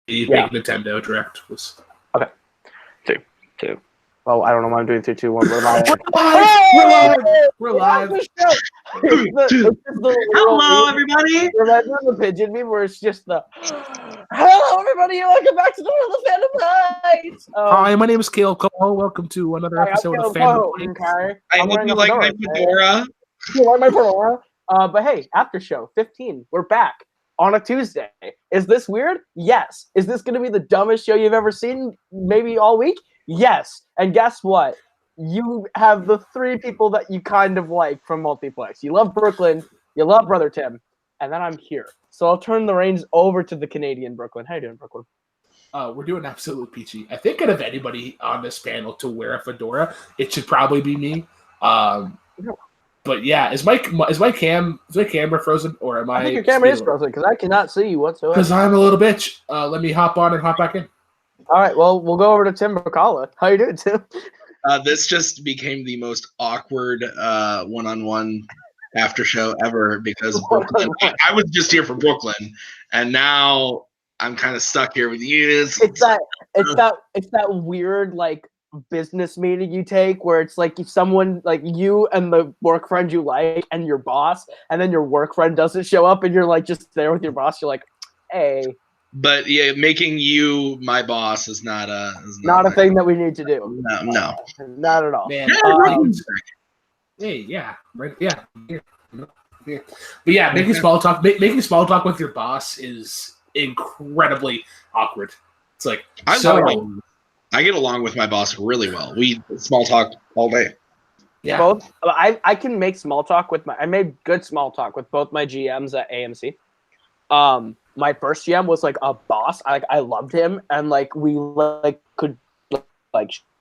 The big Nintendo Direct was. Okay. Two. Oh, I don't know why I'm doing 3, 2, 1. We're live. We're live. Hello, everybody. Remember the pigeon meme where it's just the hello, everybody. Welcome back to the World of Fandom Nights. Hi, my name is Kaleb Koho. Welcome to another episode of Fandom Nights. I hope you like my fedora. You like my fedora? But hey, Aftershow 15. We're back on a Tuesday. Is this weird? Yes. Is this going to be the dumbest show you've ever seen? Maybe all week? Yes. And guess what? You have the 3 people that you kind of like from Multiplex. You love Brooklyn, you love Brother Tim, and then I'm here. So I'll turn the reins over to the Canadian Brooklyn. How you doing, Brooklyn? We're doing absolute peachy. I think out of anybody on this panel to wear a fedora, it should probably be me. But yeah, is my camera frozen, or am I? I think your camera is frozen because I cannot see you whatsoever. Because I'm a little bitch. Let me hop on and hop back in. All right, well, we'll go over to Tim Brzakala. How you doing, Tim? This just became the most awkward one-on-one after show ever because Brooklyn. I was just here for Brooklyn, and now I'm kind of stuck here with you. It's that weird like business meeting you take where it's like if someone like you and the work friend you like and your boss, and then your work friend doesn't show up, and you're like just there with your boss. You're like, hey. But yeah, making you my boss is not a thing that we need to do. No, not at all. Man, But yeah, making small talk with your boss is incredibly awkward. It's like I get along with my boss really well. We small talk all day. Yeah, both. I can make small talk with I made good small talk with both my GMs at AMC. My first GM was like a boss. I loved him, and like we could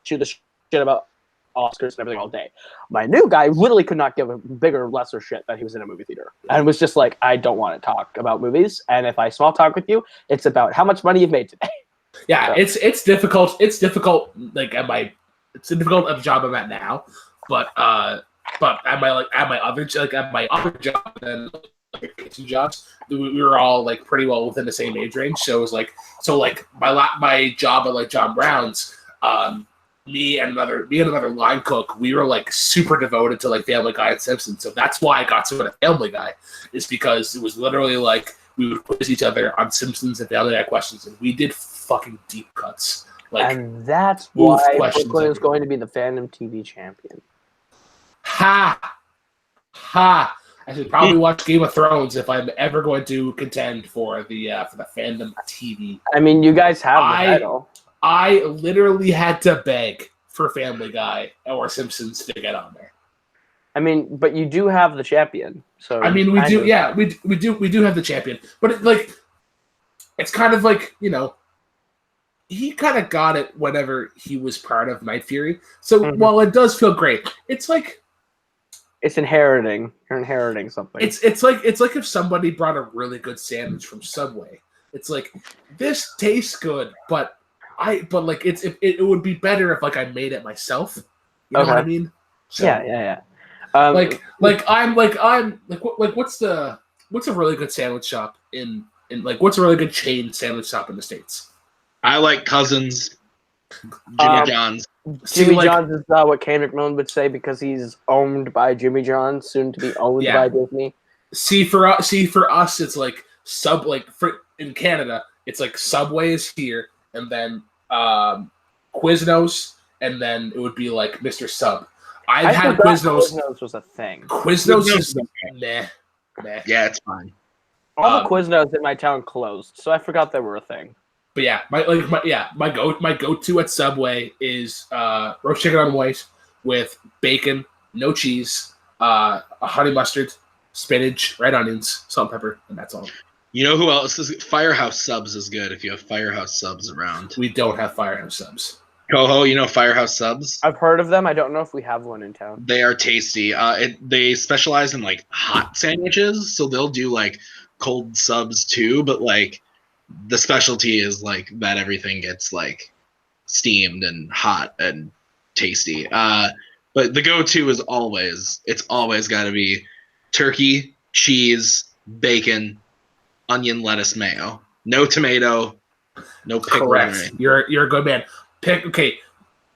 shoot the shit about Oscars and everything all day. My new guy literally could not give a bigger, lesser shit that he was in a movie theater, and was just like, I don't want to talk about movies, and if I small talk with you, it's about how much money you've made today. Yeah, so. It's difficult. It's difficult. Like it's difficult at the job I'm at now, but at my other job and kitchen jobs, we were all like pretty well within the same age range. So it was like my job at like John Brown's, me and another line cook, we were like super devoted to like Family Guy and Simpsons. So that's why I got so into Family Guy, is because it was literally like we would quiz each other on Simpsons and Family Guy questions, and we did fucking deep cuts. And that's why Brooklyn is going to be the Fandom TV champion. Ha! I should probably watch Game of Thrones if I'm ever going to contend for the Fandom TV. I mean, you guys have the title. I literally had to beg for Family Guy or Simpsons to get on there. I mean, but you do have the champion. So I mean, we do. Yeah, we do have the champion. But it's kind of like, you know, he kind of got it whenever he was part of Night Fury. So while it does feel great, it's like. It's inheriting. You're inheriting something. It's like if somebody brought a really good sandwich from Subway. It's like, this tastes good, but it would be better if like I made it myself. You know what I mean? So, yeah. What's a really good sandwich shop in what's a really good chain sandwich shop in the States? I like Cousins, Jimmy John's. Jimmy John's is what Cain McMillan would say because he's owned by Jimmy John's, soon to be owned by Disney. See for us, it's like in Canada, it's like Subway is here, and then Quiznos, and then it would be like Mr. Sub. I've had Quiznos. Quiznos was a thing. Quiznos is meh. Yeah, it's fine. All the Quiznos in my town closed, so I forgot they were a thing. But yeah, my go-to at Subway is roast chicken on white with bacon, no cheese, honey mustard, spinach, red onions, salt and pepper, and that's all. You know who else is Firehouse Subs is good if you have Firehouse Subs around. We don't have Firehouse Subs. Koho, you know Firehouse Subs? I've heard of them. I don't know if we have one in town. They are tasty. They specialize in like hot sandwiches, so they'll do like cold subs too, but like the specialty is like that everything gets like steamed and hot and tasty. But the go-to is always got to be turkey, cheese, bacon, onion, lettuce, mayo. No tomato, No pickles. Correct. Right? You're a good man.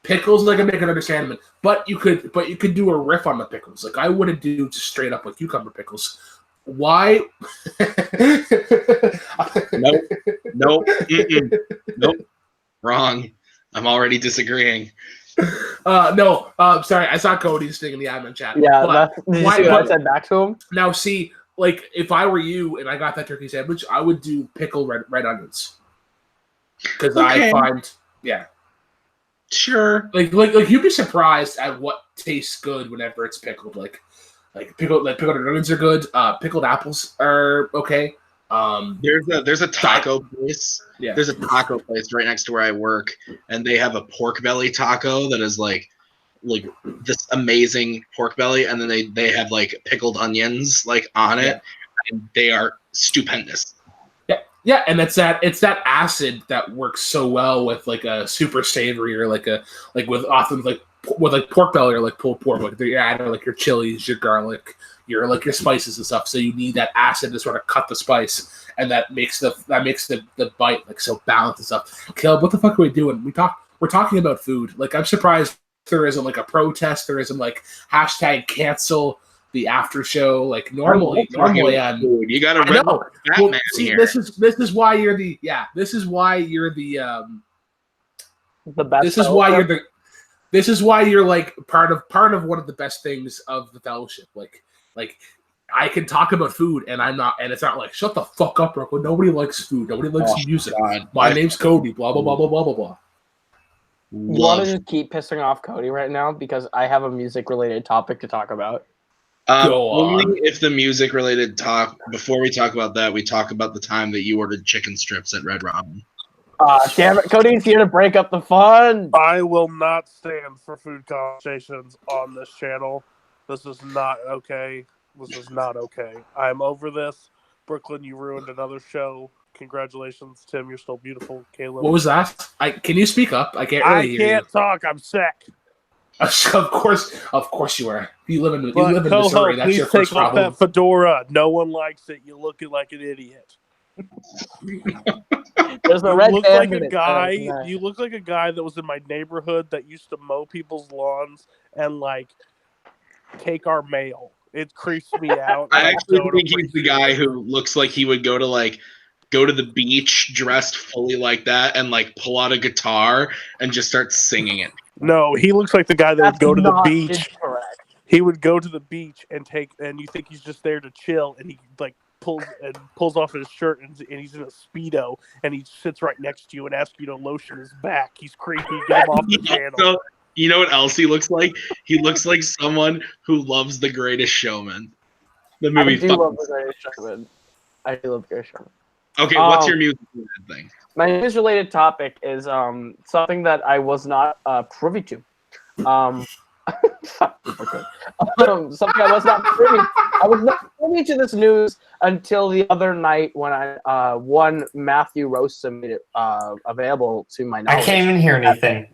Pickles I can make an understandment, but you could do a riff on the pickles. Like I wouldn't do just straight up like cucumber pickles. Why? Nope. Nope. Wrong. I'm already disagreeing. No. Sorry. I saw Cody's thing in the admin chat. Yeah. Did you see what I said back to him? Now, see, like if I were you and I got that turkey sandwich, I would do pickled red onions because I find Sure. Like you'd be surprised at what tastes good whenever it's pickled. Like pickled onions are good. Pickled apples are okay. There's a taco place. Yeah. There's a taco place right next to where I work, and they have a pork belly taco that is like this amazing pork belly, and then they have like pickled onions like on it, and they are stupendous. Yeah, and it's that acid that works so well with like a super savory or with pork belly or like pulled pork. Like you add like your chilies, your garlic, your spices and stuff. So you need that acid to sort of cut the spice, and that makes the bite like so balanced and stuff. Kaleb, what the fuck are we doing? We're talking about food. Like I'm surprised there isn't like a protest. There isn't like #cancel the after show. Like normally food. You got to Batman here. This is why you're the best. This is why you're like part of one of the best things of the fellowship. Like I can talk about food and it's not like shut the fuck up, Brooklyn. Nobody likes food. Nobody likes music. God. My name's Cody. Blah blah blah blah blah blah blah. You want to just keep pissing off Cody right now because I have a music related topic to talk about. Only if the music related talk. Before we talk about that, we talk about the time that you ordered chicken strips at Red Robin. Damn it, Cody's here to break up the fun. I will not stand for food conversations on this channel. This is not okay. I'm over this. Brooklyn, you ruined another show. Congratulations, Tim. You're still beautiful. Kaleb. What was that? Can you speak up? I can't really hear you. I can't talk. I'm sick. Of course you are. You live in Koho, Missouri. That's your first take off problem. that fedora. No one likes it. You're looking like an idiot. There's a red You look band like in a it. guy. Nice. You look like a guy that was in my neighborhood that used to mow people's lawns and like take our mail. It creeps me out. I actually think he's the guy who looks like he would go to the beach dressed fully like that and like pull out a guitar and just start singing it. No, he looks like the guy that would go to the beach. Incorrect. He would go to the beach and you think he's just there to chill, and he like pulls off his shirt and he's in a Speedo and he sits right next to you and asks you to lotion his back. He's creepy. Get him off the channel. So, you know what else he looks like? He looks like someone who loves The Greatest Showman. The movie. I do love The Greatest Showman. I do love The Greatest Showman. Okay, what's your music thing? My news-related topic is something that I was not privy to. Something I was not privy. I was not privy to this news until the other night when I one Matthew Rosa made it available to my knowledge. I can't even hear anything.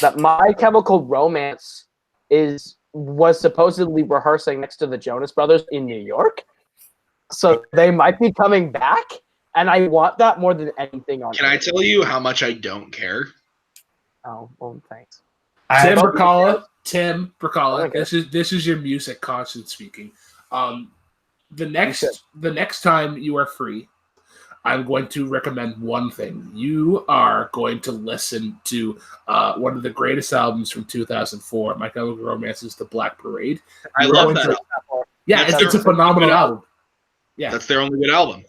That My Chemical Romance was supposedly rehearsing next to the Jonas Brothers in New York, so they might be coming back. And I want that more than anything on. Can I tell you how much I don't care? Oh, well, thanks. Tim Brzakala. Okay. This is your music conscience speaking. The next time you are free, I'm going to recommend one thing. You are going to listen to one of the greatest albums from 2004. My Chemical Romance's The Black Parade. I love that album. Yeah, it's a phenomenal album. Yeah, that's their only good album.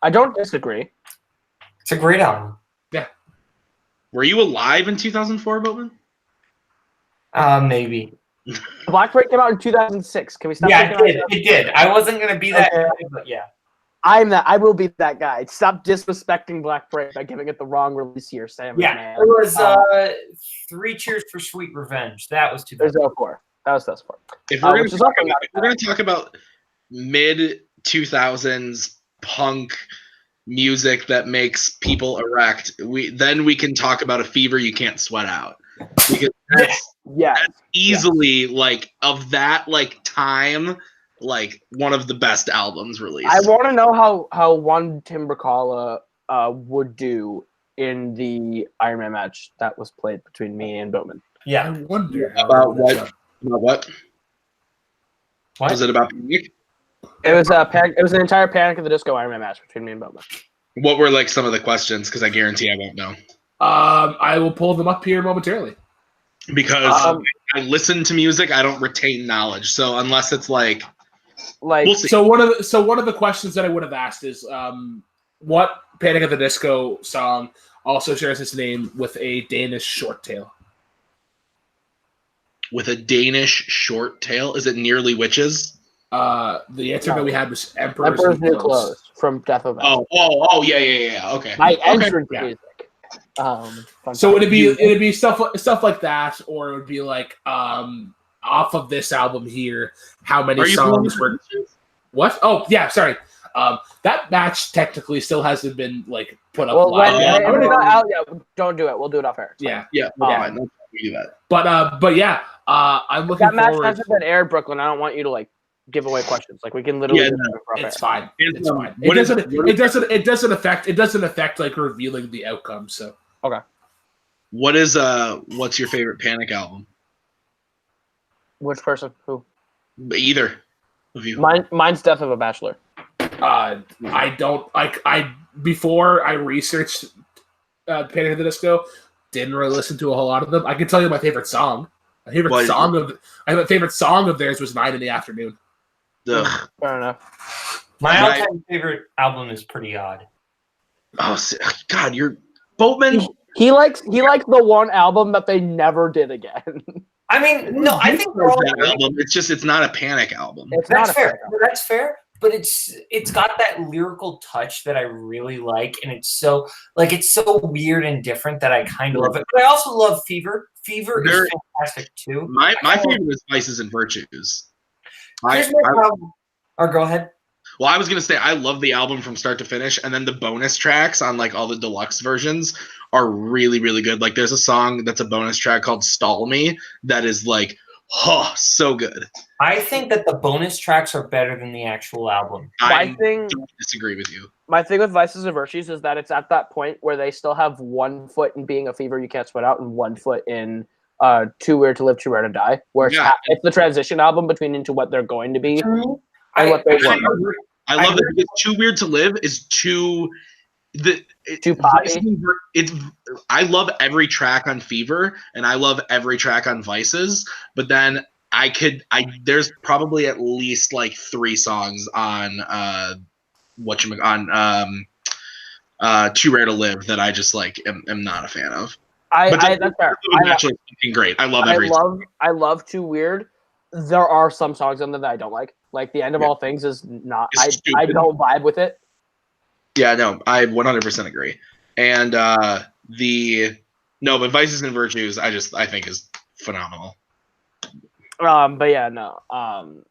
I don't disagree. It's a great album. Yeah. Were you alive in 2004, Boatman? Maybe. The Black Parade came out in 2006. Can we stop? Yeah, it did. I wasn't gonna be that guy, but yeah. I will be that guy. Stop disrespecting Black Parade by giving it the wrong release year, Sam. Yeah, man. it was 3 Cheers for Sweet Revenge. That was 2004. There's 04. That was 2004. If we're going to talk about mid 2000s punk music that makes people erect, we can talk about A Fever You Can't Sweat Out, because that's easily like of that like time, like one of the best albums released. I want to know how one Tim Brzakala would do in the Iron Man match that was played between me and Boatman. I Yeah. wonder About what? About what? What? Was it about Panic? It was an entire Panic at the Disco Iron Man match between me and Boatman. What were like some of the questions? Because I guarantee I won't know. I will pull them up here momentarily. Because I listen to music, I don't retain knowledge. So unless it's like we'll see. So one of the questions that I would have asked is what Panic at the Disco song also shares its name with a Danish short tail? With a Danish short tail, is it Nearly Witches? The answer that we had was Emperor's Emperor's New New Clothes from Death of Oh, yeah. Okay. My Okay. entrance yeah. music. So it'd be stuff like that, or it would be like off of this album here. How many songs were? What? Oh yeah, sorry. That match technically still hasn't been like put up live. Don't do it. We'll do it off air. Yeah. Fine. Let's do that. But yeah, I'm looking that match forward. hasn't been aired, Brooklyn. I don't want you to like give away questions. Like we can literally. It's fine. It's fine. It doesn't affect like revealing the outcome. So okay. What's your favorite Panic album? Which person? Who? Either of you. Mine's Death of a Bachelor. I don't like. Before I researched Panic at the Disco, didn't really listen to a whole lot of them. I can tell you my favorite song. My favorite song of theirs was 9 in the Afternoon. Ugh. Fair enough. My all-time favorite album is Pretty Odd. Oh God, you're Boatman. He likes the one album that they never did again. I mean, no, I think they're all that album. It's not a Panic album. That's fair. That's fair. But it's got that lyrical touch that I really like, and it's so weird and different that I kind of love it. But I also love Fever. Fever is fantastic too. My favorite is Vices and Virtues. Here's my problem. Or go ahead. Well, I was gonna say I love the album from start to finish, and then the bonus tracks on like all the deluxe versions are really, really good. Like there's a song that's a bonus track called "Stall Me" that is like, oh, so good. I think that the bonus tracks are better than the actual album. I don't disagree with you. My thing with Vices and Virtues is that it's at that point where they still have 1 foot in being a fever you can't sweat out and 1 foot in Too Weird to Live, Too Rare to Die, where it's the transition album between into what they're going to be and what they were. I love it because Too Weird to Live is too potty. I love every track on Fever and I love every track on Vices, but then there's probably at least like 3 songs on Too Rare to Live that I just like am not a fan of. That's fair. Great. I love every song. I love Too Weird. There are some songs on there that I don't like. Like The End of All Things is not. I don't vibe with it. Yeah, no, I 100% agree. And but Vices and Virtues, I think is phenomenal. But yeah, no. I'm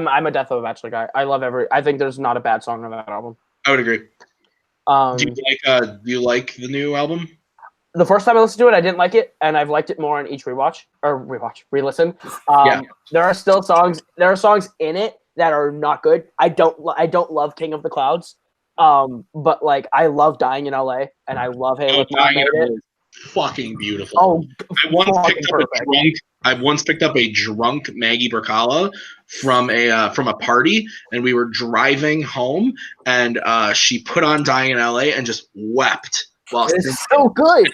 a Death of a Bachelor guy. I think there's not a bad song on that album. I would agree. Do you like the new album? The first time I listened to it, I didn't like it, and I've liked it more on each re-listen. There are still songs. There are songs in it that are not good. I don't love King of the Clouds. But like I love Dying in LA, and I love Hey Look Mom Made It. Fucking beautiful. Oh, I once picked up a drunk Maggie Brzakala from a party, and we were driving home, and she put on Dying in LA and just wept. It's so good.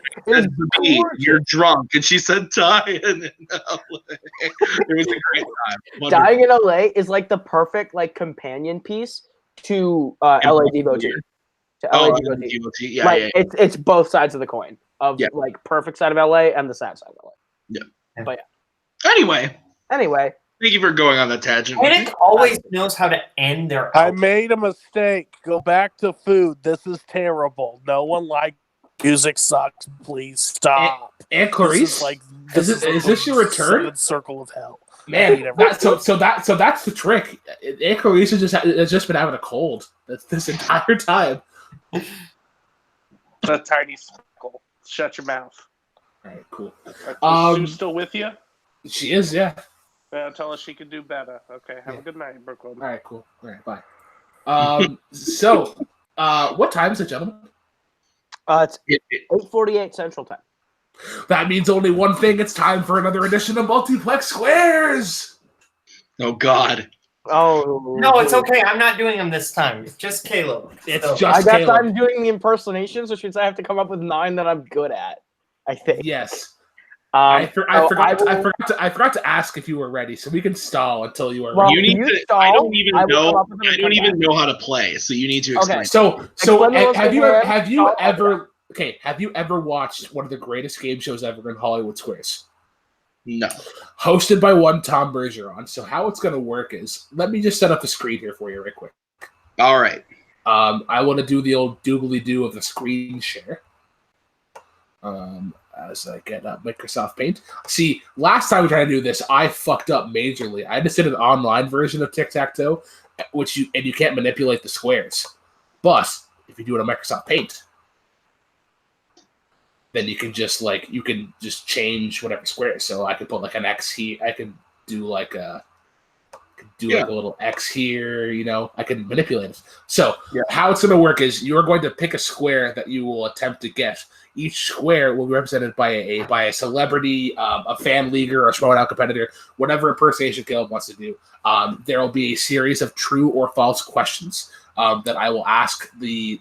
You're drunk, and she said "Dying in LA." It was a great time. Dying in LA is like the perfect like companion piece to LA Devotee. To LA Devotee. Yeah, like it's both sides of the coin of like perfect side of LA and the sad side of LA. Yeah. But yeah. Anyway. Thank you for going on that tangent. Panic always knows how to end their I made a mistake. Go back to food. This is terrible. No one likes music sucks. Please stop. And Clarice, is this your return? Circle of hell. Man, so that's the trick. And Clarice has just been having a cold this entire time. A tiny circle. Shut your mouth. All right, cool. Sue's still with you? She is, yeah. Tell her she can do better. Okay, have a good night, Brooklyn. All right, cool. All right, bye. So, what time is it, gentlemen? It's 8:48 Central Time. That means only one thing. It's time for another edition of Multiplex Squares. Oh God. Oh No, it's okay. I'm not doing them this time. It's just Kaleb. It's So- just I guess Kaleb. I'm doing the impersonations, which means I have to come up with 9 that I'm good at. I think. Yes. I forgot to ask if you were ready, so we can stall until you are Well, ready. You need you to. stall, I don't even I will come know. up with them I and don't come even back. know how to play. So you need to explain. Okay. So Explain the rules have to you him. have you I'll- ever have you ever watched one of the greatest game shows ever in Hollywood Squares? No. Hosted by one Tom Bergeron. So how it's going to work is, let me just set up the screen here for you right quick. All right. I want to do the old doobly-doo of the screen share. As I get up Microsoft Paint. See, last time we tried to do this, I fucked up majorly. I just did an online version of tic-tac-toe, you can't manipulate the squares. But if you do it on Microsoft Paint, then you can just change whatever squares. So I could put like an X here. I can do like a little X here. I can manipulate it. So how it's going to work is you're going to pick a square that you will attempt to get. Each square will be represented by a celebrity, a fan leaguer, or a Showdown competitor, whatever impersonation Kaleb wants to do. There will be a series of true or false questions that I'll ask the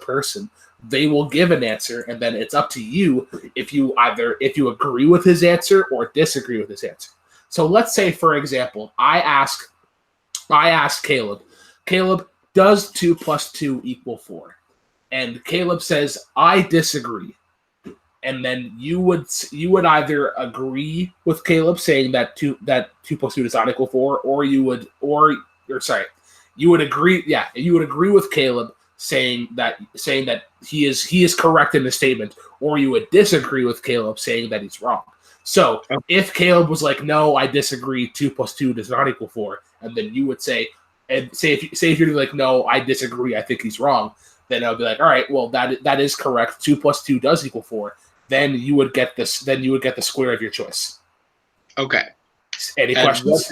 person. They will give an answer, and then it's up to you if you agree with his answer or disagree with his answer. So let's say, for example, I ask Kaleb, does 2 + 2 = 4? And Kaleb says, I disagree. And then you would either agree with Kaleb saying that 2 + 2 does not equal 4, or you would agree. Yeah, you would agree with Kaleb saying that he is correct in the statement, or you would disagree with Kaleb saying that he's wrong. So if Kaleb was like, no, I disagree, 2 + 2 does not equal 4, and then you would say if you're like, no, I disagree, I think he's wrong, then I'll be like, all right, well that is correct, 2 + 2 does equal 4. Then you would get this. Then you would get the square of your choice. Okay. Any questions?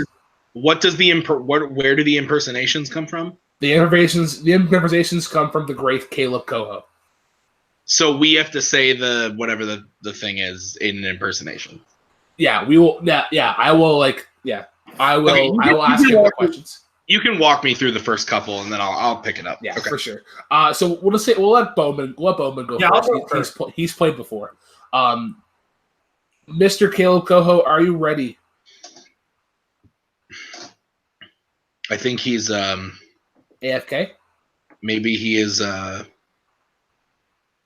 Where do the impersonations come from? The impersonations come from the great Kaleb Koho. So we have to say whatever the thing is in an impersonation. Yeah, we will. Yeah, I will. I will. Okay, I will ask him the questions. You can walk me through the first couple, and then I'll pick it up. Yeah, okay. for sure. So we'll let Boatman go yeah, first. He's played before. Mr. Kaleb Koho, are you ready? I think he's AFK. Maybe he is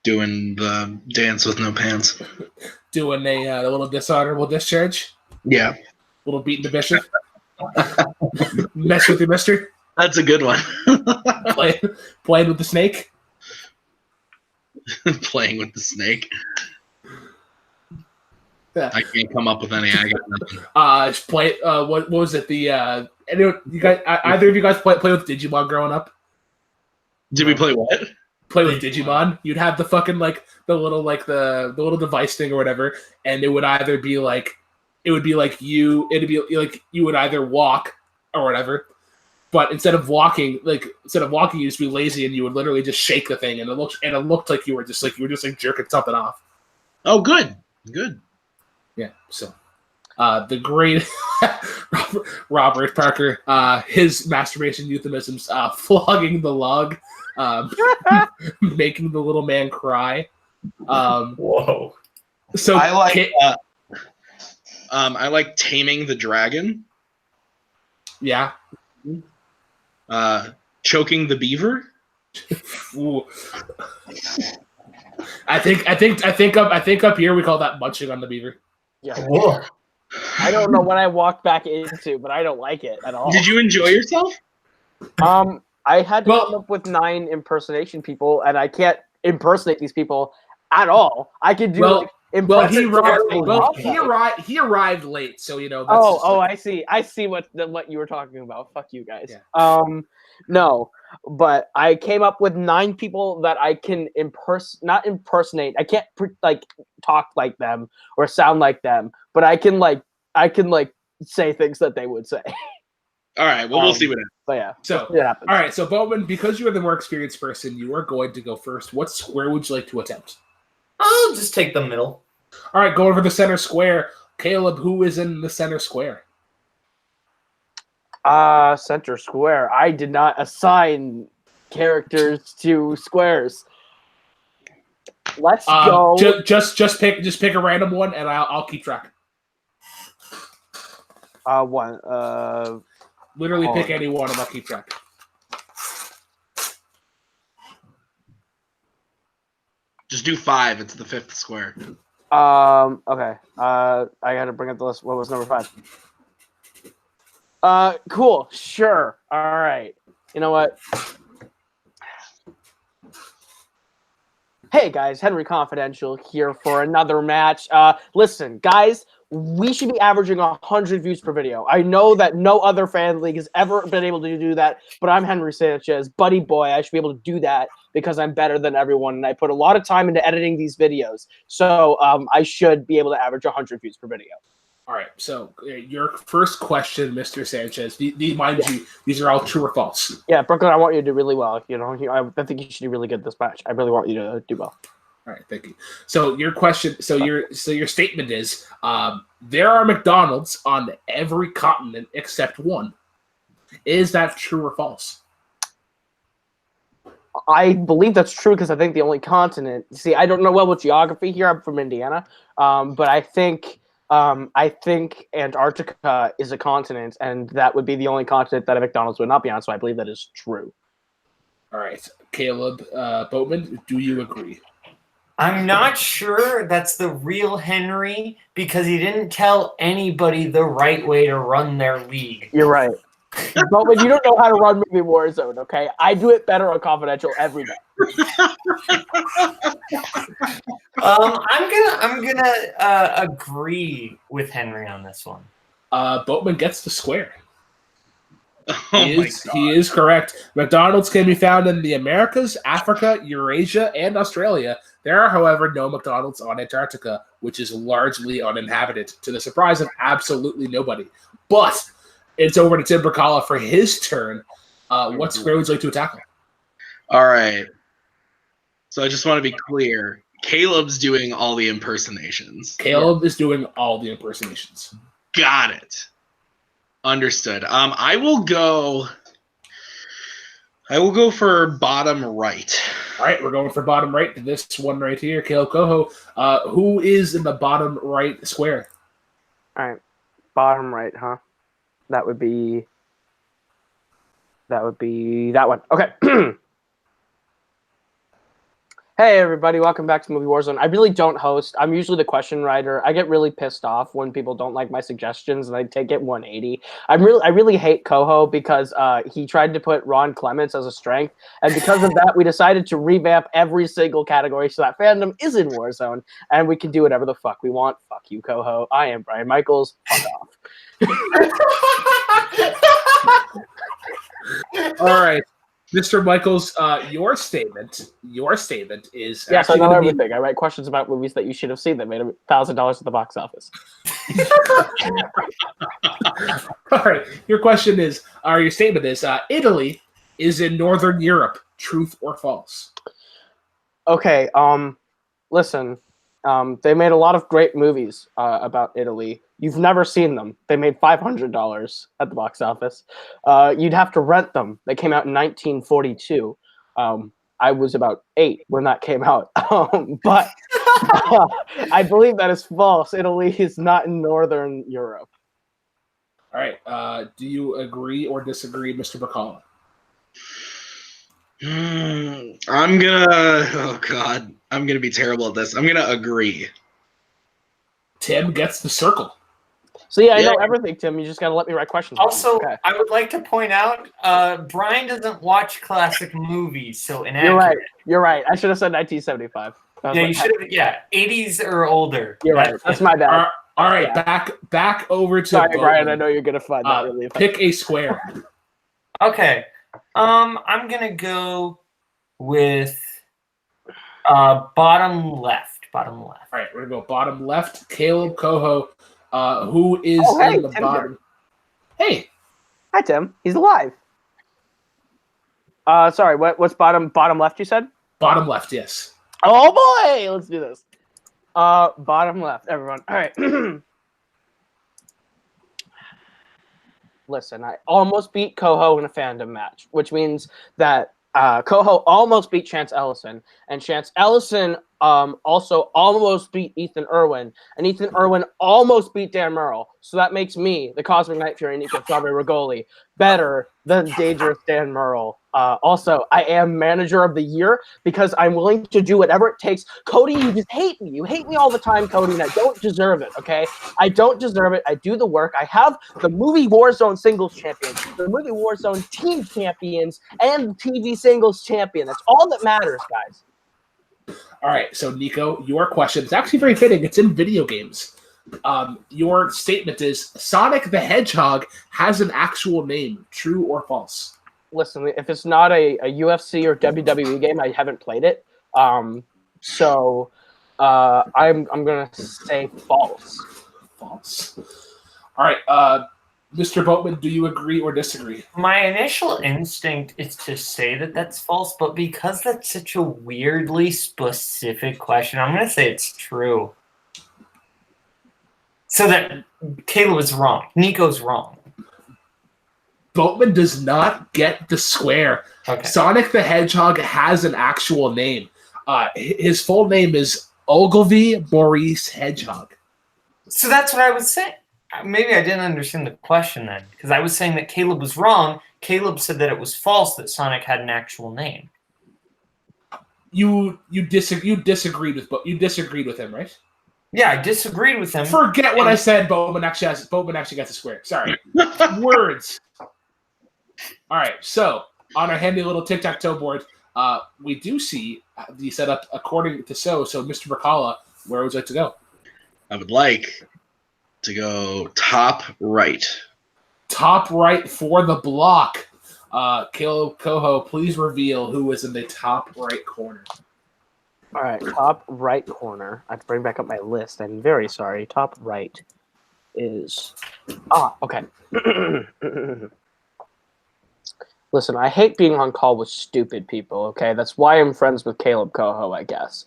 doing the dance with no pants. Doing a little dishonorable discharge. Yeah. Little beating the bishop. Mess with your mister. That's a good one. Playing with the snake. Playing with the snake. Yeah. I can't come up with any. I got nothing. What was it? Anyone, you guys, either of you guys play with Digimon growing up? Did we play what? Play with Digimon. You'd have the fucking the little device thing or whatever, and it would either be you would either walk or whatever, but instead of walking, you just be lazy and you would literally just shake the thing, and it looked like you were just jerking something off. Oh, good. Yeah. So, the great Robert Parker, his masturbation euphemisms, flogging the log, making the little man cry. Whoa. So I like taming the dragon. Yeah. Choking the beaver. Ooh. I think up here we call that munching on the beaver. Yeah. Whoa. I don't know what I walked back into, but I don't like it at all. Did you enjoy yourself? I had to come up with 9 impersonation people, and I can't impersonate these people at all. I could do he arrived late, so that's I see what you were talking about. Fuck you guys. Yeah. No, but I came up with 9 people that I can not impersonate. I can't talk like them or sound like them, but I can say things that they would say. All right. Well, we'll see what happens. But yeah, So, we'll see what happens. all right. So, Boatman, because you're the more experienced person, you are going to go first. What square would you like to attempt? I'll just take the middle. All right, go over the center square. Kaleb, who is in the center square? Center square. I did not assign characters to squares. Let's go. Just pick a random one, and I'll keep track. One. Literally pick any one, and I'll keep track. Just do 5. It's the 5th square. Okay. I gotta bring up the list. What was number 5? Cool. Sure. All right. You know what? Hey guys, Henry Confidential here for another match. Listen, guys, we should be averaging 100 views per video. I know that no other fan league has ever been able to do that, but I'm Henry Sanchez, buddy boy. I should be able to do that because I'm better than everyone, and I put a lot of time into editing these videos. So I should be able to average 100 views per video. All right, so your first question, Mr. Sanchez, mind you, these are all true or false. Yeah, Brooklyn, I want you to do really well. You know, I think you should do really good this match. I really want you to do well. All right, thank you. So your question, your statement is, there are McDonald's on every continent except one. Is that true or false? I believe that's true because I think the only continent. See, I don't know well with geography here. I'm from Indiana, but I think Antarctica is a continent, and that would be the only continent that a McDonald's would not be on. So I believe that is true. All right, Kaleb, Boatman, do you agree? I'm not sure that's the real Henry because he didn't tell anybody the right way to run their league. You're right. But you don't know how to run maybe Warzone, okay? I do it better on Confidential every day. I'm gonna agree with Henry on this one. Boatman gets the square. Oh He is correct. McDonald's can be found in the Americas, Africa, Eurasia, and Australia. There are, however, no McDonald's on Antarctica, which is largely uninhabited, to the surprise of absolutely nobody. But it's over to Tim Brzakala for his turn. What square would you like to tackle? All right. So I just want to be clear. Caleb's doing all the impersonations. Kaleb is doing all the impersonations. Got it. Understood. I will go for bottom right. All right, we're going for bottom right. This one right here, Kaleb Koho. Who is in the bottom right square? All right, bottom right, huh? That would be that one. Okay. Hey everybody, welcome back to Movie Warzone. I really don't host. I'm usually the question writer. I get really pissed off when people don't like my suggestions, and I take it 180. I really hate Koho because he tried to put Ron Clements as a strength, and because of that, we decided to revamp every single category so that fandom is in Warzone, and we can do whatever the fuck we want. Fuck you, Koho. I am Brian Michaels. Fuck off. All right. Mr. Michaels, your statement is yes, I know everything. I write questions about movies that you should have seen that made $1,000 at the box office. All right, your question is, or your statement is, Italy is in Northern Europe. Truth or false? Okay. Listen. They made a lot of great movies about Italy. You've never seen them. They made $500 at the box office. You'd have to rent them. They came out in 1942. I was about 8 when that came out. But I believe that is false. Italy is not in Northern Europe. All right. Do you agree or disagree, Mr. Brzakala? I'm gonna be terrible at this. I'm gonna agree. Tim gets the circle. So yeah, I know everything, Tim. You just gotta let me write questions. Also, okay. I would like to point out, Brian doesn't watch classic movies, so inaccurate. You're right. You're right. I should have said 1975. Yeah, you should have. Yeah, 80s or older. You're right. That's my bad. All right, yeah. back over to Sorry, Brian. I know you're gonna find that really. Pick a square. Okay. I'm gonna go with bottom left. Bottom left. All right, we're gonna go bottom left. Kaleb Koho, who is in the bottom. Hey, Hi, Tim. He's alive. Sorry. What's bottom left? You said Bottom left, yes. Oh boy, let's do this. Bottom left, everyone. All right. Listen, I almost beat Koho in a Fandom match, which means that Koho almost beat Chance Ellison, and Chance Ellison also almost beat Ethan Irwin, and Ethan Irwin almost beat Dan Merle. So that makes me, the Cosmic Night Fury Nico Strawberry Rigoli, better than Dangerous Dan Merle. Also, I am Manager of the Year because I'm willing to do whatever it takes. Cody, you just hate me. You hate me all the time, Cody, and I don't deserve it, okay? I don't deserve it. I do the work. I have the movie Warzone singles champion, the movie Warzone team champions, and the TV singles champion. That's all that matters, guys. All right, so Nico, your question is actually very fitting. It's in video games. Your statement is Sonic the Hedgehog has an actual name. True or false? Listen, if it's not a UFC or WWE game, I haven't played it. So I'm gonna say false. False. All right, Mr. Boatman, do you agree or disagree? My initial instinct is to say that that's false, but because that's such a weirdly specific question, I'm going to say it's true. So that Kaleb is wrong. Nico's wrong. Boatman does not get the square. Okay. Sonic the Hedgehog has an actual name. His full name is Ogilvy Maurice Hedgehog. So that's what I was saying. Maybe I didn't understand the question then, because I was saying that Kaleb was wrong. Kaleb said that it was false that Sonic had an actual name. You disagreed with him, right? Yeah, I disagreed with him. Forget what I said. Boatman actually got the square. Sorry, words. All right, so on our handy little tic-tac-toe board, we do see the setup according to So Mr. Brzakala, where would you like to go? I would like to go top right. Top right for the block. Kaleb Koho, please reveal who is in the top right corner. All right, top right corner. I have to bring back up my list. I'm very sorry. Top right is... okay. Listen, I hate being on call with stupid people, okay? That's why I'm friends with Kaleb Koho, I guess.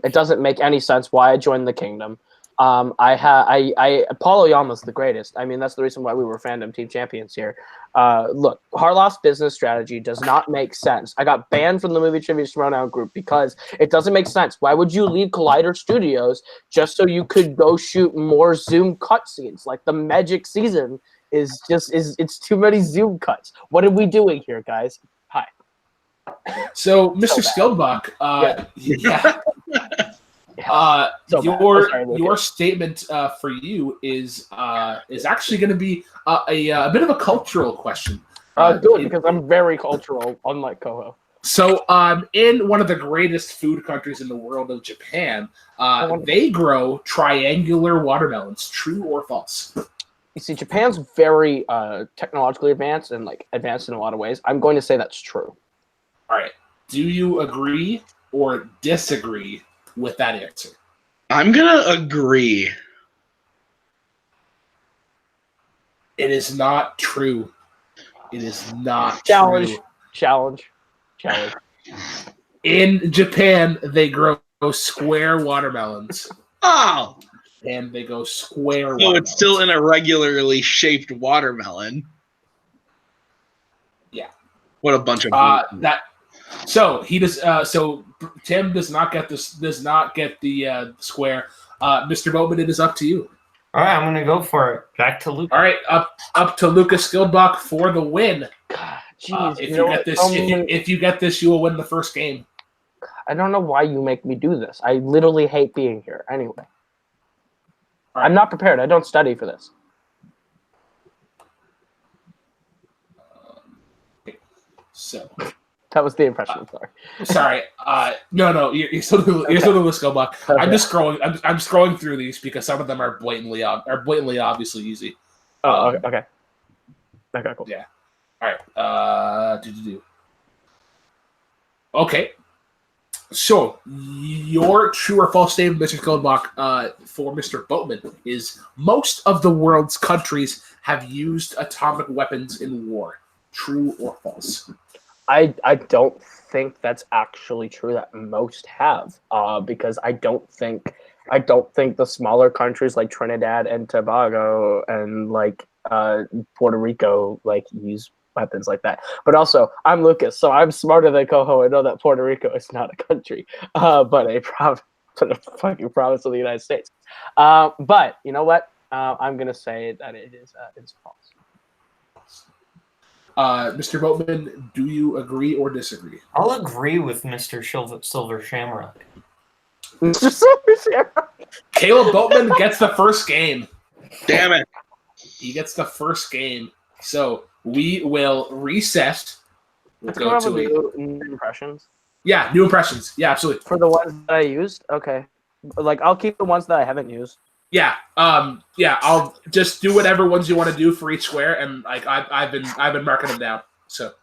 It doesn't make any sense why I joined the kingdom. Paulo Yama's the greatest. I mean, that's the reason why we were Fandom team champions here. Look, Harloff's business strategy does not make sense. I got banned from the Movie Trivia Throwdown group because it doesn't make sense. Why would you leave Collider Studios just so you could go shoot more Zoom cutscenes? Like the Magic season is it's too many Zoom cuts. What are we doing here, guys? Hi. So, Mr. Skillbuck, yeah. Your statement for you is actually going to be a bit of a cultural question. Good, because I'm very cultural, unlike Koho. So, in one of the greatest food countries in the world of Japan, they grow triangular watermelons. True or false? You see, Japan's very technologically advanced and advanced in a lot of ways. I'm going to say that's true. All right. Do you agree or disagree with that answer? I'm gonna agree. It is not true. It is not Challenge. true. Challenge. In Japan, they grow square watermelons. Oh! And they go square So watermelons. it's still an irregularly shaped watermelon. Yeah. What a bunch of So he does. So Tim does not get this. Does not get the square. Mr. Boatman, it is up to you. All right, I'm gonna go for it. Back to Luke. All right, up to Lucas Skillbuck for the win. God, jeez, if you get this, you will win the first game. I don't know why you make me do this. I literally hate being here. Anyway, right. I'm not prepared. I don't study for this. So. That was the impression. Sorry. No. You're still doing Skillbuck. Okay. I'm just scrolling. I'm scrolling through these because some of them are blatantly obviously easy. Oh, okay. Okay, cool. Yeah. All right. Okay. So, your true or false statement, Mr. Goldbach, for Mr. Boatman is most of the world's countries have used atomic weapons in war. True or false? I don't think that's actually true that most have, because I don't think the smaller countries like Trinidad and Tobago and like Puerto Rico like use weapons like that. But also, I'm Lucas, so I'm smarter than Koho. I know that Puerto Rico is not a country, but a fucking province of the United States. But you know what? I'm gonna say that it is false. Mr. Boatman, do you agree or disagree? I'll agree with Mr. Silver Shamrock. Mr. Silver Shamrock. Kaleb Boatman gets the first game. Damn it. He gets the first game. So we will reset. We'll Let's go come up to with new impressions. Yeah, new impressions. Yeah, absolutely. For the ones that I used, okay. Like I'll keep the ones that I haven't used. Yeah, I'll just do whatever ones you want to do for each square, and like I've been marking them down. So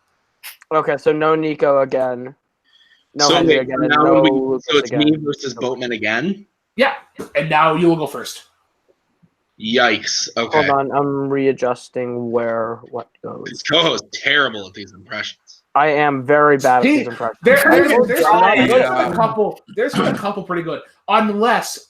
Okay, so no Nico again. No So, Henry wait, again. now No we- Lucas so it's again. me versus Boatman again? yeah, and now you will go first. Yikes. Okay. Hold on, I'm readjusting where what goes. Because Koho's terrible at these impressions. I am very bad at He- these impressions. There's Yeah. been a couple. There's been a couple pretty good. Unless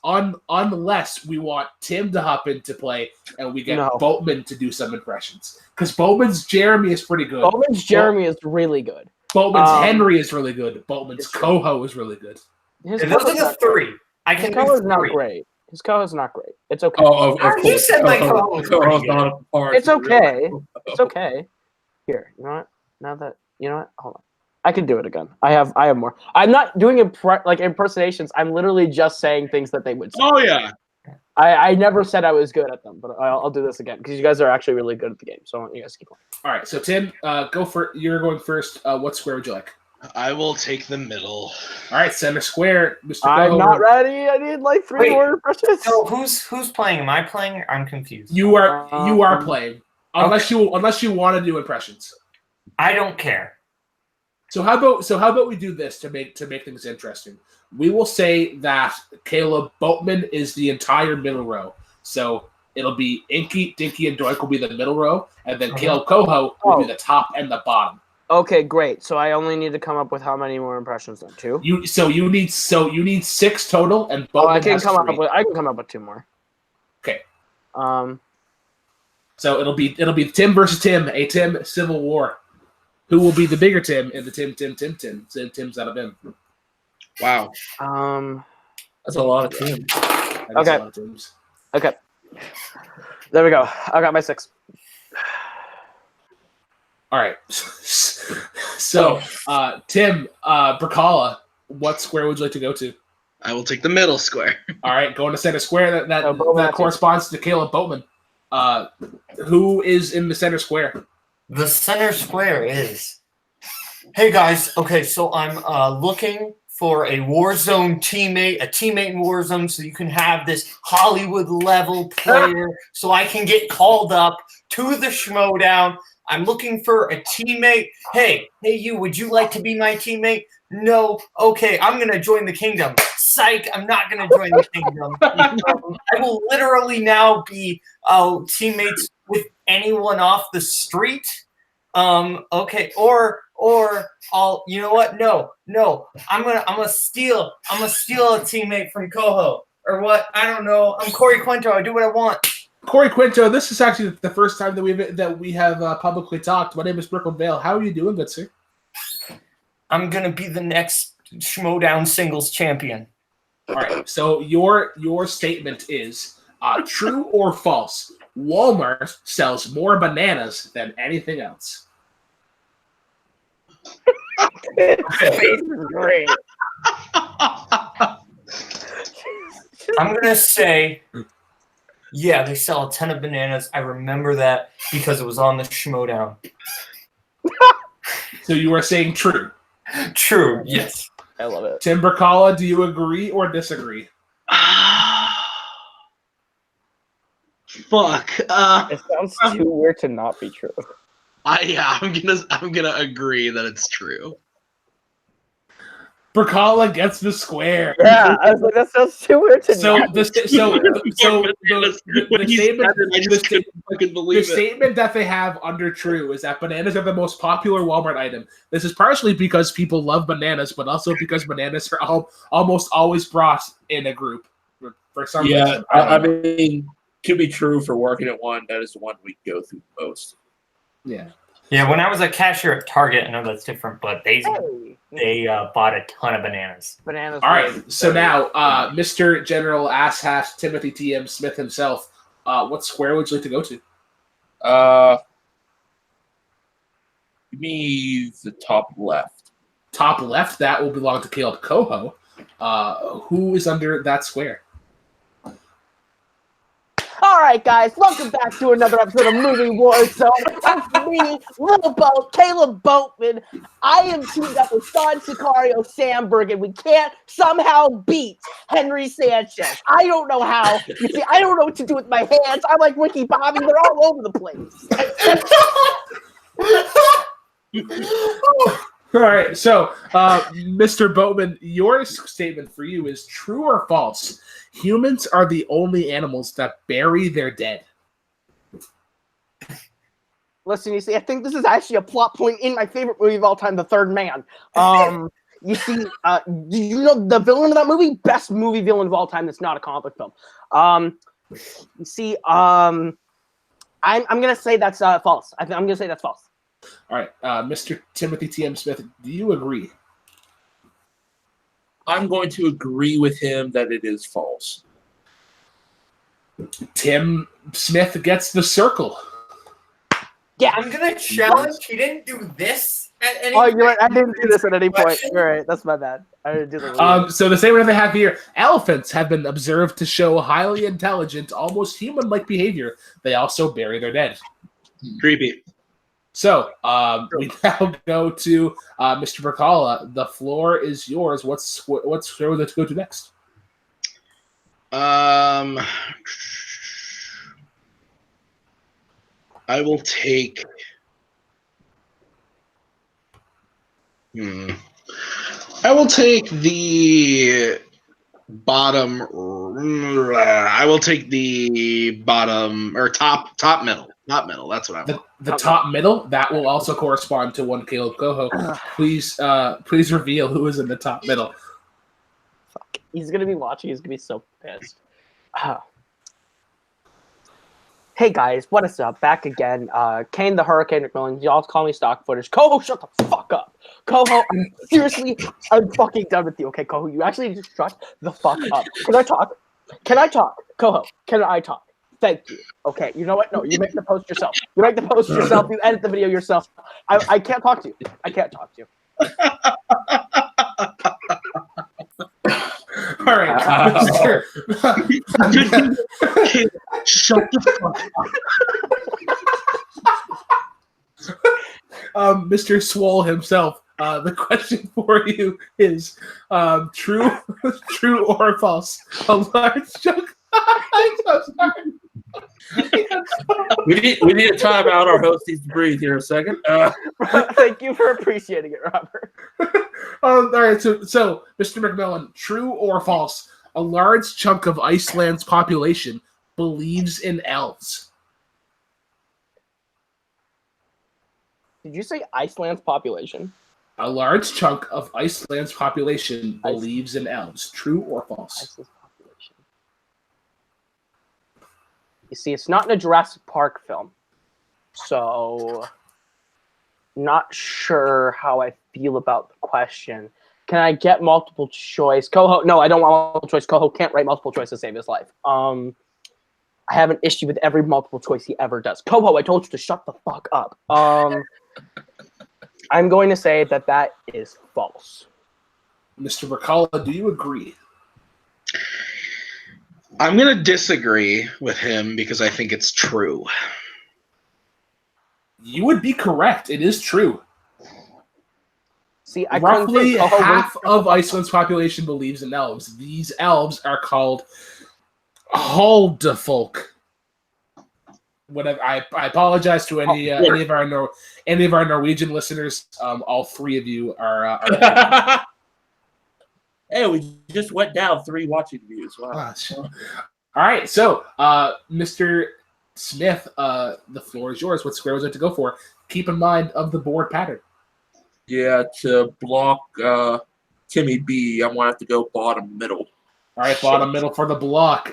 we want Tim to hop into play and we get No. Boatman to do some impressions, because Boatman's Jeremy is pretty good. Bowman's Jeremy is really good. Boatman's Um, Henry is really good. Boatman's it's true. Coho is really good. His And those Koho's are the not great. three. I His can Koho's do not three. great. His Koho's not great. It's okay. Of You course. said my Koho was pretty Koho's good. not a part. It's okay. It's okay. Here, you know what? Now that you know what, hold on. I can do it again. I have more. I'm not doing impersonations. I'm literally just saying things that they would say. Oh, yeah. I never said I was good at them, but I'll do this again because you guys are actually really good at the game. So I want you guys to keep going. All right, so Tim, go for. You're going first. What square would you like? I will take the middle. All right, center square, Mr. I'm Coho. not ready. I need like 3 Wait. more impressions. So who's playing? Am I playing? I'm confused. You are playing unless you want to do impressions. I don't care. So how about we do this to make things interesting? We will say that Kaleb Boatman is the entire middle row. So it'll be Inky, Dinky, and Doink will be the middle row, and then Kaleb Koho will be the top and the bottom. Okay, great. So I only need to come up with how many more impressions then? 2? You need 6 total, and Boatman I can has come 3. up with 2 more. Okay. So it'll be Tim versus Tim, a Tim civil war. Who will be the bigger Tim in the Tim? Tim's out of him. Wow. That's a lot of teams. That is Okay. a lot of Tims. Okay. There we go. I got my 6. All right. So, Tim, Brzakala, what square would you like to go to? I will take the middle square. All right, going to center square. That Boatman. corresponds to Kaleb Boatman. Who is in the center square? The center square is. Hey guys, okay, so I'm looking for a Warzone teammate, a teammate in Warzone, so you can have this Hollywood level player, so I can get called up to the Schmodown. I'm looking for a teammate. Hey, you, would you like to be my teammate? No. Okay, I'm gonna join the kingdom. Psych, I'm not gonna join the kingdom. I will literally now be teammates with anyone off the street. Okay, or I'll, you know what? No, I'm gonna steal a teammate from Koho or what? I don't know. I'm Corey Quinto. I do what I want. Corey Quinto, this is actually the first time that we have publicly talked. My name is Brooklyn Vail. How are you doing, good sir? I'm gonna be the next Schmodown singles champion. All right. So your statement is true or false? Walmart sells more bananas than anything else. Great. I'm gonna say, yeah, they sell a ton of bananas. I remember that because it was on the Schmodown. So you are saying true. True. Yes. I love it. Tim Brzakala, do you agree or disagree? Fuck. It sounds too weird to not be true. I'm gonna agree that it's true. Brzakala gets the square. Yeah, I was like, that sounds too weird to me. The statement that they have under True is that bananas are the most popular Walmart item. This is partially because people love bananas, but also because bananas are almost always brought in a group for some reason. I mean, to be true for working at one, that is the one we go through most. Yeah. Yeah, when I was a cashier at Target, I know that's different, but they bought a ton of bananas. Bananas. All right, so now, Mr. General Asshat Timothy T.M. Smith himself, what square would you like to go to? Give me the top left. Top left, that will belong to Kaleb Koho. Who is under that square? All right, guys, welcome back to another episode of Movie Warzone. It's me, Little Boat, Kaleb Boatman. I am teamed up with Sean Sicario Sandberg, and we can't somehow beat Henry Sanchez. I don't know how. You see, I don't know what to do with my hands. I'm like Ricky Bobby. They're all over the place. All right, so, Mr. Boatman, your statement for you is true or false? Humans are the only animals that bury their dead. Listen, you see, I think this is actually a plot point in my favorite movie of all time, The Third Man. You see, do you know the villain of that movie? Best movie villain of all time that's not a comic book film. You see, I'm gonna say that's false. I'm gonna say that's false. All right, Mr. Timothy T.M. Smith, do you agree? I'm going to agree with him that it is false. Tim Smith gets the circle. Yeah. I'm going to challenge. He didn't do this at any point. You're right. I didn't do this at any point. You're right. That's my bad. I didn't do that. So the same way they have here, elephants have been observed to show highly intelligent, almost human-like behavior. They also bury their dead. Creepy. So we now go to Mr. Brzakala. The floor is yours. What's square would let's go to next? I will take. I will take the bottom. I will take the bottom or top middle. Top middle. That's what I want. The top middle. That will also correspond to one Kaleb Koho. Please reveal who is in the top middle. Fuck. He's gonna be watching. He's gonna be so pissed. Hey guys, what is up? Back again. Cain the Hurricane McMillan. Y'all call me stock footage. Koho, shut the fuck up. Koho, I'm fucking done with you. Okay, Koho, you actually need to shut the fuck up. Can I talk? Koho, can I talk? Thank you. Okay, you know what? No, you make the post yourself. You make the post yourself. You edit the video yourself. I can't talk to you. I can't talk to you. All right. Shut the fuck up. Mr. Swole himself, the question for you is true or false? A large chunk. I'm so sorry. We need to time out. Our host needs to breathe here a second. Thank you for appreciating it, Robert. All right, so Mr. McMillan, true or false? A large chunk of Iceland's population believes in elves. Did you say Iceland's population? A large chunk of Iceland's population believes in elves. True or false? Iceland's population. You see, it's not in a Jurassic Park film, so not sure how I feel about the question. Can I get multiple choice? Koho, no, I don't want multiple choice. Koho can't write multiple choice to save his life. I have an issue with every multiple choice he ever does. Koho, I told you to shut the fuck up. I'm going to say that is false. Mr. Brzakala, do you agree? I'm going to disagree with him because I think it's true. You would be correct. It is true. See, roughly half of Iceland's population believes in elves. These elves are called Huldafolk. Whatever. I apologize to any of our Norwegian listeners. All three of you are. Hey, we just went down 3 watching views. Wow. Gosh. All right, so Mr. Smith, the floor is yours. What square was it to go for? Keep in mind of the board pattern. Yeah, to block Timmy B, I'm gonna have to go bottom middle. All right, bottom middle for the block.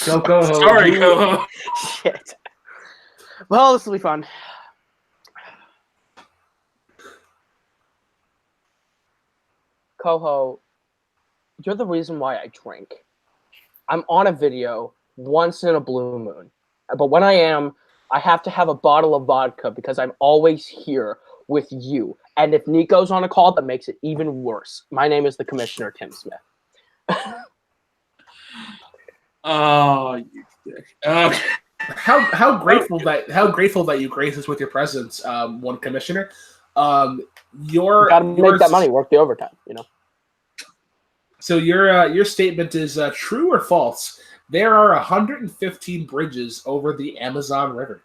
Go Koho. Sorry, Koho. Shit. Well, this will be fun. Koho, you're the reason why I drink. I'm on a video once in a blue moon. But when I am, I have to have a bottle of vodka because I'm always here with you. And if Nico's on a call, that makes it even worse. My name is the Commissioner, Tim Smith. Oh, you dick. Okay. How grateful that you grace us with your presence, one commissioner. Your Gotta make that money, work the overtime, you know. So your statement is true or false? There are 115 bridges over the Amazon River.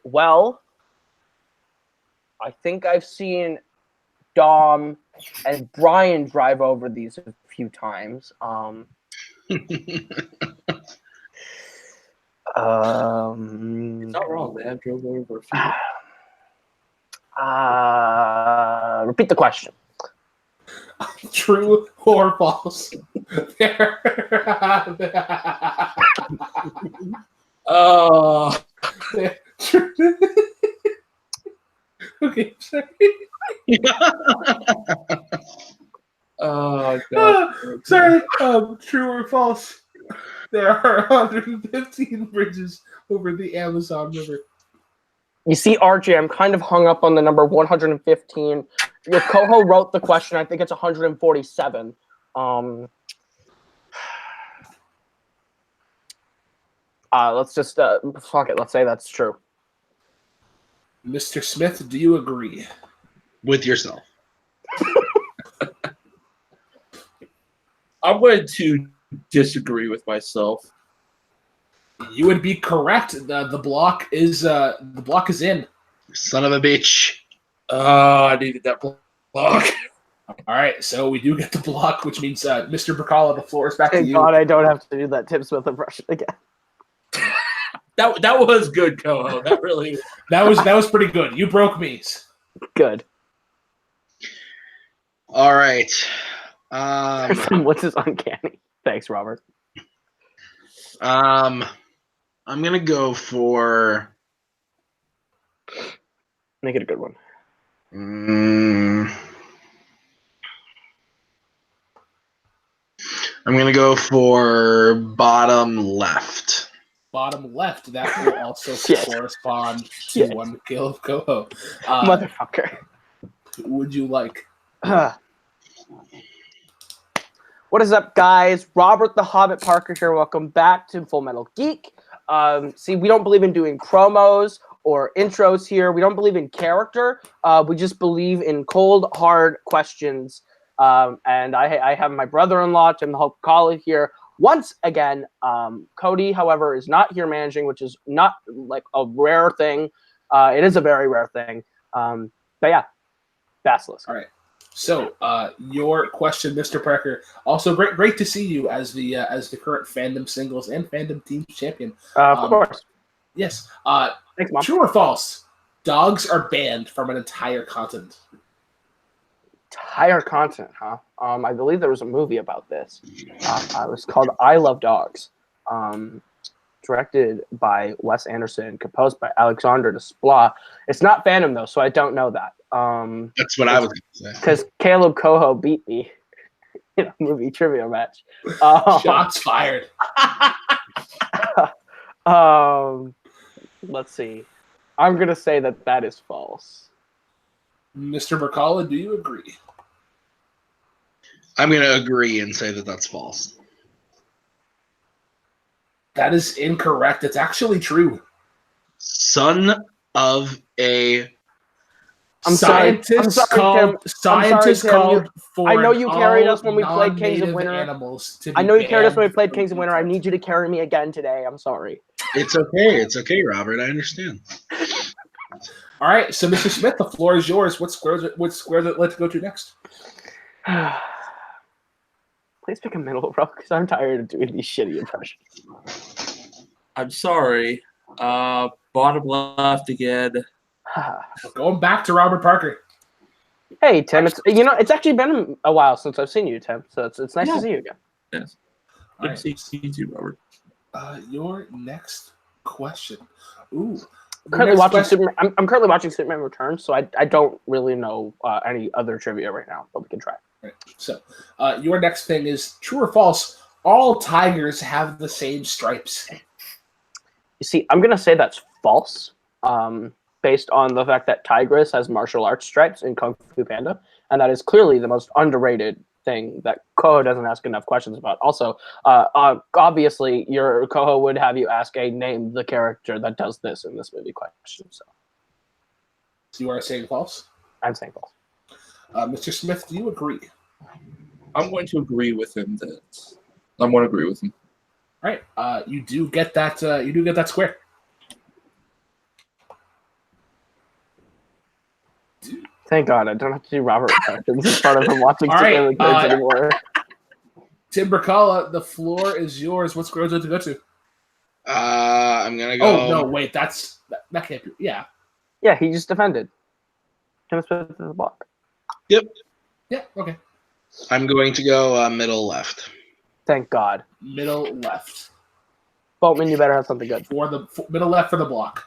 Well, I think I've seen Dom and Brian drive over these a few times. It's not wrong, man. Drove over a few. Repeat the question. True or false? Okay, sorry. Oh, God. Sorry. True or false? There are 115 bridges over the Amazon River. You see, RJ, I'm kind of hung up on the number 115. Your Koho wrote the question. I think it's 147. Let's just fuck it. Let's say that's true. Mr. Smith, do you agree? With yourself. I'm going to disagree with myself. You would be correct. The block is in. Son of a bitch. I needed that block. All right, so we do get the block, which means Mr. Brzakala, the floor is back to Thank you. God I don't have to do that Tim Smith impression again. That was good, Koho. That really that was pretty good. You broke me. Good. All right. What's his uncanny? Thanks, Robert. I'm gonna go for. Make it a good one. I'm gonna go for bottom left. Bottom left. That will also correspond to Shit. one Kaleb Koho. Motherfucker. Who would you like? What is up, guys? Robert the Hobbit Parker here. Welcome back to Full Metal Geek. See, we don't believe in doing promos or intros here. We don't believe in character. We just believe in cold, hard questions. And I have my brother-in-law, Tim the Hope Colley, here once again. Cody, however, is not here managing, which is not like a rare thing. It is a very rare thing. But yeah, Basilisk. All right. So, your question, Mr. Parker. Also, great to see you as the current Fandom singles and Fandom team champion. Of course. Yes. Thanks, Mom. True or false? Dogs are banned from an entire continent. Entire continent, huh? I believe there was a movie about this. It was called I Love Dogs. Directed by Wes Anderson, composed by Alexander Desplat. It's not Fandom though, so I don't know that. That's what I was going to say. Because Kaleb Koho beat me in a movie trivia match. Shots fired. Let's see. I'm gonna say that is false. Mr. Brzakala, do you agree? I'm going to agree and say that that's false. That is incorrect. It's actually true. Son of a Scientists called for. I know you carried us when we all played Kings of non-native Winter. Animals to be I know you carried us when we banned played from Kings of Winter. I need you to carry me again today. I'm sorry. It's okay. It's okay, Robert. I understand. All right, so Mr. Smith, the floor is yours. What square would like to go to next? Please pick a middle row because I'm tired of doing these shitty impressions. I'm sorry. Bottom left again. Going back to Robert Parker. Hey Tim, it's actually been a while since I've seen you, Tim. So it's nice to see you again. Yes. All Good to see you too, Robert. Your next question. Ooh. I'm currently watching Superman Returns, so I don't really know any other trivia right now, but we can try. Right. So, your next thing is true or false? All tigers have the same stripes. You see, I'm gonna say that's false, based on the fact that Tigress has martial arts stripes in Kung Fu Panda, and that is clearly the most underrated thing that Koho doesn't ask enough questions about. Also, obviously, your Koho would have you ask name the character that does this in this movie question. So you are saying false? I'm saying false. Mr. Smith, do you agree? I'm going to agree with him that I'm going to agree with him. All right. You do get that. You do get that square. Thank God I don't have to do Robert questions in front of him watching All right, Superman Returns anymore. Tim Brzakala, the floor is yours. What square would you like to go to? I'm gonna go. Oh no! Wait, that can't be. Yeah. Yeah, he just defended. Tim Smith in the block. Yep. Yeah. Okay. I'm going to go middle left. Thank God. Middle left. Boatman, you better have something good. Middle left for the block.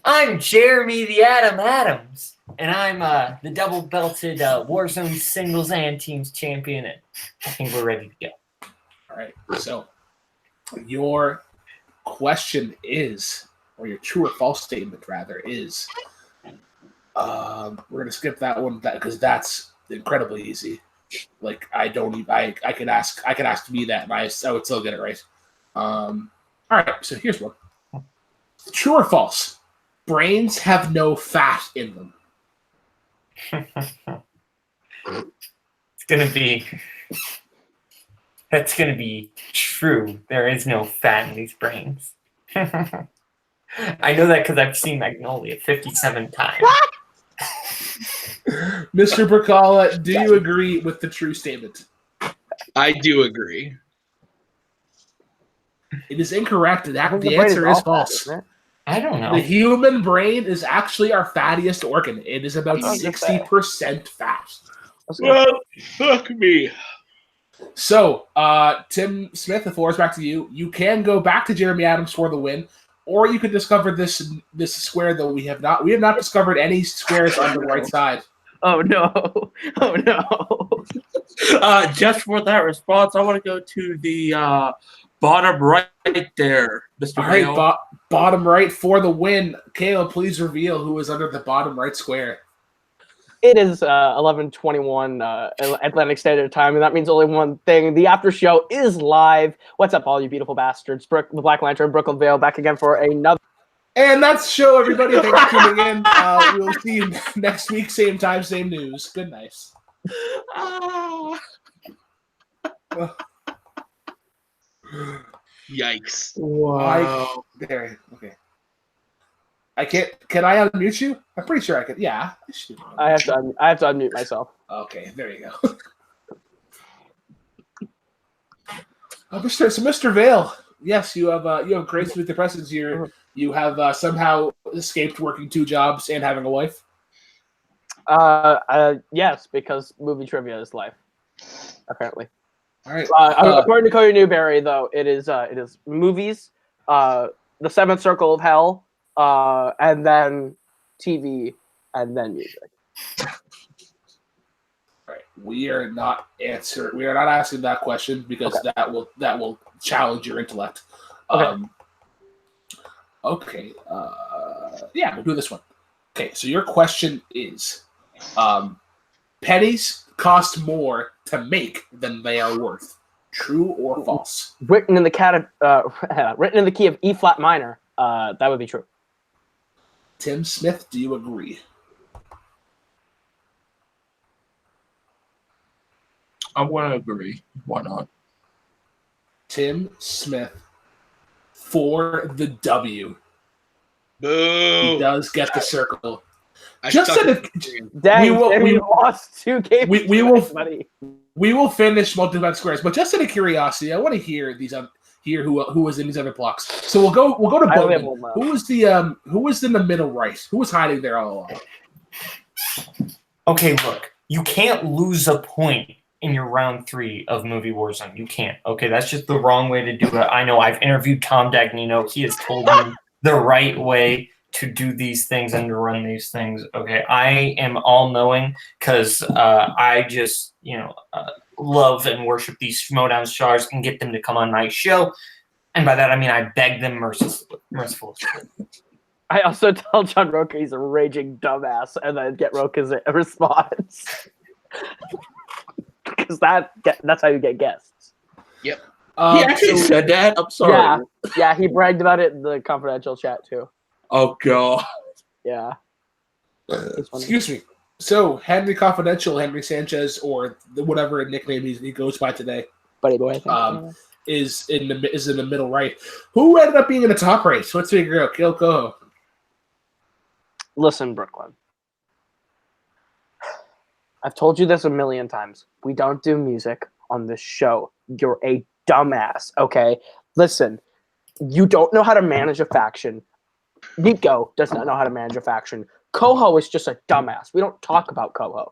I'm Jeremy the Atom Adams, and I'm the double-belted Warzone singles and teams champion, and I think we're ready to go. All right. So, your question is, or your true or false statement, rather, is, we're going to skip that one because that's incredibly easy. Like, I could ask me that, and I would still get it right. All right. So, here's one. True or false? Brains have no fat in them. That's gonna be true. There is no fat in these brains. I know that because I've seen Magnolia 57 times. Mr. Brzakala, do you agree with the true statement? I do agree. It is incorrect. The answer is false. I don't know. The human brain is actually our fattiest organ. It is about 60% fat. Well, fuck me. So, Tim Smith, the floor is back to you. You can go back to Jeremy Adams for the win, or you could discover this square that we have not. We have not discovered any squares on the right side. Oh no! Oh no! Just for that response, I want to go to the bottom right there, Mr. All right, Vail. Bottom right for the win. Caleb, please reveal who is under the bottom right square. It is 11:21 Atlantic Standard Time, and that means only one thing. The after show is live. What's up, all you beautiful bastards? The Black Lantern, Brooklyn Vail, back again for another. And that's the show, everybody. Thanks for tuning in. We'll see you next week, same time, same news. Good night. Yikes. Wow. There. Okay. I can't. Can I unmute you? I'm pretty sure I could. Yeah. I have to unmute myself. Okay. There you go. Mr. Vail. Yes, you have grace with the presence here. You have somehow escaped working 2 jobs and having a wife. Yes, because movie trivia is life. Apparently. All right. According to Cody Newberry, though, it is movies, The Seventh Circle of Hell, and then TV, and then music. All right. We are not asking that question because that will challenge your intellect. Okay. Yeah, we'll do this one. Okay. So your question is, pennies cost more to make than they are worth. True or false? Written in the key of E flat minor. That would be true. Tim Smith, do you agree? I want to agree. Why not? Tim Smith for the W. Boo! He does get the circle. I Just suck said at it. Dang, we lost 2 games. We will. buddy. We will finish Multiplex Squares, but just out of curiosity, I want to hear who was in these other blocks. So we'll go to I only have Boatman. one left. Who was in the middle right? Who was hiding there all along? Okay, look, you can't lose a point in your round 3 of Movie Warzone. You can't. Okay, that's just the wrong way to do it. I know. I've interviewed Tom Dagnino. He has told me the right way to do these things and to run these things. Okay, I am all-knowing because I just, love and worship these Schmodown stars and get them to come on my show. And by that, I mean I beg them mercifully. I also tell John Roca he's a raging dumbass, and then get Roca's response. Because that's how you get guests. Yep. He actually said that? I'm sorry. Yeah, he bragged about it in the confidential chat, too. Oh, God. Yeah. Excuse me. So Henry Confidential, Henry Sanchez, or whatever nickname he goes by today, Buddy boy, I think. is in the middle right. Who ended up being in the top right? So let's figure out. Kaleb Koho. Listen, Brooklyn. I've told you this a million times. We don't do music on this show. You're a dumbass, okay? Listen, you don't know how to manage a faction. Nico does not know how to manage a faction. Koho is just a dumbass. We don't talk about Koho.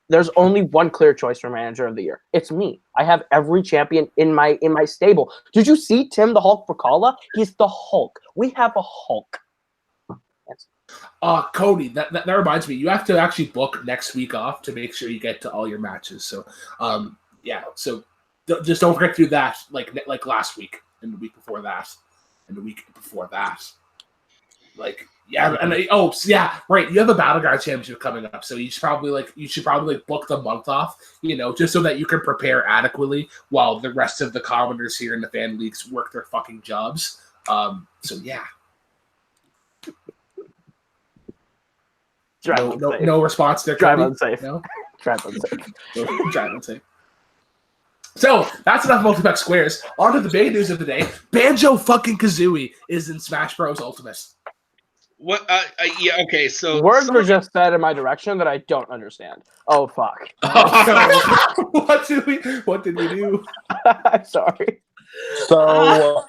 There's only one clear choice for manager of the year. It's me. I have every champion in my stable. Did you see Tim the Hulk Brzakala? He's the Hulk. We have a Hulk. Yes. Cody, that reminds me. You have to actually book next week off to make sure you get to all your matches. So, So just don't forget to do that. Like last week and the week before that, and the week before that. Right. You have a Battleground Championship coming up, so you should probably book the month off, just so that you can prepare adequately while the rest of the commenters here in the fan leagues work their fucking jobs. So yeah. No response there. Drive Cody? unsafe. No? Drive unsafe. Drive unsafe. So that's enough Multiplex Squares. On to the big news of the day. Banjo fucking Kazooie is in Smash Bros. Ultimate. What? Yeah. Okay. So Words were just said in my direction that I don't understand. Oh fuck! What did we do? I'm sorry. So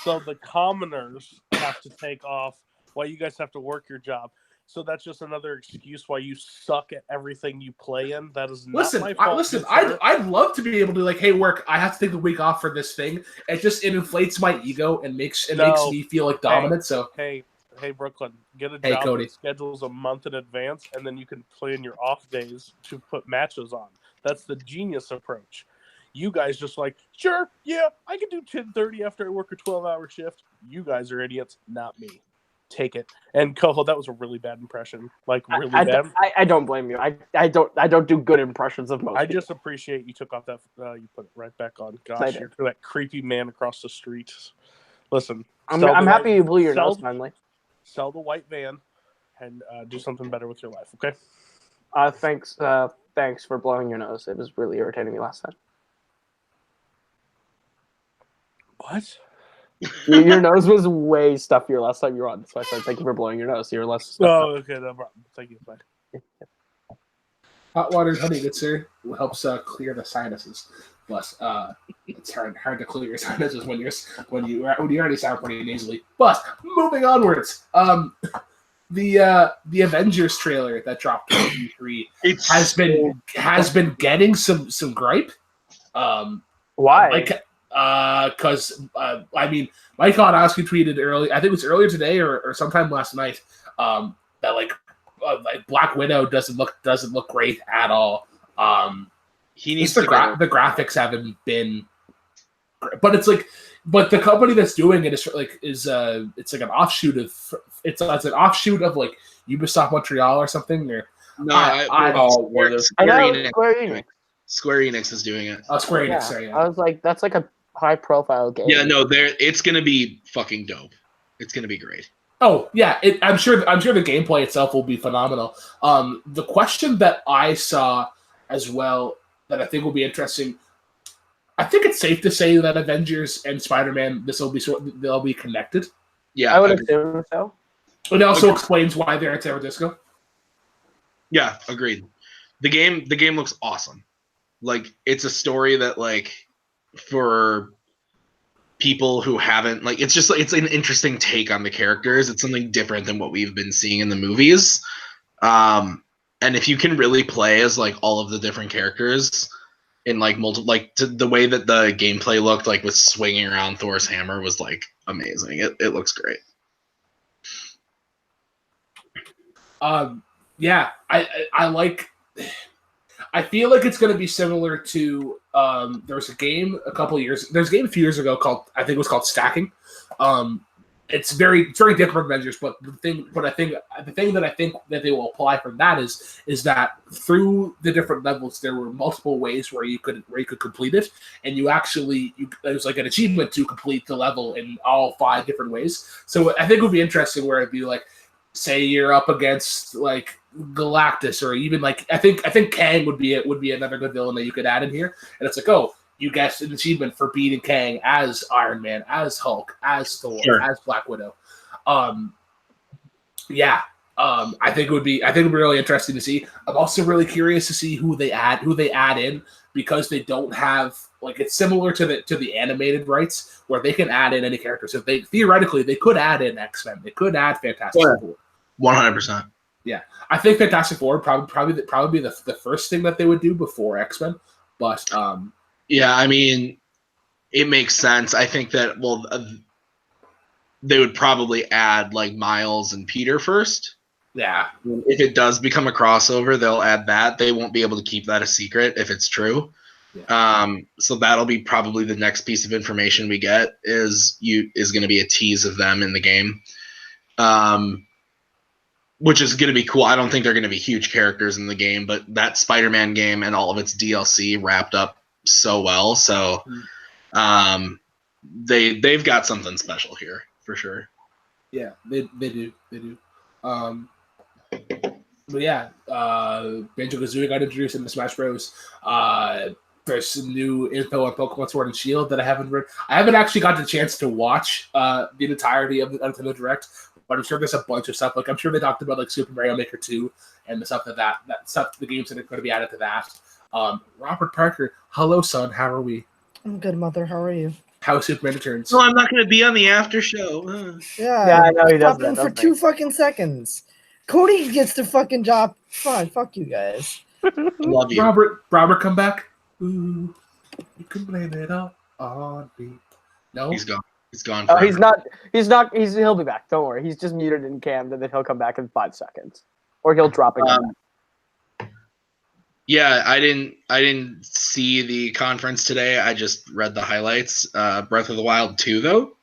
the commoners have to take off while you guys have to work your job. So that's just another excuse why you suck at everything you play in. That is not my fault. I'd love to be able to hey, work. I have to take the week off for this thing. It inflates my ego and makes me feel like dominant. Hey, Brooklyn, get a job Cody. that schedules a month in advance, and then you can plan your off days to put matches on. That's the genius approach. You guys just sure, yeah, I can do 10:30 after I work a 12-hour shift. You guys are idiots, not me. Take it. And Koho, that was a really bad impression. Really bad. I don't blame you. I don't do good impressions of most. I just appreciate you took off that. You put it right back on. Gosh, you're that creepy man across the street. Listen, I'm happy you blew your nose finally. Sell the white van and do something better with your life. Okay. Thanks for blowing your nose. It was really irritating me last time. What? Your nose was way stuffier last time you were on. That's why I said thank you for blowing your nose. You're less stuffed up. Okay, no problem. Thank you. Bye. Hot water and honey, good sir, helps clear the sinuses. Plus, it's hard to clear your sinuses when you already sound pretty nasally. But moving onwards, the Avengers trailer that dropped in Q3 has been getting some gripe. Why? Because Mike Onoski tweeted early. I think it was earlier today or sometime last night. That Black Widow doesn't look great at all. He needs the graphics haven't been, but but the company that's doing it is it's an offshoot of Ubisoft Montreal or something. Or Square Enix is doing it. Oh, Square Enix. Sorry, yeah. I was like, that's a high profile game. Yeah, no, it's gonna be fucking dope. It's gonna be great. Oh yeah, I'm sure the gameplay itself will be phenomenal. The question that I saw as well that I think will be interesting. I think it's safe to say that Avengers and Spider-Man, they'll be connected. Yeah, I would assume so. It also explains why they're in San Francisco. Yeah, agreed. The game looks awesome. Like, it's a story that, like, for people who haven't, like, it's an interesting take on the characters. It's something different than what we've been seeing in the movies. And if you can really play as, like, all of the different characters in, like, the way that the gameplay looked, like, with swinging around Thor's hammer was, like, amazing. It looks great. Yeah, I feel like it's going to be similar to there was a game there's a game a few years ago called, I think it was called Stacking. It's very different from Avengers, but the thing that I think that they will apply from that is that through the different levels there were multiple ways where you could complete it, and there's like an achievement to complete the level in all 5 different ways. So I think it would be interesting where it'd be like, say you're up against like Galactus, or even like I think Kang would be another good villain that you could add in here, and it's like, oh, you get an achievement for beating Kang as Iron Man, as Hulk, as Thor, as Black Widow. I think it would be really interesting to see. I'm also really curious to see who they add in, because they don't have, like, it's similar to the animated rights where they can add in any character. So they could add in X-Men, they could add Fantastic Four. 100%. Yeah, I think Fantastic Four would probably be the first thing that they would do before X-Men, but yeah, I mean, it makes sense. I think that they would probably add like Miles and Peter first. Yeah, if it does become a crossover, they'll add that. They won't be able to keep that a secret if it's true. Yeah. So that'll be probably the next piece of information we get is going to be a tease of them in the game. Which is going to be cool. I don't think they're going to be huge characters in the game, but that Spider-Man game and all of its DLC wrapped up so well. So they've got something special here for sure. Yeah, they do. But yeah, Banjo-Kazooie got introduced into Smash Bros. There's some new info on Pokemon Sword and Shield that I haven't read. I haven't actually got the chance to watch the entirety of the Nintendo Direct, but I'm sure there's a bunch of stuff. Like, I'm sure they talked about like Super Mario Maker 2 and the stuff that stuff, the games that are going to be added to that. Robert Parker, hello son, how are we? I'm good, mother. How are you? How's Superman Returns? No, I'm not going to be on the after show. Yeah, I know he does that for 2 fucking seconds. Cody gets the fucking job. Fine, fuck you guys. Love you, Robert, come back. Ooh, you can blame it all on me. No, he's gone. He's gone. Oh, he's not. He'll be back. Don't worry. He's just muted and cammed, and then he'll come back in 5 seconds, or he'll drop again. Yeah, I didn't see the conference today. I just read the highlights. Breath of the Wild 2, though.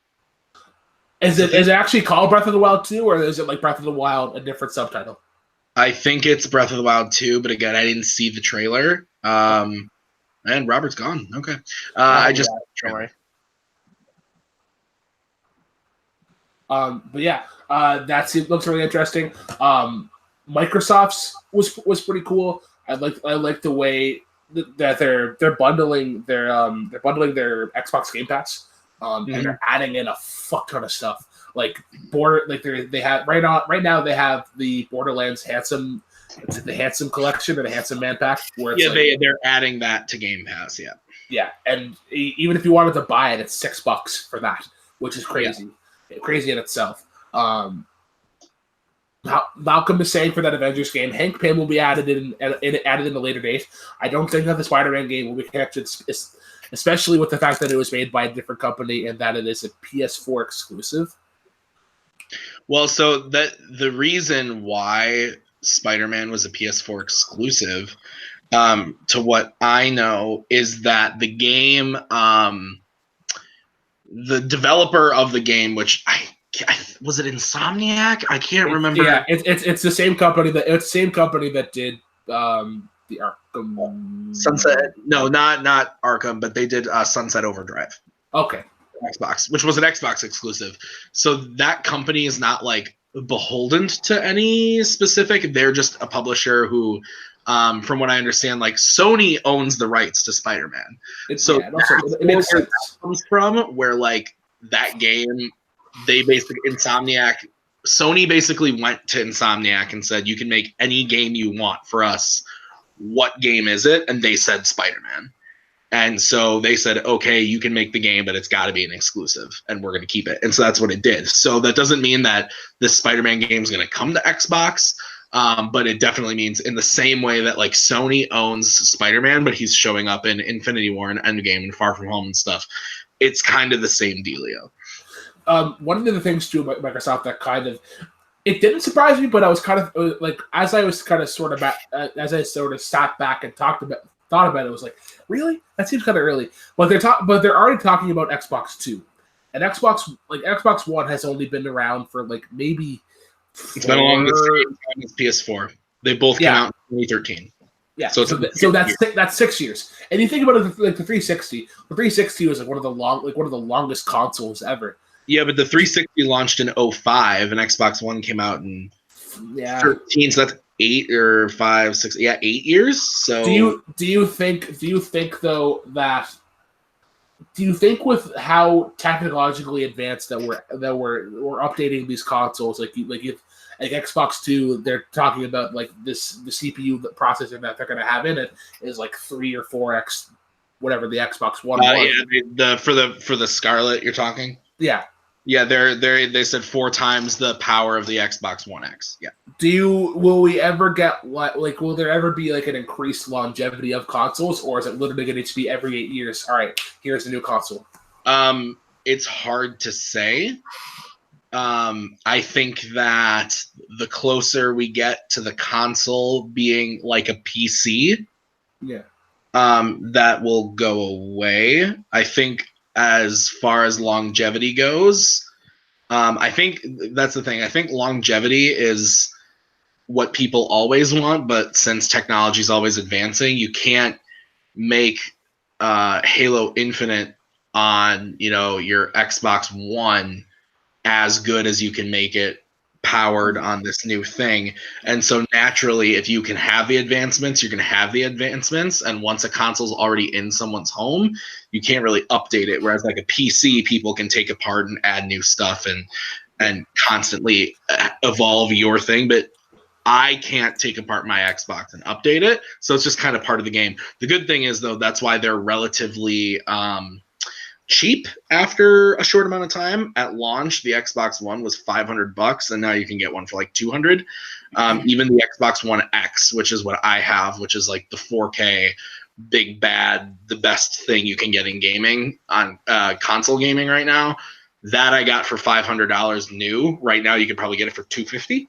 Is it actually called Breath of the Wild 2, or is it like Breath of the Wild, a different subtitle? I think it's Breath of the Wild 2, but again, I didn't see the trailer. And Robert's gone. Okay. I just don't worry. But yeah, looks really interesting. Microsoft's was pretty cool. I like the way that they're bundling their Xbox Game Pass, and they're adding in a fuck ton of stuff. Like they have right now they have the Borderlands Handsome. Is it the Handsome Collection or the Handsome Man Pack? Where it's they're adding that to Game Pass. Yeah, and even if you wanted to buy it, it's $6 for that, which is crazy. Yeah. Crazy in itself. Malcolm is saying for that Avengers game, Hank Pym will be added in a later date. I don't think that the Spider-Man game will be connected, especially with the fact that it was made by a different company and that it is a PS4 exclusive. Well, so that the reason why Spider-Man was a PS4 exclusive, to what I know, is that the game, the developer of the game, which was it Insomniac? I can't remember. Yeah, it's the same company that did the Arkham Sunset. No, not Arkham, but they did Sunset Overdrive. Okay. Xbox, which was an Xbox exclusive. So that company is not like beholden to any specific. They're just a publisher who From what I understand, like Sony owns the rights to Spider-Man. So and also, that's it makes where sense. that comes from, where like that game, they basically Sony basically went to Insomniac and said, you can make any game you want for us. What game is it? And they said Spider-Man. And so they said, okay, you can make the game, but it's got to be an exclusive, and we're going to keep it. And so that's what it did. So that doesn't mean that this Spider-Man game is going to come to Xbox, but it definitely means in the same way that like Sony owns Spider-Man, but he's showing up in Infinity War and Endgame and Far From Home and stuff. It's kind of the same dealio. One of the things too about Microsoft that kind of it didn't surprise me, but I was kind of like as I was kind of sort of as I sort of sat back and thought about it, it was like, really? That seems kind of early. But they're already talking about Xbox 2. And Xbox One has only been around for like maybe it's been along the same time as PS4. They both came out in 2013. Yeah, so that's 6 years. And you think about it, like the 360. The 360 was like one of the longest consoles ever. Yeah, but the 360 launched in 2005, and Xbox One came out in 13. So that's 8 or 5, 6, 8 years. So do you think with how technologically advanced that we're updating these consoles, like Xbox 2, they're talking about like the CPU processor that they're going to have in it is like 3 or 4x whatever the Xbox One was. Yeah, for the Scarlet you're talking. Yeah. Yeah, they said 4 times the power of the Xbox One X. Yeah. Will we ever get will there ever be like an increased longevity of consoles, or is it literally going to be every 8 years? All right, here's a new console. It's hard to say. I think that the closer we get to the console being like a PC, that will go away. I think as far as longevity goes, I think that's the thing. I think longevity is what people always want, but since technology is always advancing, you can't make Halo Infinite on your Xbox One as good as you can make it powered on this new thing. And so naturally, if you can have the advancements, you're going to have the advancements. And once a console's already in someone's home, you can't really update it. Whereas like a PC, people can take apart and add new stuff and constantly evolve your thing. But I can't take apart my Xbox and update it. So it's just kind of part of the game. The good thing is, though, that's why they're relatively cheap after a short amount of time. At launch, the Xbox One was $500, and now you can get one for like $200. Even the Xbox One X, which is what I have, which is like the 4K big bad, the best thing you can get in gaming on console gaming right now, that I got for $500 new. Right now, you could probably get it for $250,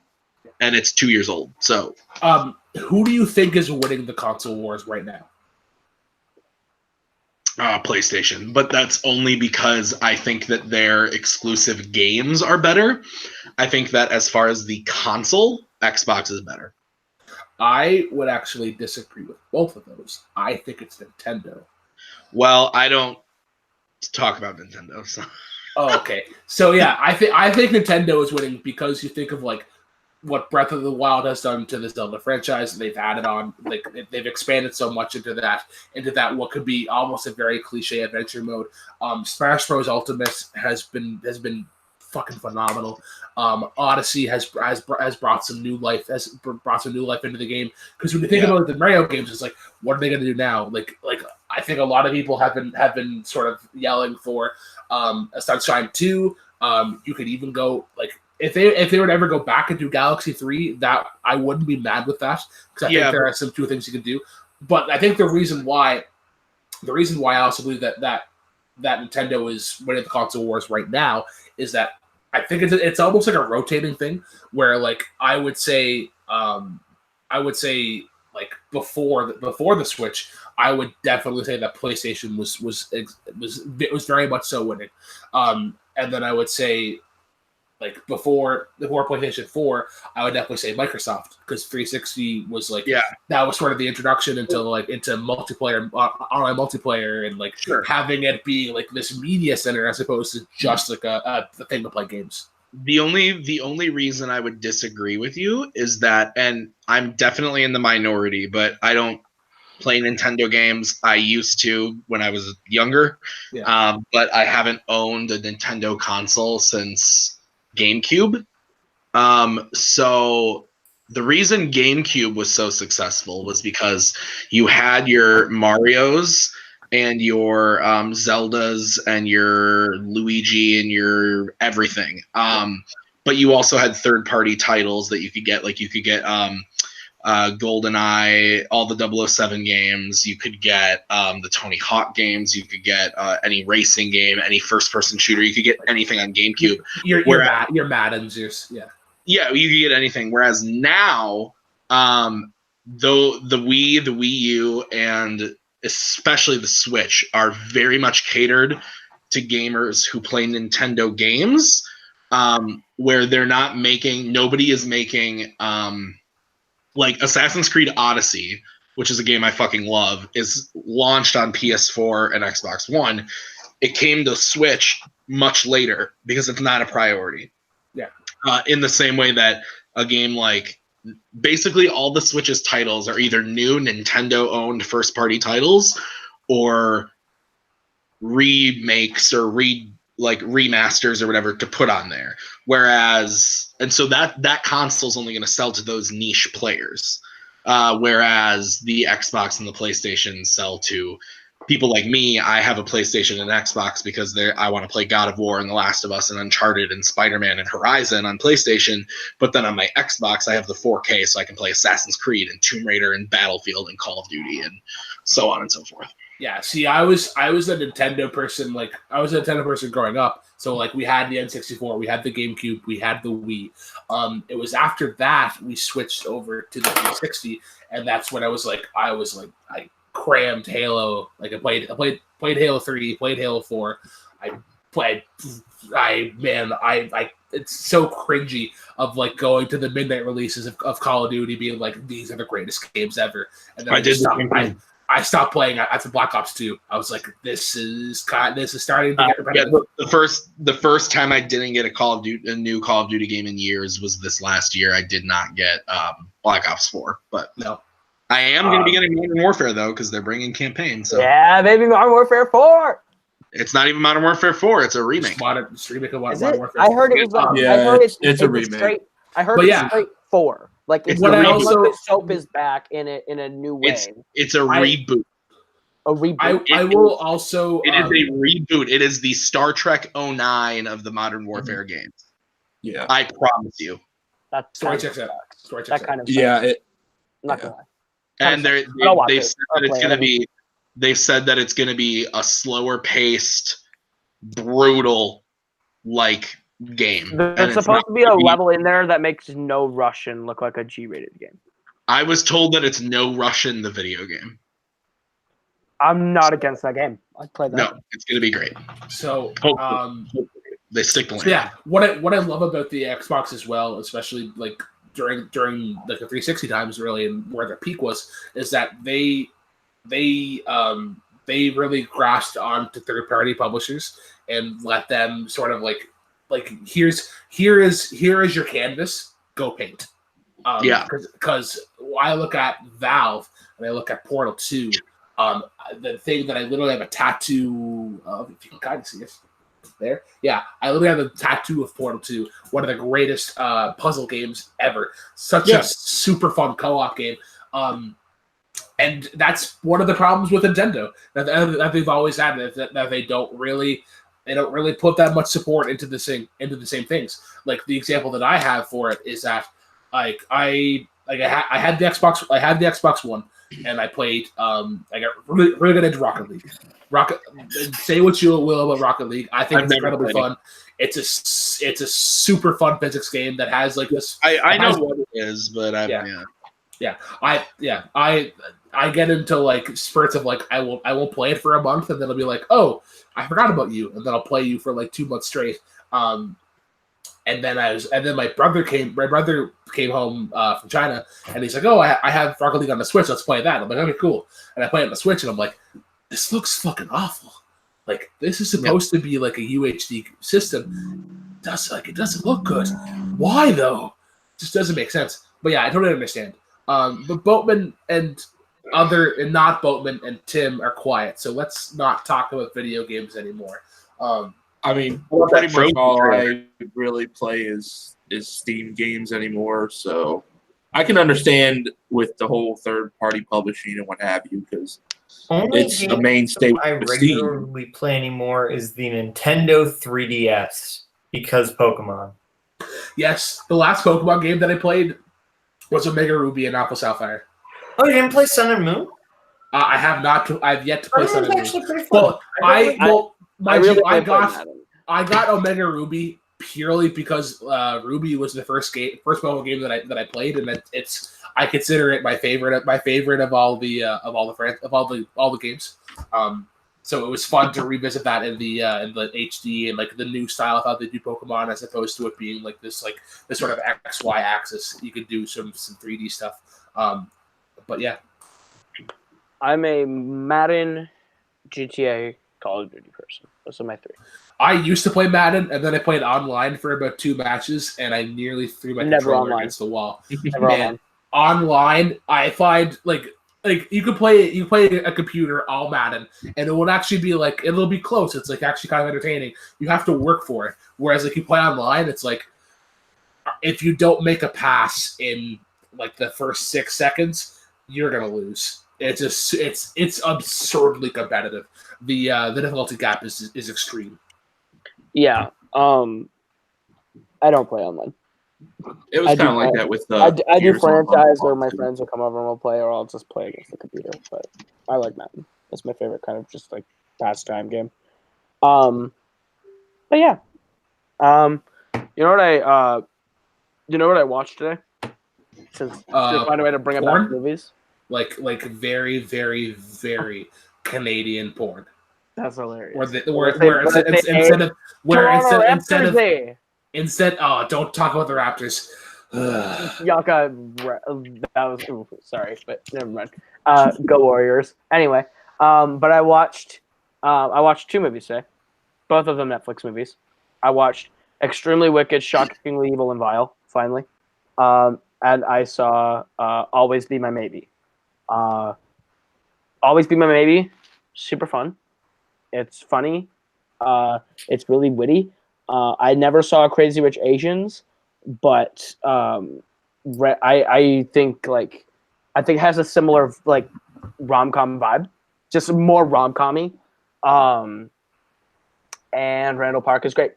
and it's 2 years old. So, who do you think is winning the console wars right now? PlayStation, but that's only because I think that their exclusive games are better. I think that as far as the console, Xbox is better. I would actually disagree with both of those. I think it's Nintendo. Well, I don't talk about Nintendo. So. Oh, okay. So yeah, I think Nintendo is winning because you think of like what Breath of the Wild has done to the Zelda franchise. They've added on, like they've expanded so much into that what could be almost a very cliche adventure mode. Smash Bros. Ultimate has been fucking phenomenal. Odyssey has brought some new life into the game, because when you think about the Mario games, it's like, what are they going to do now? Like I think a lot of people have been sort of yelling for a Sunshine 2. You could even go like, if they were to ever go back and do Galaxy 3, that I wouldn't be mad with that, because I think there are some two things you can do. But I think the reason why I also believe that Nintendo is winning the console wars right now is that I think it's almost like a rotating thing, where like I would say like before the Switch, I would definitely say that PlayStation was very much so winning, and then I would say, like before PlayStation 4, I would definitely say Microsoft, because 360 was like that was sort of the introduction into multiplayer, online multiplayer, and like having it be like this media center as opposed to just like a thing to play games. The only reason I would disagree with you is that, and I'm definitely in the minority, but I don't play Nintendo games. I used to when I was younger, but I haven't owned a Nintendo console since GameCube. So the reason GameCube was so successful was because you had your Marios and your Zeldas and your Luigi and your everything. But you also had third-party titles that you could get. Like you could get GoldenEye, all the 007 games. You could get the Tony Hawk games. You could get any racing game, any first-person shooter. You could get anything on GameCube. Your Madden's, yeah. Yeah, you could get anything. Whereas now, though the Wii, the Wii U, and especially the Switch are very much catered to gamers who play Nintendo games, where nobody is making, like Assassin's Creed Odyssey, which is a game I fucking love, is launched on PS4 and Xbox One. It came to Switch much later because it's not a priority. Yeah. In the same way that a game like basically all the Switch's titles are either new Nintendo-owned first-party titles or remakes or remasters or whatever to put on there. Whereas, and so that console's only going to sell to those niche players. Whereas the Xbox and the PlayStation sell to people like me. I have a PlayStation and Xbox because I want to play God of War and The Last of Us and Uncharted and Spider-Man and Horizon on PlayStation. But then on my Xbox, I have the 4K, so I can play Assassin's Creed and Tomb Raider and Battlefield and Call of Duty and so on and so forth. Yeah, see, I was a Nintendo person. Like, I was a Nintendo person growing up. So, like, we had the N64, we had the GameCube, we had the Wii. It was after that we switched over to the 360, and that's when I crammed Halo. Like, I played Halo 3, played Halo 4. It's so cringy of like going to the midnight releases of Call of Duty, being like, these are the greatest games ever. And then I stopped playing after Black Ops 2. I was like, this is starting to get repetitive. The first time I didn't get a new Call of Duty game in years was this last year. I did not get Black Ops 4, but no. I am going to be getting Modern Warfare though, because they're bringing campaign. So yeah, baby, Modern Warfare 4. It's not even Modern Warfare 4. It's a remake. It's a remake of Modern Warfare. I heard it was it's a remake. I heard it's straight 4. Like it's the soap is back in a new way. It's a reboot. A reboot. I will also. It is a reboot. It is the Star Trek 09 of the Modern Warfare games. Yeah, I promise you. That story checks out. Kind of yeah. Not gonna lie. And they've said that it's gonna be a slower paced, brutal game. There's supposed to be a level in there that makes No Russian look like a G-rated game. I was told that it's No Russian, the video game. I'm not against that game. I'd play that. No, it's gonna be great. So they stick to land. Yeah, what I love about the Xbox as well, especially like during like the 360 times really, and where their peak was, is that they really grasped onto third-party publishers and let them sort of like here is your canvas, go paint. Because I look at Valve and I look at Portal 2, the thing that I literally have a tattoo of, if you can kind of see it there. Yeah, I literally have a tattoo of Portal 2, one of the greatest puzzle games ever. Such a super fun co-op game. And that's one of the problems with Nintendo that they've always had, that they don't really put that much support into the same things. Like the example that I have for it is that I had the Xbox One, and I played. I got really good into Rocket League. Say what you will about Rocket League. I think it's incredibly fun. It's a super fun physics game that has like this. I know what it is, but I get into like spurts of like I won't play it for a month, and then I'll be like, oh, I forgot about you, and then I'll play you for like 2 months straight. And then my brother came home from China, and he's like, oh, I have Rocket League on the Switch, let's play that. I'm like, okay, cool. And I play it on the Switch, and I'm like, this looks fucking awful. Like, this is supposed to be like a UHD system. it doesn't look good. Why though? It just doesn't make sense. But yeah, I totally understand. But Boatman and not Boatman and Tim are quiet, so let's not talk about video games anymore. I mean, What about pretty that much Frozen all trailer? I really play is Steam games anymore. So I can understand with the whole third-party publishing and what have you, because Only it's a game mainstay I with Steam. regularly play anymore is the Nintendo 3DS because Pokemon. Yes, the last Pokemon game that I played was Omega Ruby and Alpha Sapphire. Oh, you didn't play Sun and Moon? I have not. I've yet to play Sun Sun and and Moon's Moon. actually pretty fun. I like got Madden. Omega Ruby purely because Ruby was the first Pokemon game that I played, and I consider it my favorite of all the games. So it was fun to revisit that in the HD and like the new style of how they do Pokemon, as opposed to it being like this sort of XY axis. You could do some 3D stuff. But yeah, I'm a Madden, GTA, Call of Duty person. Those are my three. I used to play Madden, and then I played online for about 2 matches, and I nearly threw my Never controller online. against the wall. Never Man, online, I find like you play a computer all Madden, and it will actually be like it'll be close. It's like actually kind of entertaining. You have to work for it. Whereas like you play online, it's like if you don't make a pass in like the first 6 seconds, you're gonna lose. It's absurdly competitive. The difficulty gap is extreme. Yeah. I don't play online. It was kind of like that with I do Gears Online franchise where my too. friends will come over and we'll play, or I'll just play against the computer. But I like Madden. That's my favorite kind of just like pastime game. But yeah. You know what I watched today? Since find a way to bring it back porn? to movies. Like very, very, very Canadian porn. That's hilarious. Instead, oh, don't talk about the Raptors. Yaka, that was sorry, but never mind. Go Warriors. Anyway, but I watched 2 movies today, both of them Netflix movies. I watched Extremely Wicked, Shockingly Evil, and Vile. Finally, and I saw Always Be My Maybe. Always Be My Maybe, super fun. It's funny. It's really witty. I never saw Crazy Rich Asians, but I think it has a similar like rom-com vibe, just more rom-com-y. And Randall Park is great.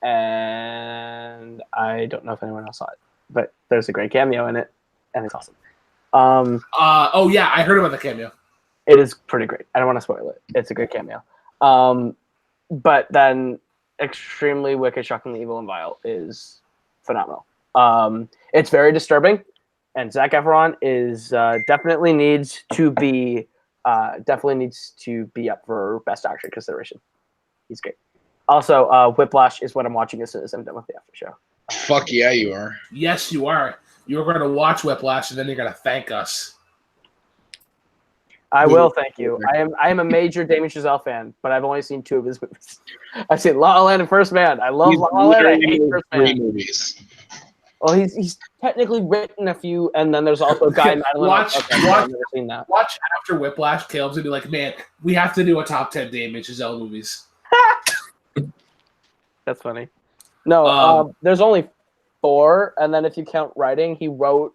And I don't know if anyone else saw it, but there's a great cameo in it, and it's awesome. Oh yeah, I heard about the cameo. It is pretty great. I don't want to spoil it. It's a great cameo. But then Extremely Wicked, Shockingly Evil, and Vile is phenomenal. It's very disturbing, and Zac Efron is definitely needs to be up for Best Actor consideration. He's great. Also, Whiplash is what I'm watching as soon as I'm done with the after show. Fuck yeah, you are. Yes, you are. You're going to watch Whiplash, and then you're going to thank us. I will, thank you. I am a major Damien Chazelle fan, but I've only seen 2 of his movies. I've seen La La Land and First Man. I love La La Land. I hate First Man. Movies. Well, he's technically written a few, and then there's also Guy Madeline. I've never seen that. Watch after Whiplash. Caleb's gonna be like, man, we have to do a top 10 Damien Chazelle movies. That's funny. No, there's only 4, and then if you count writing, he wrote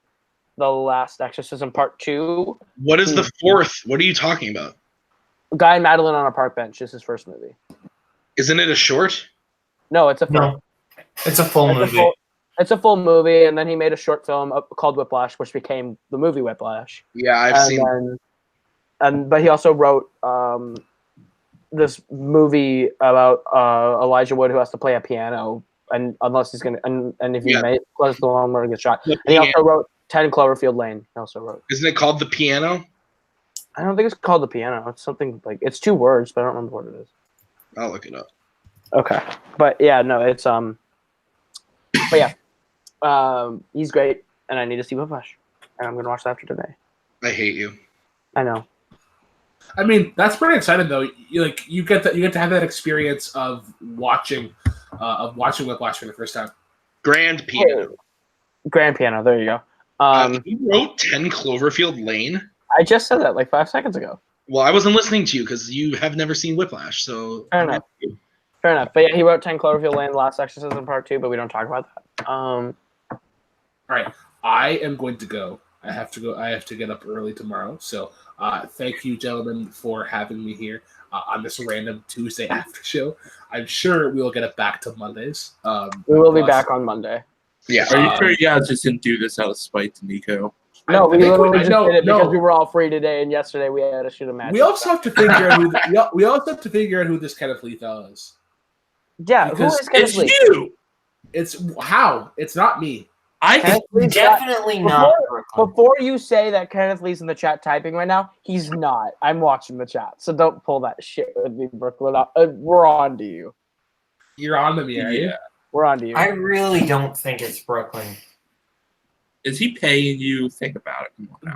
The Last Exorcism Part 2. What is the 4th? What are you talking about? Guy and Madeline on a Park Bench is his first movie. Isn't it a short? No, it's a film. No, it's a full movie. It's a full movie, and then he made a short film called Whiplash, which became the movie Whiplash. Yeah, I've seen. But he also wrote this movie about Elijah Wood who has to play a piano, and unless he's gonna, and if he close the one where he gets shot. And he also wrote 10 Cloverfield Lane. He also wrote. Isn't it called The Piano? I don't think it's called The Piano. It's something like it's 2 words, but I don't remember what it is. I'll look it up. Okay, but yeah, no, it's but yeah, he's great, and I need to see Whiplash, and I'm gonna watch that after today. I hate you. I know. I mean, that's pretty exciting though. You get to have that experience of watching of watching Whiplash for the first time. Grand Piano. Grand Piano. There you go. You wrote 10 Cloverfield Lane? I just said that like 5 seconds ago. Well, I wasn't listening to you because you have never seen Whiplash, so... Fair enough. Fair enough. But yeah, he wrote 10 Cloverfield Lane, Last Exorcism Part 2, but we don't talk about that. All right. I am going to go. I have to go. I have to get up early tomorrow. So thank you, gentlemen, for having me here on this random Tuesday after show. I'm sure we'll get it back to Mondays. We will be back on Monday. Yeah. Are you sure you guys just didn't do this out of spite to Nico? No, we literally just did it no. because we were all free today, and yesterday we had to shoot a match. We also have to figure out who this Kenneth Lethal is. Yeah, who is Kenneth It's Lee? you. It's how? It's not me. I Kenneth Lee's Definitely not. not Brooklyn. Before you say that Kenneth Lee's in the chat typing right now, he's not. I'm watching the chat, so don't pull that shit with me, Brooklyn. We're on to you. You're on to me, are you? We're on to you. I really don't think it's Brooklyn. Is he paying you? Think about it. Come on now.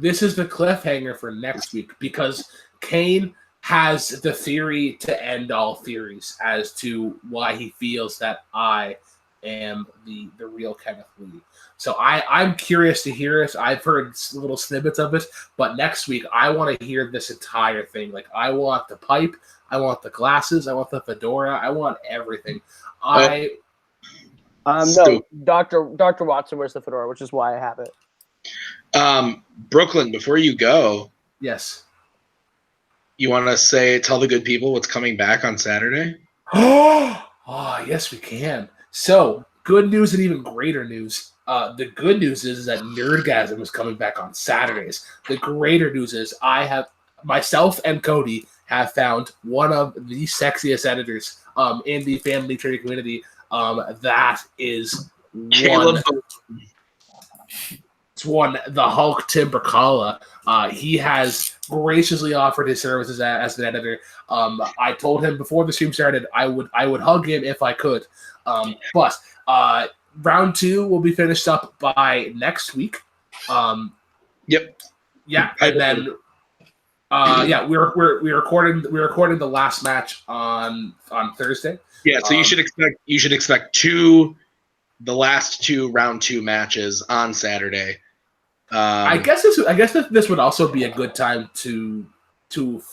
This is the cliffhanger for next week because Cain has the theory to end all theories as to why he feels that I am the real Kenneth Lee. So I'm curious to hear it. I've heard little snippets of it, but next week I want to hear this entire thing. Like I want the pipe, I want the glasses, I want the fedora, I want everything. No, Dr. Watson wears the fedora, which is why I have it. Brooklyn, before you go, Yes. you want to tell the good people what's coming back on Saturday? Oh, yes, we can. So, good news and even greater news. The good news is that Nerdgasm is coming back on Saturdays. The greater news is myself and Cody have found one of the sexiest editors in the family trading community. That is Kaleb. the Hulk Tim Brzakala. He has graciously offered his services as an editor. I told him before the stream started I would hug him if I could. But round 2 will be finished up by next week. Yep. Yeah, and then we're recording the last match on Thursday. Yeah, so you should expect the last 2 round 2 matches on Saturday. I guess this would also be a good time to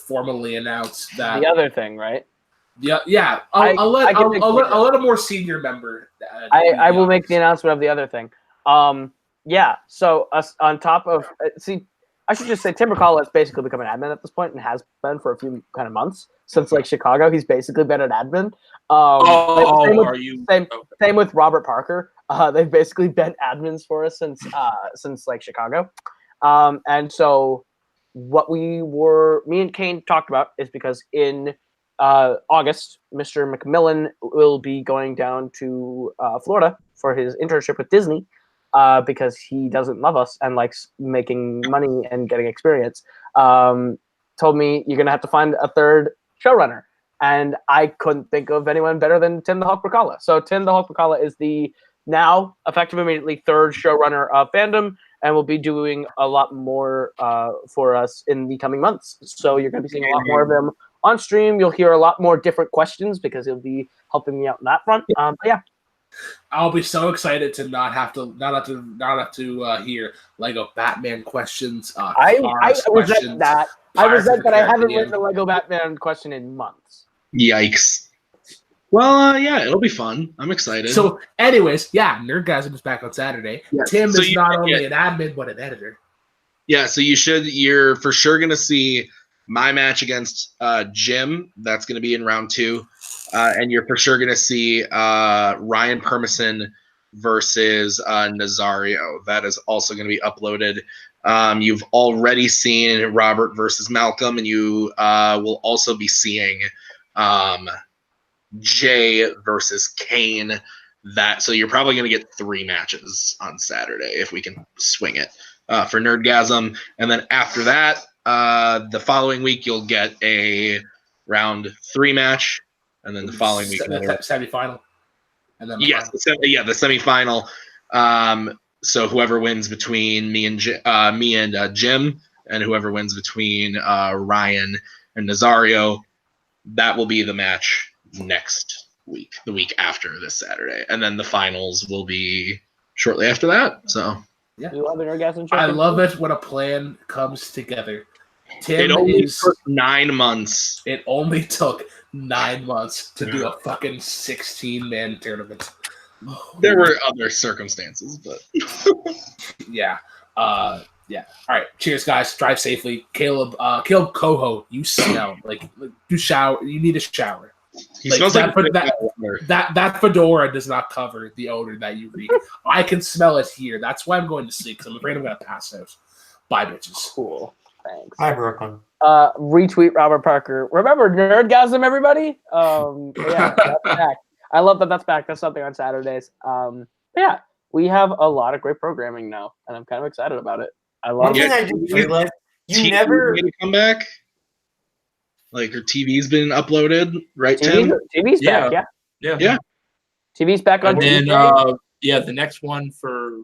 formally announce that The other thing, right? Yeah. I'll let a more senior member. I will make the announcement of the other thing. Yeah. So on top of I should just say Tim Brzakala is basically become an admin at this point and has been for a few kind of months since like Chicago. He's basically been an admin. Same with Robert Parker. They've basically been admins for us since like Chicago. And so what me and Cain talked about is because in August, Mr. McMillan will be going down to Florida for his internship with Disney because he doesn't love us and likes making money and getting experience. Told me you're going to have to find a third showrunner. And I couldn't think of anyone better than Tim the Hulk Brzakala. So Tim the Hulk Brzakala is the now, effective immediately, third showrunner of Fandom and will be doing a lot more for us in the coming months. So you're going to be seeing a lot more of him on stream. You'll hear a lot more different questions because he'll be helping me out in that front. But yeah. I'll be so excited to not have to hear Lego Batman questions. I resent that. I resent that I haven't written a Lego Batman question in months. Yikes. Well, yeah, it'll be fun. I'm excited. So, anyways, yeah, Nerdgasm is back on Saturday. Yes. Tim is not only an admin but an editor. Yeah, so you're for sure gonna see my match against Jim. That's gonna be in round 2. And you're for sure going to see Ryan Permison versus Nazario. That is also going to be uploaded. You've already seen Robert versus Malcolm, and you will also be seeing Jay versus Cain. So you're probably going to get 3 matches on Saturday if we can swing it for Nerdgasm. And then after that, the following week, you'll get a round 3 match. And then the following week, semifinal, and then the semifinal. So whoever wins between me and Jim, and whoever wins between Ryan and Nazario, that will be the match next week, the week after this Saturday, and then the finals will be shortly after that. So Yeah. You love an orgasm show? I love it when a plan comes together. Tim it only is. took 9 months. It only took 9 months to do a fucking 16-man tournament. There were other circumstances, but Yeah. Yeah. All right. Cheers, guys. Drive safely. Kaleb Koho, you smell like you shower. You need a shower. he Like, smells like that fedora does not cover the odor that you reek. I can smell it here. That's why I'm going to sleep, because I'm afraid I'm going to pass out. Bye, bitches. Cool. Thanks. Hi, Brooklyn. Retweet Robert Parker. Remember Nerdgasm, everybody? Yeah, that's back. I love that that's back. That's something on Saturdays. Yeah, we have a lot of great programming now, and I'm kind of excited about it. I love One thing it. I just realized, you TV never. made a comeback. Like her TV's been uploaded, right, Tim? TV's back, yeah. Yeah. TV's back on And then, TV. the next one for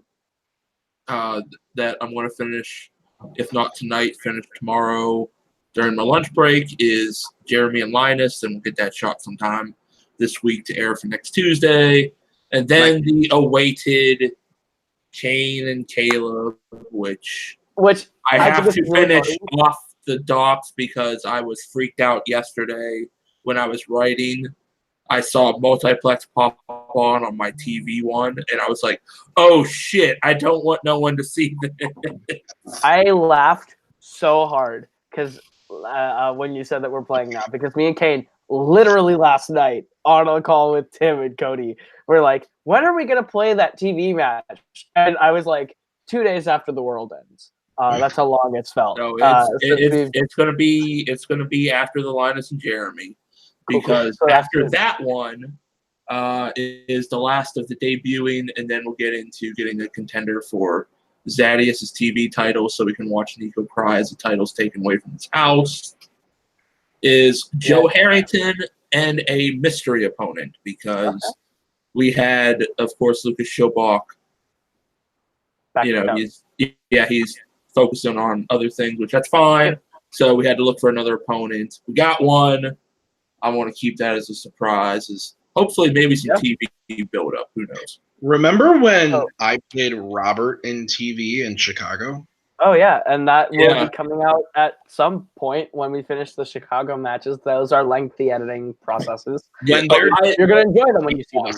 that I'm going to finish, if not tonight, finish tomorrow during my lunch break, is Jeremy and Linus, and we'll get that shot sometime this week to air for next Tuesday. And then the awaited Cain and Kaleb, which I have think to is really finish funny. off the docs because I was freaked out yesterday when I was writing. I saw Multiplex pop on my TV one, and I was like, oh, shit, I don't want no one to see this. I laughed so hard because when you said that we're playing now, because me and Cain literally last night on a call with Tim and Cody, we're like, when are we going to play that TV match? And I was like, 2 days after the world ends. That's how long it's felt. No, it's gonna be after the Linus and Jeremy, because So after that one is the last of the debuting, and then we'll get into getting a contender for Zaddeus' TV title, so we can watch Nico cry as the title's taken away from his house. Is Joe Harrington and a mystery opponent, because we had, of course, Lucas Schobach. He's focusing on other things, which that's fine. So we had to look for another opponent. We got one. I want to keep that as a surprise. As hopefully maybe some TV build up. Who knows? Remember when I played Robert in TV in Chicago? Oh yeah, and that will be coming out at some point when we finish the Chicago matches. Those are lengthy editing processes. You're You're gonna enjoy them when you see them,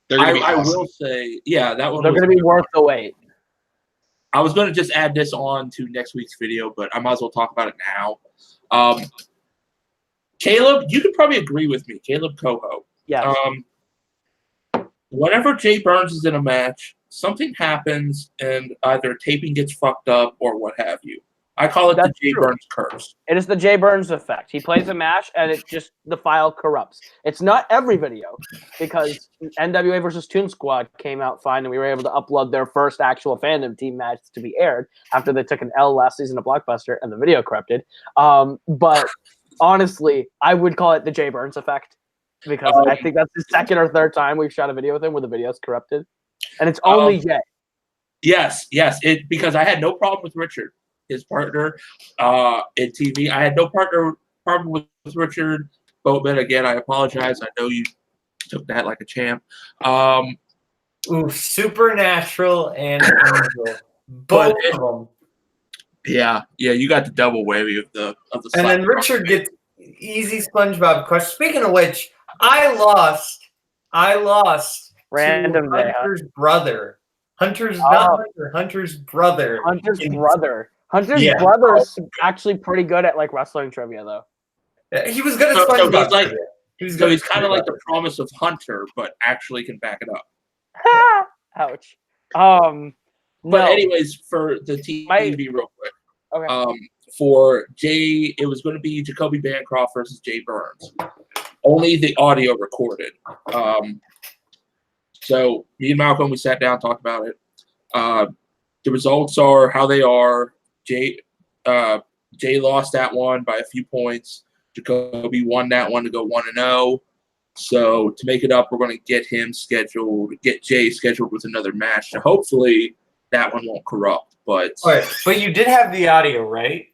though. I will say, that one. They're gonna be worth the wait. I was going to just add this on to next week's video, but I might as well talk about it now. Kaleb, you could probably agree with me. Kaleb Koho. Yeah. Whenever Jay Burns is in a match, something happens and either taping gets fucked up or what have you. I call it the Jay Burns curse. It is the Jay Burns effect. He plays a match and the file corrupts. It's not every video, because NWA versus Toon Squad came out fine and we were able to upload their first actual Fandom team match to be aired after they took an L last season of Blockbuster and the video corrupted. But honestly, I would call it the Jay Burns effect, because I think that's the second or third time we've shot a video with him where the video's corrupted. And it's only Jay. Yes. Because I had no problem with Richard, his partner in TV. I had no problem with Richard Boatman. Again, I apologize. I know you took that like a champ. Supernatural and Angel. Both of them. Yeah, you got the double whammy of the and then Richard gets easy SpongeBob question. Speaking of which, I lost Random to day. Hunter's brother. Hunter's not Hunter. Hunter's brother. Hunter's brother is actually pretty good at like wrestling trivia, though. He was good at SpongeBob. So he's kind of like the promise of Hunter, but actually can back it up. Ouch. But anyways, for the TV real quick. Okay. For Jay, it was going to be Jacoby Bancroft versus Jay Burns. Only the audio recorded. So me and Malcolm, we sat down, talked about it. The results are how they are. Jay lost that one by a few points. Jacoby won that one to go 1-0. So to make it up, we're going to get Jay scheduled with another match. So hopefully that one won't corrupt. But you did have the audio, right?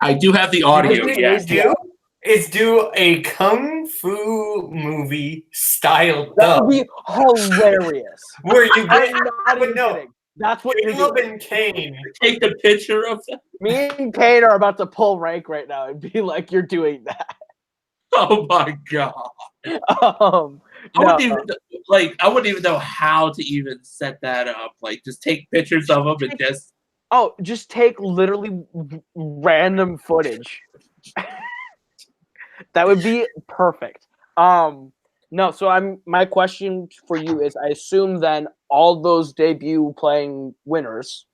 I do have the audio. You do? is do a kung fu movie style That dub would be hilarious. where you I'm get not even kidding. That's what you're Caleb doing. and Cain. Take the picture of them. Me and Kane are about to pull rank right now and be like, "You're doing that." Oh my god! No. I wouldn't even know how to even set that up. Like, just take pictures of them and just. Oh, just take literally random footage. That would be perfect. No, so my question for you is, I assume then all those debut playing winners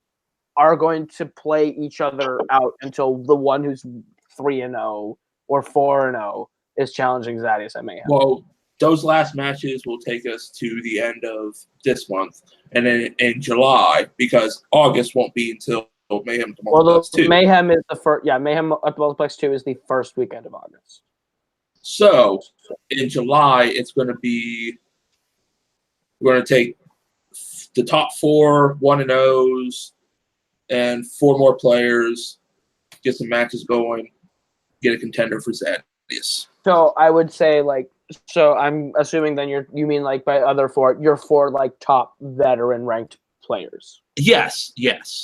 are going to play each other out until the one who's 3-0 or 4-0 is challenging Zaddeus at Mayhem. Well, those last matches will take us to the end of this month, and then in July, because August won't be until Mayhem to Multiplex 2. Mayhem is the first. Yeah, Mayhem at Multiplex 2 is the first weekend of August. So in July, it's going to be. We're going to take the top 4 1-0s and 4 more players, get some matches going, get a contender for Zaddeus. So I would say so I'm assuming then you mean like by other 4, you're 4 like top veteran ranked players. Yes.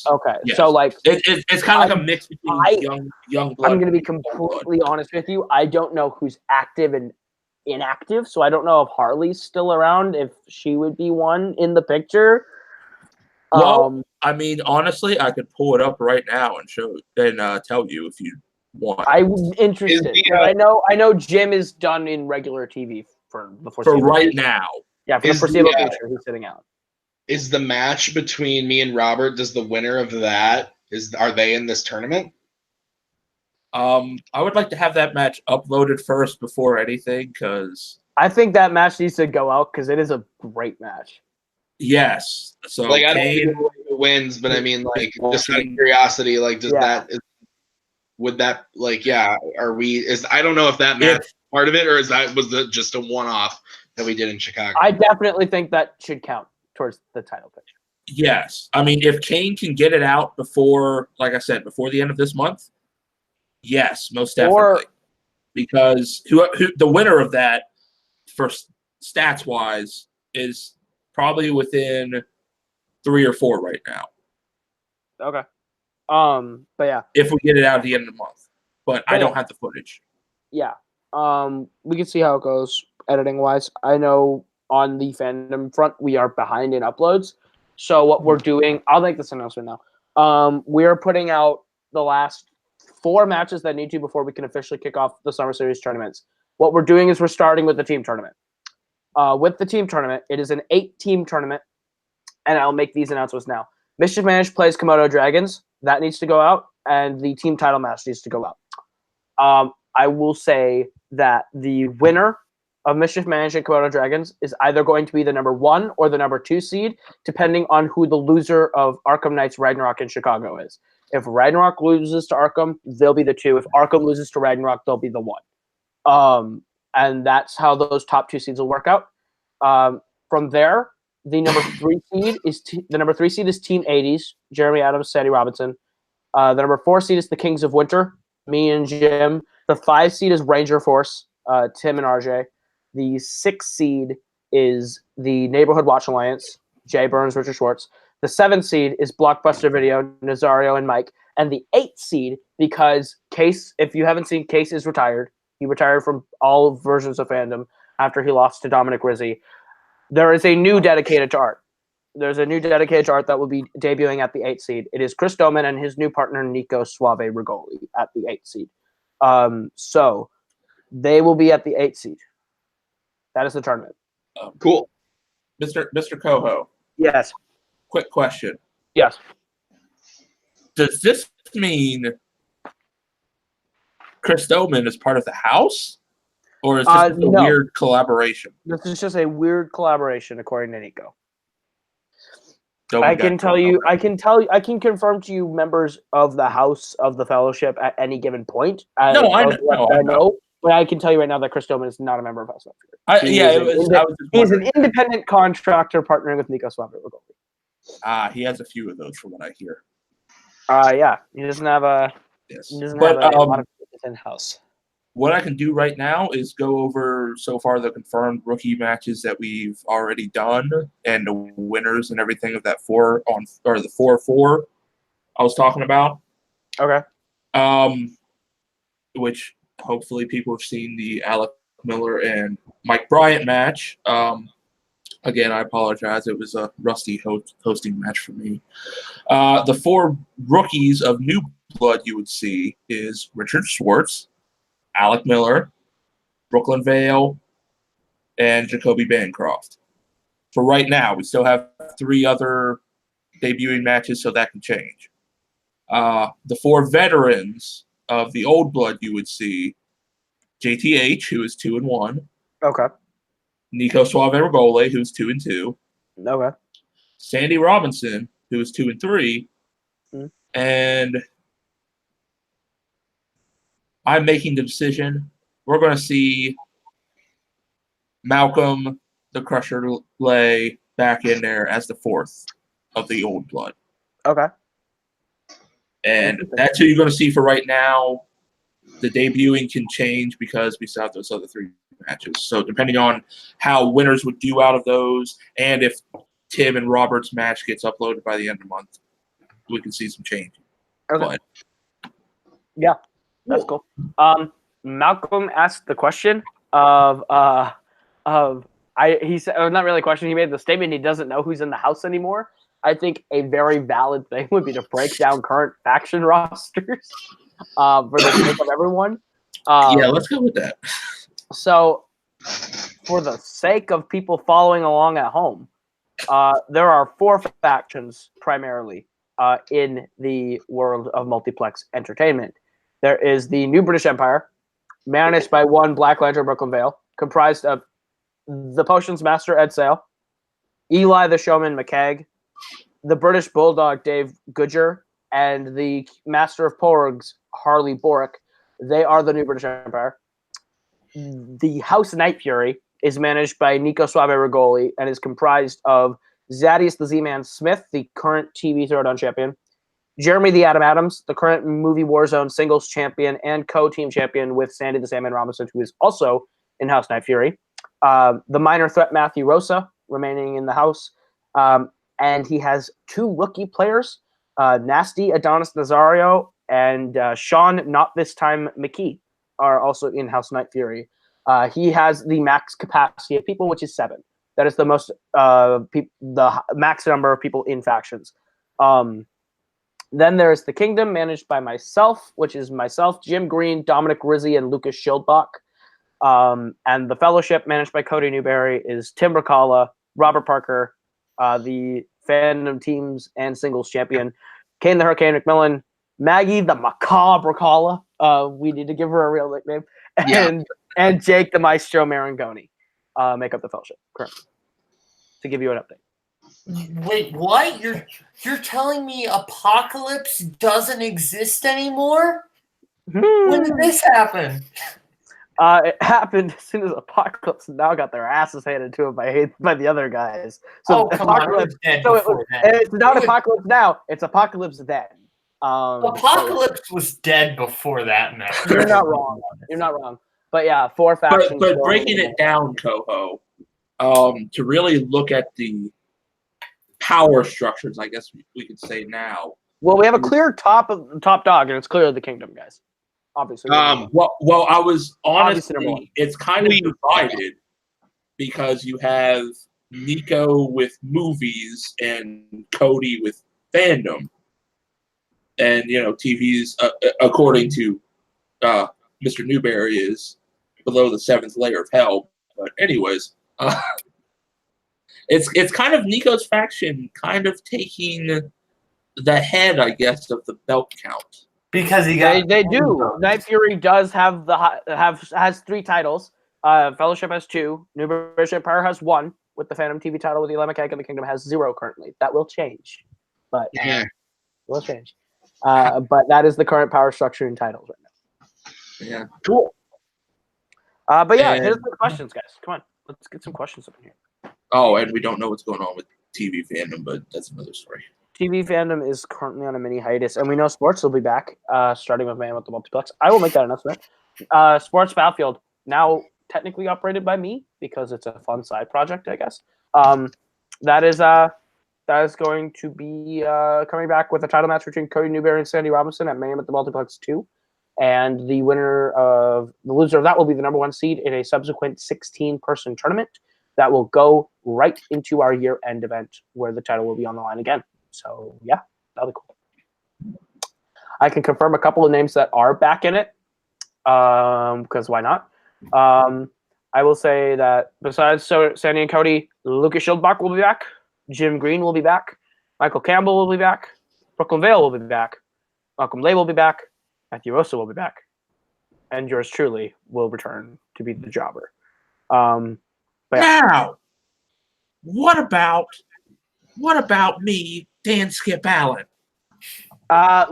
Okay, Yes. so like it's kind of like a mix between young blood. I'm going to be completely honest with you. I don't know who's active and inactive, so I don't know if Harley's still around, if she would be one in the picture. Well, I mean, honestly, I could pull it up right now and show and tell you if you want. I'm interested. I know Jim is done in regular TV for the foreseeable for right future. now. Yeah, for the foreseeable future, he's sitting out. Is the match between me and Robert? Does the winner of that are they in this tournament? I would like to have that match uploaded first before anything, because I think that match needs to go out because it is a great match. Yes. So like, I don't think it wins, but I mean, like, just out of curiosity, like, would that, like, are we? I don't know if that match is part of it, or was it just a one-off that we did in Chicago? I definitely think that should count towards the title picture. Yes, I mean, if Cain can get it out before, like I said, before the end of this month, yes, most definitely. Because who the winner of that, for stats wise, is probably within 3 or 4 right now. Okay. But yeah. If we get it out at the end of the month. But I don't have the footage. Yeah. We can see how it goes editing wise. I know on the fandom front we are behind in uploads. So what we're doing, I'll make this announcement now. We are putting out the last 4 matches that need to before we can officially kick off the Summer Series tournaments. What we're doing is we're starting with the team tournament. With the team tournament, it is an 8-team tournament, and I'll make these announcements now. Mischief Managed plays Komodo Dragons. That needs to go out, and the team title match needs to go out. I will say that the winner of Mischief Managed and Komodo Dragons is either going to be the number 1 or the number 2 seed, depending on who the loser of Arkham Knights Ragnarok in Chicago is. If Ragnarok loses to Arkham, they'll be the 2. If Arkham loses to Ragnarok, they'll be the 1. And that's how those top 2 seeds will work out. From there, the number 3 seed is Team 80s, Jeremy Adams, Sadie Robinson. The number 4 seed is the Kings of Winter, me and Jim. The 5 seed is Ranger Force, Tim and RJ. The 6 seed is the Neighborhood Watch Alliance, Jay Burns, Richard Schwartz. The 7 seed is Blockbuster Video, Nazario and Mike. And the 8 seed, because Case, if you haven't seen, Case is retired. He retired from all versions of Fandom after he lost to Dominic Rizzi. There is a new dedicated to art. There's a new dedicated to art that will be debuting at the 8 seed. It is Chris Doman and his new partner, Nico Suave Rigoli, at the 8 seed. So they will be at the 8 seed. That is the tournament. Cool. Mr. Koho, Yes. quick question. Yes. Does this mean Chris Doman is part of the house? Or is this a weird collaboration? This is just a weird collaboration, according to Nico. I can confirm to you members of the House of the Fellowship at any given point. I know. But I can tell you right now that Chris Doman is not a member of House of He's an independent contractor partnering with Nico Suave Rigoli. He has a few of those from what I hear. Yeah. He doesn't have a... Yes. He doesn't have a lot of in-house. what I can do right now is go over so far the confirmed rookie matches that we've already done and the winners and everything of that 4-4 I was talking about. Okay. Which hopefully people have seen the Alec Miller and Mike Bryant match. Again, I apologize. It was a rusty hosting match for me. The 4 rookies of new blood you would see is Richard Schwartz, Alec Miller, Brooklyn Vail, and Jacoby Bancroft. For right now, we still have 3 other debuting matches, so that can change. The 4 veterans of the old blood you would see JTH, who is 2-1. Okay. Nico Suave-Regole, who's 2-2. Okay. Sandy Robinson, who is 2-3. And I'm making the decision. We're going to see Malcolm the Crusher Lay back in there as the 4th of the old blood. Okay. And that's who you're going to see for right now. The debuting can change because we still have those other 3 matches. So depending on how winners would do out of those, and if Tim and Robert's match gets uploaded by the end of the month, we can see some change. Okay. But, yeah, that's cool. Malcolm asked the question he said, not really a question. He made the statement he doesn't know who's in the house anymore. I think a very valid thing would be to break down current faction rosters for the sake of everyone. yeah, let's go with that. So, for the sake of people following along at home, there are 4 factions primarily in the world of multiplex entertainment. There is the New British Empire, managed by one Black Lantern Brooklyn Vail, comprised of the Potions Master Ed Sale, Eli the Showman McKegg, the British Bulldog Dave Goodger, and the Master of Porgs Harley Borick. They are the New British Empire. The House Night Fury is managed by Nico Suave-Regole and is comprised of Zaddeus the Z-Man Smith, the current TV Throwdown champion, Jeremy the Adam Adams, the current movie Warzone singles champion and co-team champion with Sandy the Sandman Robinson, who is also in House Night Fury, the minor threat Matthew Rosa remaining in the house, and he has 2 rookie players, Nasty Adonis Nazario and Sean Not This Time McKee are also in House Night Fury. He has the max capacity of people, which is 7. That is the most the max number of people in factions. Then there's the Kingdom, managed by myself, which is myself, Jim Green, Dominic Rizzi, and Lucas Schildbach. And the Fellowship, managed by Cody Newberry, is Tim Brzakala, Robert Parker, the Fandom teams and singles champion, Cain the Hurricane McMillan, Maggie the Macabre Brzakala. We need to give her a real nickname. And Jake the Maestro Marangoni make up the Fellowship currently. To give you an update. Wait, what? You're telling me Apocalypse doesn't exist anymore? When did this happen? It happened as soon as Apocalypse now got their asses handed to them by the other guys. So Apocalypse, it's not Apocalypse now, it's Apocalypse then. Apocalypse was dead before that match. You're not wrong. You're not wrong. But yeah, 4 factions. But breaking it down, Koho, to really look at the power structures, I guess we could say now. Well, we have a clear top dog, and it's clearly the Kingdom, guys. Obviously. Well, I was honestly, it's kind of divided because you have Nico with movies and Cody with fandom, and TV's according to Mr. Newberry is below the 7th layer of hell. But anyways, it's kind of Nico's faction kind of taking the head, I guess, of the belt count. Because they do. Night Fury does has 3 titles. Fellowship has 2. New British Empire has 1 with the Fandom TV title with Eli McKegg, and the Kingdom has 0 currently. That will change, but will change. But that is the current power structure in titles right now. Yeah, cool. But yeah, here's the questions, guys. Come on, let's get some questions up in here. Oh, and we don't know what's going on with TV Fandom, but that's another story. TV Fandom is currently on a mini hiatus, and we know sports will be back, starting with Man with the Multiplex. I will make that announcement. Sports Battlefield, now technically operated by me because it's a fun side project, I guess. That is going to be coming back with a title match between Cody Newberry and Sandy Robinson at Mayhem at the Multiplex 2. And the loser of that will be the number 1 seed in a subsequent 16-person tournament that will go right into our year-end event where the title will be on the line again. So, yeah, that'll be cool. I can confirm a couple of names that are back in it, because why not? I will say that besides Sandy and Cody, Lucas Schildbach will be back. Jim Green will be back. Michael Campbell will be back. Brooklyn Vail will be back. Malcolm Lay will be back. Matthew Rosa will be back. And yours truly will return to be the jobber. Yeah. Now, what about me, Dan Skip Allen?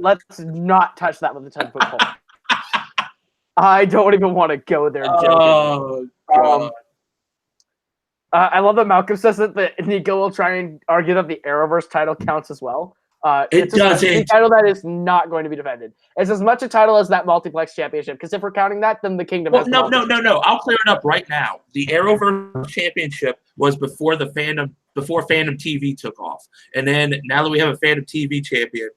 Let's not touch that with a 10-foot pole. I don't even want to go there, Joe. I love that Malcolm says that Nico will try and argue that the Arrowverse title counts as well. It's a title that is not going to be defended. It's as much a title as that Multiplex Championship, because if we're counting that, then the Kingdom has no. I'll clear it up right now. The Arrowverse Championship was before Fandom TV took off. And then now that we have a Fandom TV champion,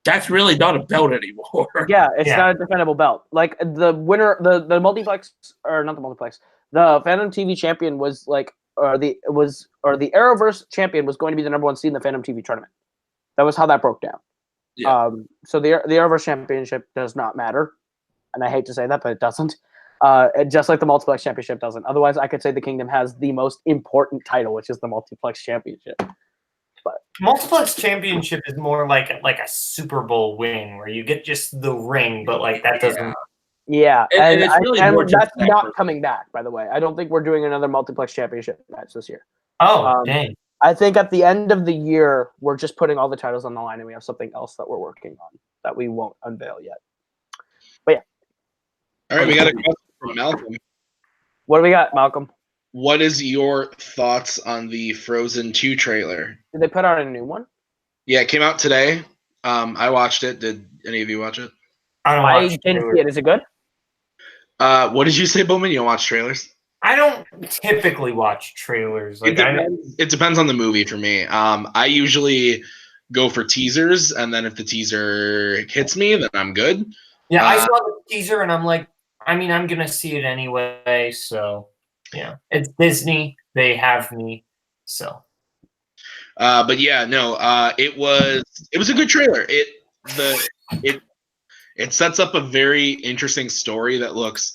that's really not a belt anymore. Yeah, it's not a defendable belt. Like the winner, the Multiplex, or not the Multiplex, the Fandom TV champion was like, or the Arrowverse champion was going to be the number 1 seed in the Fandom TV tournament. That was how that broke down. Yeah. So the Arrowverse championship does not matter, and I hate to say that, but it doesn't. Just like the Multiplex championship doesn't. Otherwise, I could say the Kingdom has the most important title, which is the Multiplex championship. But Multiplex championship is more like a Super Bowl win where you get just the ring, but like that doesn't. Yeah, and it's really more that's not coming back. By the way, I don't think we're doing another Multiplex championship match this year. Oh, dang. I think at the end of the year, we're just putting all the titles on the line, and we have something else that we're working on that we won't unveil yet. But yeah. All right, we got a question from Malcolm. What do we got, Malcolm? What is your thoughts on the Frozen 2 trailer? Did they put out a new one? Yeah, it came out today. I watched it. Did any of you watch it? I didn't see it. Is it good? What did you say, Boatman? You don't watch trailers? I don't typically watch trailers. Like it depends on the movie for me. I usually go for teasers, and then if the teaser hits me, then I'm good. Yeah, I saw the teaser, and I'm like, I mean, I'm gonna see it anyway. So yeah, it's Disney. They have me. So. But yeah, no. It was a good trailer. It sets up a very interesting story that looks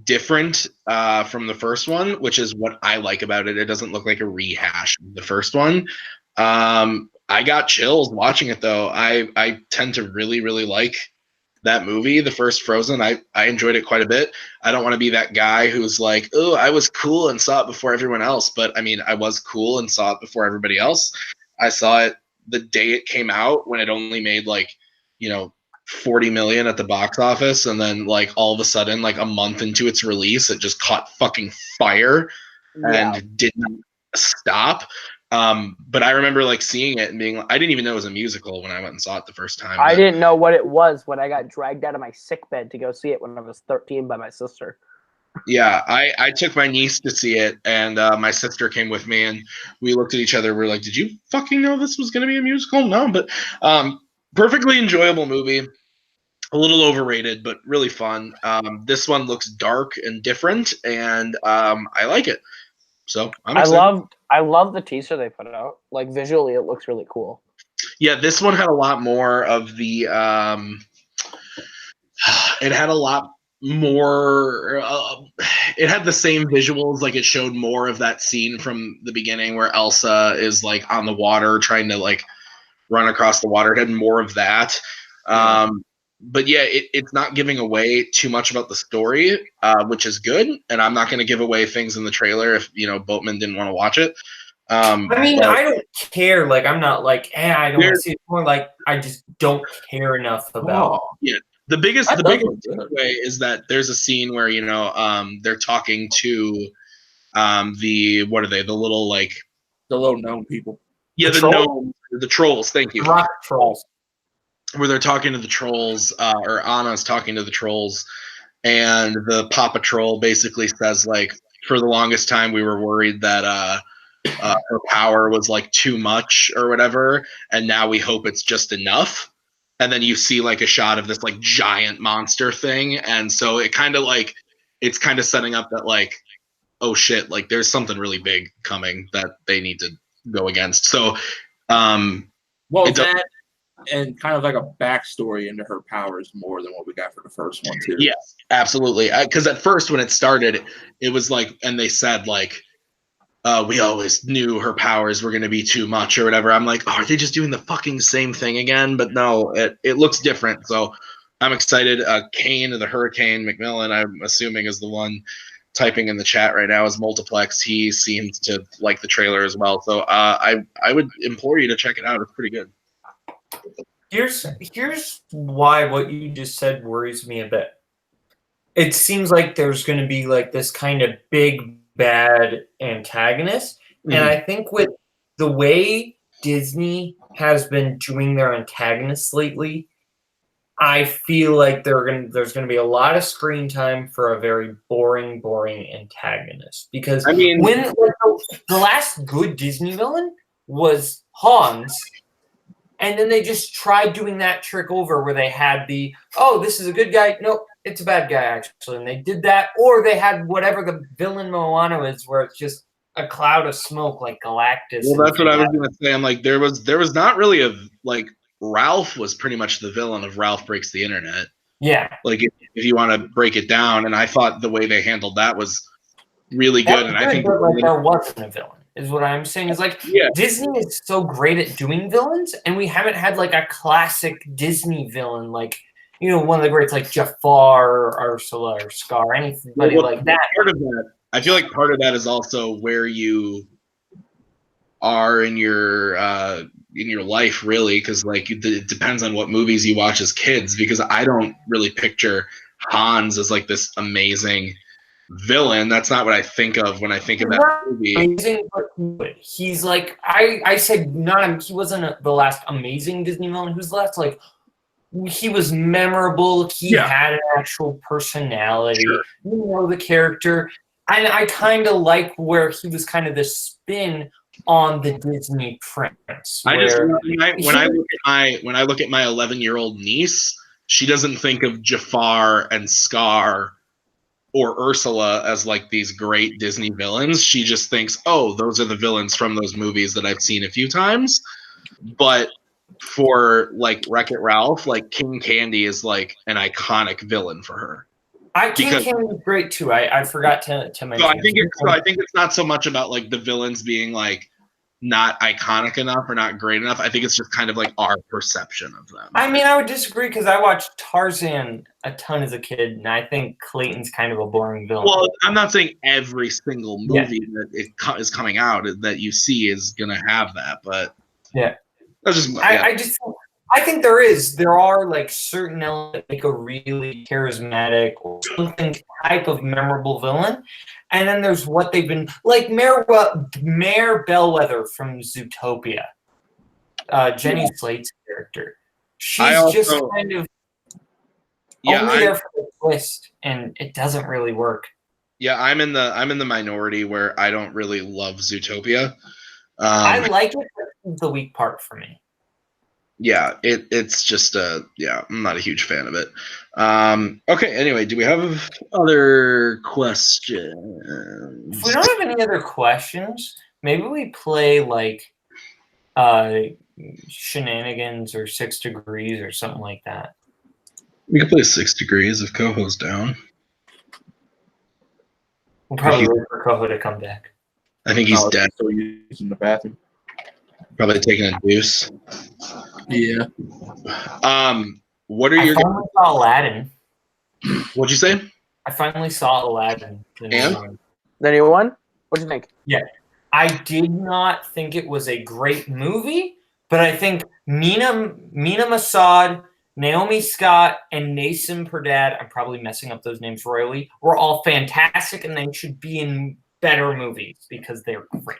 different from the first one, which is what I like about it. It doesn't look like a rehash of the first one. I got chills watching it though. I tend to really, really like that movie, the first Frozen. I enjoyed it quite a bit. I don't want to be that guy who's like, oh, I was cool and saw it before everyone else. But I mean, I was cool and saw it before everybody else. I saw it the day it came out when it only made like, 40 million at the box office, and then like all of a sudden, like a month into its release, it just caught fucking fire and didn't stop. But I remember like seeing it and being like, I didn't even know it was a musical when I went and saw it the first time. I didn't know what it was when I got dragged out of my sickbed to go see it when I was 13 by my sister. Yeah, I took my niece to see it, and my sister came with me, and we looked at each other. We're like, did you fucking know this was going to be a musical? No, but perfectly enjoyable movie. A little overrated, but really fun. This one looks dark and different, and I like it. So I'm excited. I love the teaser they put out. Like visually, it looks really cool. Yeah, this one had a lot more of the. It had a lot more. It had the same visuals. Like it showed more of that scene from the beginning where Elsa is like on the water trying to like run across the water. It had more of that. But yeah, it's not giving away too much about the story, which is good. And I'm not going to give away things in the trailer if Boatman didn't want to watch it. I mean, I don't care. Like, I'm not like, I don't want to see it. More like, I just don't care enough about. Yeah, the biggest takeaway is that there's a scene where they're talking to the little like the little gnome people. Yeah, the trolls. Thank you. Rock trolls. Where they're talking to the trolls, or Anna's talking to the trolls, and the Paw Patrol basically says like, for the longest time we were worried that her power was like too much or whatever, and now we hope it's just enough. And then you see like a shot of this like giant monster thing, and so it kind of like it's kind of setting up that like, oh shit, like there's something really big coming that they need to go against. So well, that and kind of like a backstory into her powers more than what we got for the first one too. Yes, absolutely. Because at first when it started, it was like, and they said like, we always knew her powers were going to be too much or whatever. I'm like, oh, are they just doing the fucking same thing again? But no, it looks different. So I'm excited. Cain of the Hurricane McMillan, I'm assuming, is the one typing in the chat right now, is Multiplex. He seems to like the trailer as well. So I would implore you to check it out. It's pretty good. Here's why what you just said worries me a bit. It seems like there's going to be like this kind of big bad antagonist, and I think with the way Disney has been doing their antagonists lately, I feel like there's going to be a lot of screen time for a very boring antagonist. Because I mean, when the last good Disney villain was Hans. And then they just tried doing that trick over where they had the, oh, this is a good guy. Nope, it's a bad guy, actually. And they did that. Or they had whatever the villain Moana is, where it's just a cloud of smoke like Galactus. Well, that's what I was going to say. I'm like, there was not really a, like, Ralph was pretty much the villain of Ralph Breaks the Internet. Yeah. Like, if you want to break it down. And I thought the way they handled that was really good. And I think like there wasn't a villain. Is what I'm saying is like Disney is so great at doing villains, and we haven't had like a classic Disney villain, like, you know, one of the greats like Jafar or Ursula or Scar, anybody like that. Part of that, I feel like part of that is also where you are in your life, really, because like it depends on what movies you watch as kids. Because I don't really picture Hans as like this amazing villain. That's not what I think of when I think of that movie. Amazing, but he's like I said, he wasn't the last amazing Disney villain. Who's the last, like, he was memorable. He had an actual personality. Sure. You know the character, and I kind of like where he was kind of the spin on the Disney prince. When I look at my 11-year-old niece, she doesn't think of Jafar and Scar or Ursula as like these great Disney villains. She just thinks, oh, those are the villains from those movies that I've seen a few times. But for like Wreck-It Ralph, like King Candy is like an iconic villain for her. King Candy is great too. I forgot to mention. So I think it's not so much about like the villains being like not iconic enough or not great enough. I think it's just kind of like our perception of them. I mean, I would disagree because I watched Tarzan a ton as a kid, and I think Clayton's kind of a boring villain. Well, I'm not saying every single movie that is coming out that you see is going to have that, but that's just I think there are like certain elements that make a really charismatic or something type of memorable villain. And then there's what they've been like Mayor Bellwether from Zootopia, Jenny Slate's character. She's just kind of only there for the twist, and it doesn't really work. Yeah, I'm in the minority where I don't really love Zootopia. I like it, but it's the weak part for me. Yeah, it's just I'm not a huge fan of it. Okay, anyway, do we have other questions? If we don't have any other questions, maybe we play like Shenanigans or 6 Degrees or something like that. We could play 6 Degrees if Koho's down. We'll probably wait for Koho to come back. I think he's dead. So using the bathroom. Probably taking a deuce. Yeah. What are your? I finally saw Aladdin. What'd you say? I finally saw Aladdin. And the new one? What'd you think? Yeah, I did not think it was a great movie, but I think Mina Masad, Naomi Scott, and Nasim Perdad, I'm probably messing up those names royally, were all fantastic, and they should be in better movies because they're great.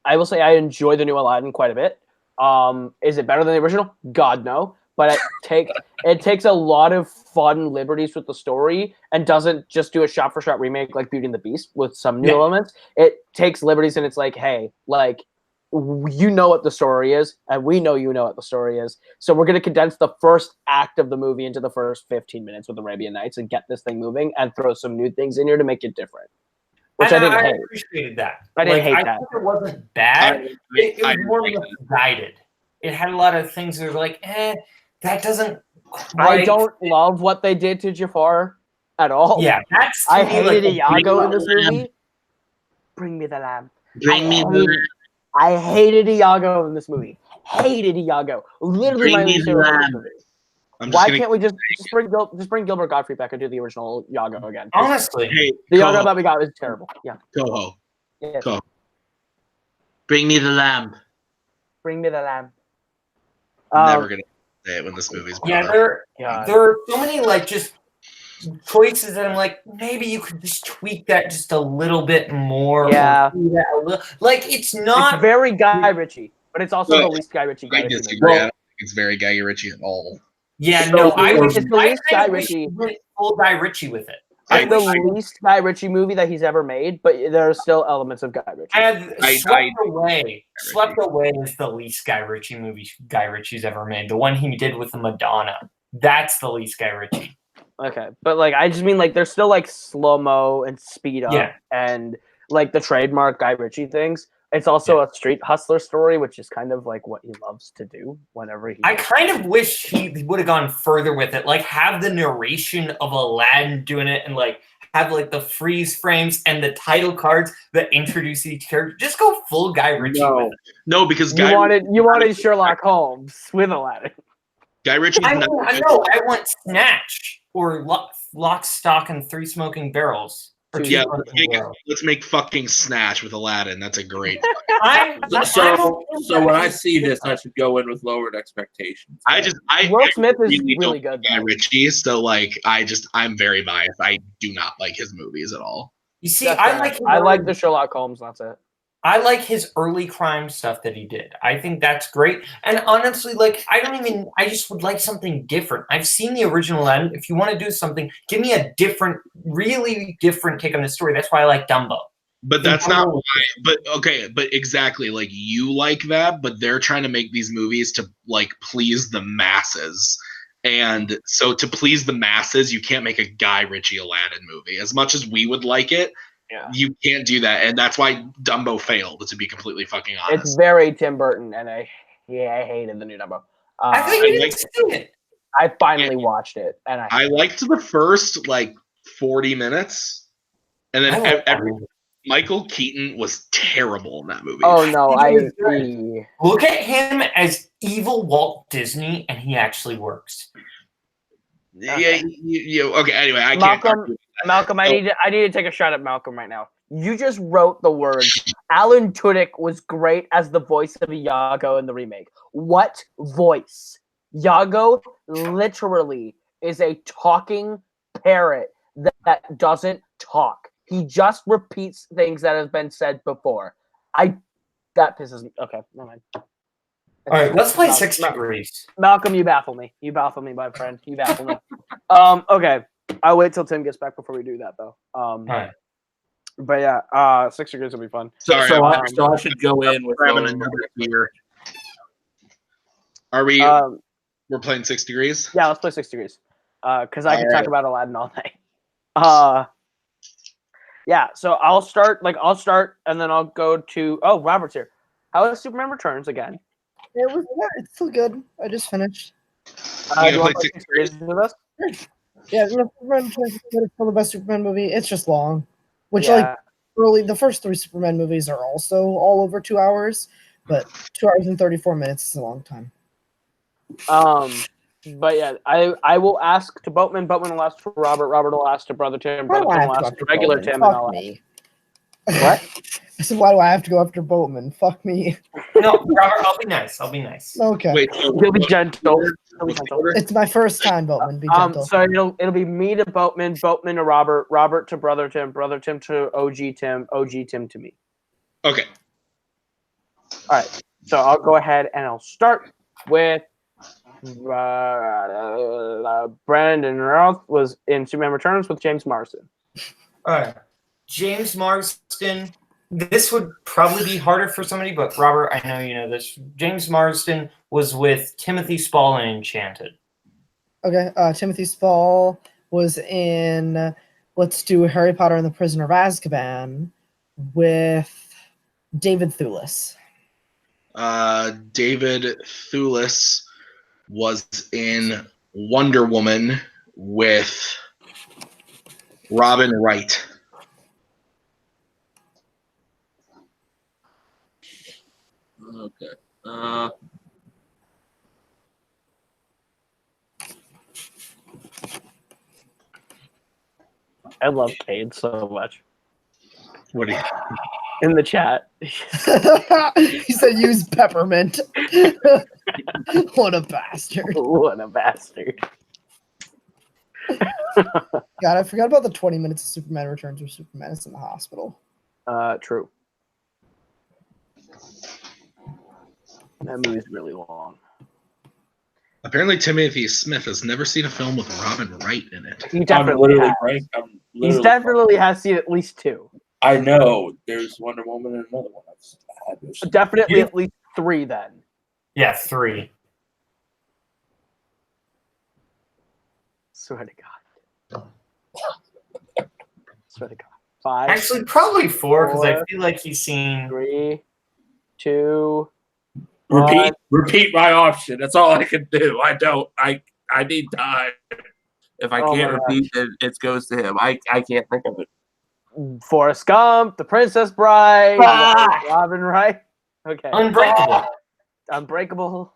I will say I enjoy the new Aladdin quite a bit. Is it better than the original? God, no. but it takes a lot of fun liberties with the story and doesn't just do a shot-for-shot remake like Beauty and the Beast with some new elements. It takes liberties and it's like, hey, like, you know what the story is, and we know you know what the story is. So we're going to condense the first act of the movie into the first 15 minutes with Arabian Nights and get this thing moving and throw some new things in here to make it different. Which and I didn't hate. Appreciated that. I didn't hate I that. think it wasn't bad. It was more misguided. It had a lot of things that were like, that doesn't quite... I don't love what they did to Jafar at all. Yeah, that's... I hated Iago in this movie. Bring me the lamb. I hated Iago in this movie. Hated Iago. Literally my least favorite part of the movie. Why can't we just bring Gilbert Gottfried back and do the original Iago again? Honestly. Hey, the Iago that we got was terrible. Yeah. Koho. Yeah. Koho. Bring me the lamb. Bring me the lamb. Never gonna say it when this movie's there are so many like just choices that I'm like, maybe you could just tweak that just a little bit more. Yeah. Like it's not it's very Guy Ritchie, but it's also the least Guy Ritchie. I disagree. I don't think it's very Guy Ritchie at all. Yeah, so no, it's the least Guy Ritchie. Full Guy Ritchie with it. It's the least Guy Ritchie movie that he's ever made, but there are still elements of Guy Ritchie. Swept Away is the least Guy Ritchie movie Guy Ritchie's ever made. The one he did with the Madonna. That's the least Guy Ritchie. Okay, but like I just mean like there's still like slow-mo and speed up and like the trademark Guy Ritchie things. It's also a street hustler story, which is kind of like what he loves to do whenever he... I kind of wish he would have gone further with it. Like, have the narration of Aladdin doing it and, like, have, like, the freeze frames and the title cards that introduce each character. Just go full Guy Ritchie with it. No, because you wanted Sherlock Holmes with Aladdin. Guy Ritchie... I know. I want Snatch or Lock, Stock, and Three Smoking Barrels. Yeah, let's make fucking Snatch with Aladdin. That's a great. So when I see this, I should go in with lowered expectations. Will Smith is really good. Guy Ritchie, so like I'm very biased. I do not like his movies at all. You see, I like the Sherlock Holmes. That's it. I like his early crime stuff that he did. I think that's great. And honestly, like, I just would like something different. I've seen the original end. If you want to do something, give me a really different take on the story. That's why I like Dumbo. But that's not why. But exactly. Like, you like that, but they're trying to make these movies to, like, please the masses. And so to please the masses, you can't make a Guy Ritchie Aladdin movie. As much as we would like it, you can't do that, and that's why Dumbo failed. To be completely fucking honest, it's very Tim Burton, and I hated the new Dumbo. I think you didn't see it. I finally watched it, and I liked the first like 40 minutes, and then Michael Keaton was terrible in that movie. Oh no, look at him as evil Walt Disney, and he actually works. Okay. Okay. Anyway, I can't. Malcolm, I need to take a shot at Malcolm right now. You just wrote the words. Alan Tudyk was great as the voice of Iago in the remake. What voice? Iago literally is a talking parrot that doesn't talk. He just repeats things that have been said before. That pisses me. Okay, never mind. All right, let's play 6 Degrees. Malcolm, you baffle me. You baffle me, my friend. You baffle me. Okay. I'll wait till Tim gets back before we do that, though. All right. But yeah, 6 Degrees will be fun. Sorry, so I should go in with another beer. Are we? We're playing 6 Degrees. Yeah, let's play 6 Degrees. Because I can talk about Aladdin all night. Yeah. So I'll start, and then I'll go to. Oh, Robert's here. How is Superman Returns again? It's still good. I just finished. Do you want to play 6 Degrees with us? Yeah, Superman Returns is still the best Superman movie. It's just long, which the first 3 Superman movies are also all over 2 hours, but 2 hours and 34 minutes is a long time. But yeah, I will ask to Boatman. Boatman will ask to Robert. Robert will ask to Brother Tim. Brother Tim will ask to regular Tim. Fuck me. What? I said, why do I have to go after Boatman? Fuck me. No, Robert, I'll be nice. Okay. Wait, he'll be gentle. It's my first time, Boatman. Be gentle. So it'll be me to Boatman, Boatman to Robert, Robert to Brother Tim to OG Tim, OG Tim to me. Okay. All right. So I'll go ahead and I'll start with Brandon Routh was in Superman Returns with James Marsden. All right. James Marsden. This would probably be harder for somebody, but Robert, I know you know this. James Marsden was with Timothy Spall in Enchanted. Okay, Timothy Spall was in. Let's do Harry Potter and the Prisoner of Azkaban with David Thewlis. David Thewlis was in Wonder Woman with Robin Wright. Okay. I love Cade so much. What do you? In the chat. He said use peppermint. What a bastard. What a bastard. God, I forgot about the 20 minutes of Superman Returns where Superman is in the hospital. True. That movie's really long. Apparently, Timothy Smith has never seen a film with Robin Wright in it. He I'm definitely literally has. right. He's definitely has seen at least two. I know. There's Wonder Woman and another one. That's bad. Definitely at least three then. Yeah, 3. Swear to God. Swear to God. 5. Actually, probably 4 because I 4, feel like he's seen. 3, 2. Repeat my option. That's all I can do. I need time. If I can't repeat it, it goes to him. I can't think of it. Forrest Gump, The Princess Bride, Ah! Robin Wright. Okay. Unbreakable. Unbreakable.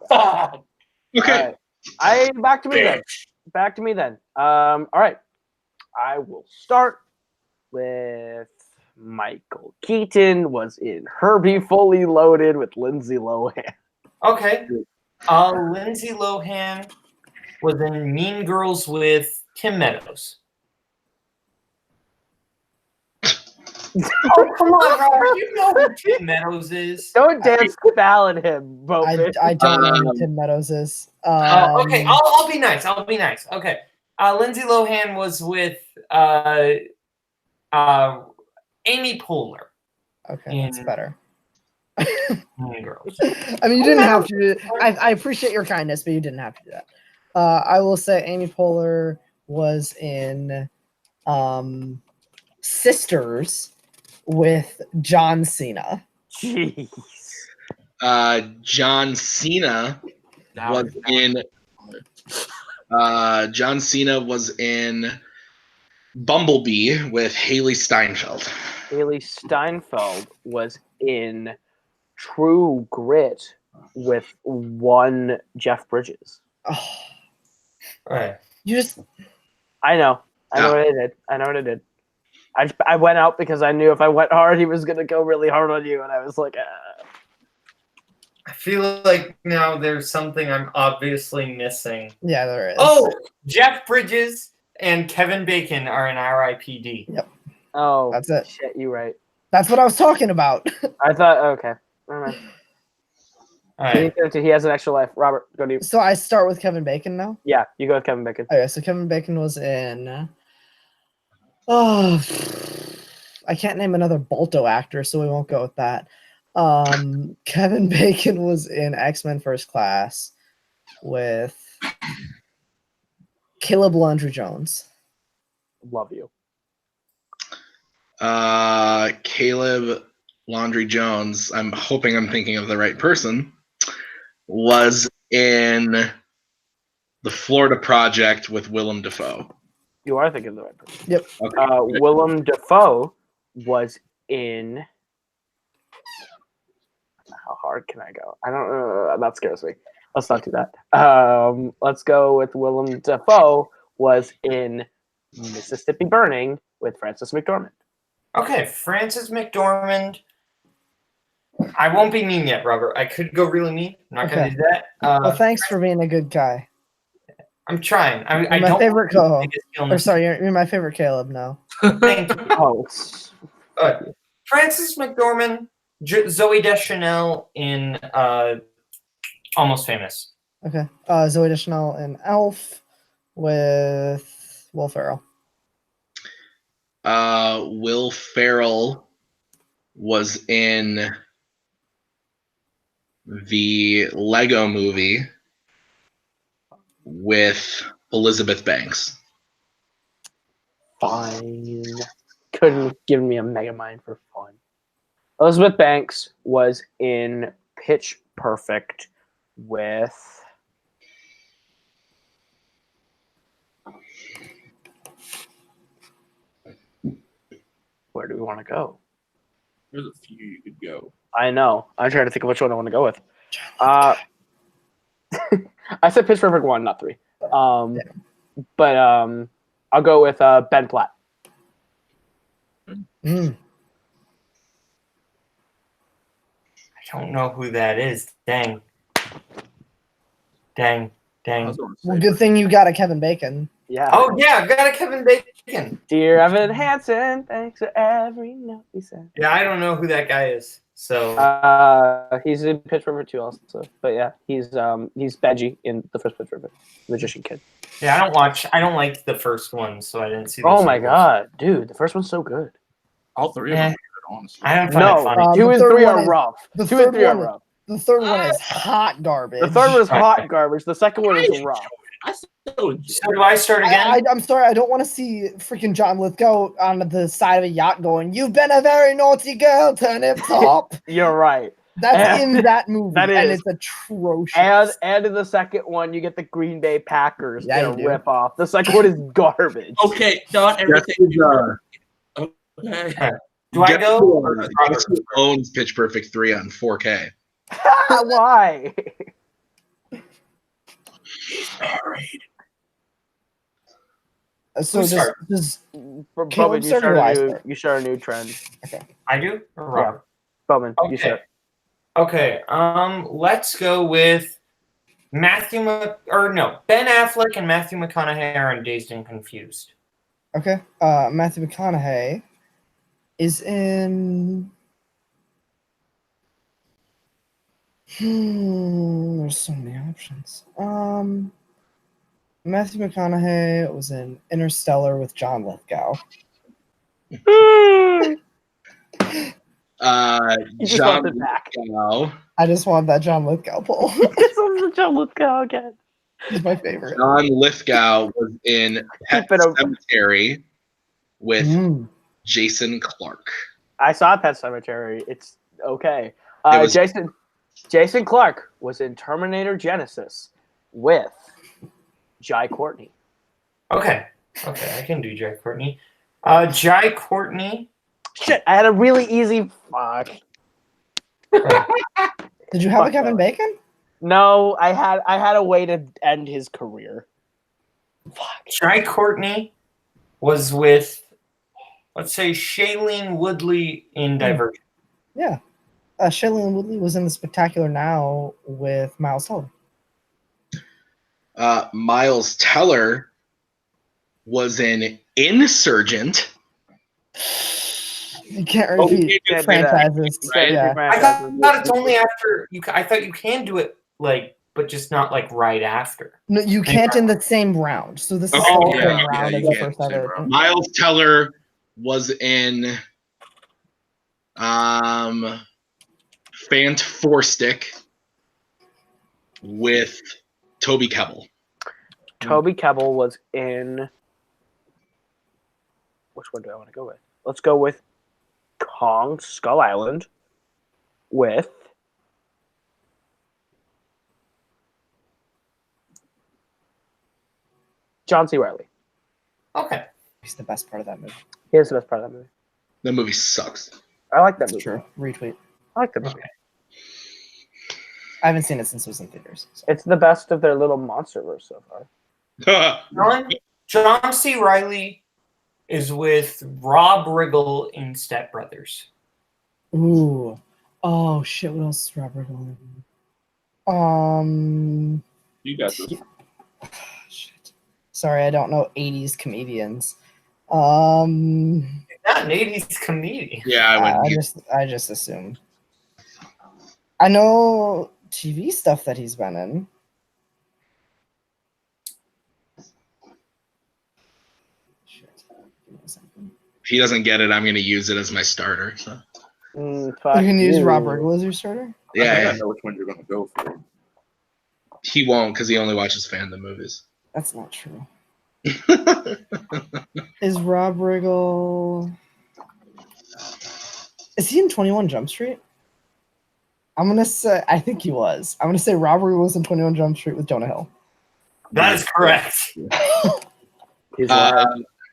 Okay. Right. Back to me then. Back to me then. All right. I will start with Michael Keaton was in Herbie Fully Loaded with Lindsay Lohan. Okay. Lindsay Lohan was in Mean Girls with Tim Meadows. Oh, come on, Robert. You know who Tim Meadows is. Don't dance ballad him, Boatman. I don't know who Tim Meadows is. Okay, I'll be nice. I'll be nice. Okay. Lindsay Lohan was with Amy Poehler. Okay, that's better. Mean Girls. I mean, you didn't have to. I appreciate your kindness, but you didn't have to do that. I will say Amy Poehler was in Sisters with John Cena. Jeez. John Cena was in. John Cena was in Bumblebee with Haley Steinfeld. Haley Steinfeld was in True Grit with one Jeff Bridges. Oh, Right. you just I know what I did. I went out because I knew if I went hard, he was going to go really hard on you. And I was like, I feel like now there's something I'm obviously missing. yeah, there is. Oh, Jeff Bridges and Kevin Bacon are in R.I.P.D. oh, That's it. shit, you right. That's what I was talking about. I thought, okay. Never mind. All right. He has an extra life. Robert, go to you. So I start with Kevin Bacon now. Yeah, you go with Kevin Bacon. Okay, so Kevin Bacon was in. Oh, I can't name another Balto actor, so we won't go with that. Kevin Bacon was in X-Men First Class with Caleb Landry Jones. Love you. Caleb Landry Jones, I'm hoping I'm thinking of the right person, was in the Florida Project with Willem Dafoe. You are thinking of the right person. Yep. Okay. Willem Dafoe was in. How hard can I go? I don't know. That scares me. Let's not do that. Let's go with Willem Dafoe was in Mississippi Burning with Frances McDormand. Okay, Frances McDormand. I won't be mean yet, Robert. I could go really mean. I'm not going to do that. Well, thanks for being a good guy. I'm trying. I You're my don't favorite want Koho. to Or sorry, you're my favorite Caleb now. Thank you. Oh, Frances McDormand, Zoe Deschanel in Almost Famous. Okay. Zoe Deschanel and Elf with Will Ferrell. Will Ferrell was in the Lego Movie with Elizabeth Banks. Fine. Couldn't have given me a Megamind for fun. Elizabeth Banks was in Pitch Perfect with. Where do we want to go? There's a few you could go. I know. I'm trying to think of which one I want to go with. I said Pitch Perfect 1, not 3. But I'll go with Ben Platt. Mm. I don't know who that is. Dang. I was gonna say, Well, good thing you got a Kevin Bacon. Yeah. Oh yeah, I got a Kevin Bacon. Dear Evan Hansen, thanks for every note he sent. Yeah, I don't know who that guy is. So He's in Pitch Perfect 2 also. But yeah, he's Benji in the first Pitch Perfect, Magician Kid. yeah, I don't like the first one, so I didn't see. The Oh my sequels. god, dude, the first one's so good. all three of them are good, honestly. I don't find it funny. 2 the and third 3 one are is- rough. the 2 and third 3 are one- rough. The third one is hot garbage. The third one is hot garbage. The second one is rough. I still enjoy So do I start again? I'm sorry, I don't want to see freaking John Lithgow on the side of a yacht going, "You've been a very naughty girl, turnip top." You're right. That's And- in that movie, that and is. it's atrocious. And in the second one, you get the Green Bay Packers Yeah, in a you do. rip off. The second one is garbage. Okay, not everything. Okay. Do I go? Guess who owns Pitch Perfect 3 on 4K? Why? All right. So Who starts? just Bowman, Caleb started, or I start? you start a new trend. I do? Or Robert? Bowman, you Okay. start. Okay. Let's go with Ben Affleck and Matthew McConaughey are in Dazed and Confused. Okay. Matthew McConaughey is in. There's so many options. Matthew McConaughey was in Interstellar with John Lithgow. You just John want it back. Lithgow. I just want that John Lithgow poll. This one's John Lithgow again. He's my favorite. John Lithgow was in Pet Keep it up. Cemetery with Mm. Jason Clarke. I saw Pet Cemetery. It's okay. It was- Jason Clarke was in Terminator Genesis with Jai Courtney. Okay, I can do Jai Courtney. Jai Courtney. Shit, I had a really easy fuck. Did you have Fuck a Kevin no. Bacon? No, I had a way to end his career. Jai Courtney was with, let's say, Shailene Woodley in Divergent. Yeah. Shailene Woodley was in The Spectacular Now with Miles Teller. Miles Teller was in Insurgent. You can't Oh, we repeat can't do franchises. Right. Yeah. I thought it's only after you. I thought you can do it but just not right after. No, you can't in the same round. So this is Okay, the yeah, same round yeah, as you the can't, first same ever. round. Miles Teller was in Fant Four Stick with Toby Kebbell. Toby Kebbell was in. Which one do I want to go with? Let's go with Kong Skull Island with John C. Reilly. Okay. He's the best part of that movie. Here's the best part of that movie. That movie sucks. I like that movie. True. Retweet. I like that movie. I haven't seen it since it was in theaters. So. It's the best of their little monsterverse so far. John C. Reilly is with Rob Riggle in Step Brothers. Ooh. Oh shit! What else is Robert on? You got this. Shit. Sorry, I don't know 80s comedians. Not an 80s comedian. Yeah, I would. I just assumed. I know TV stuff that he's been in. he doesn't get it, I'm going to use it as my starter. So. You can use Rob Riggle as your starter? I think Yeah, I know which one you're going to go for. he won't because he only watches Fandom movies. That's not true. Is Rob Riggle... Is he in 21 Jump Street? I'm going to say... I think he was. I'm going to say Rob Riggle was in 21 Jump Street with Jonah Hill. That is correct. He's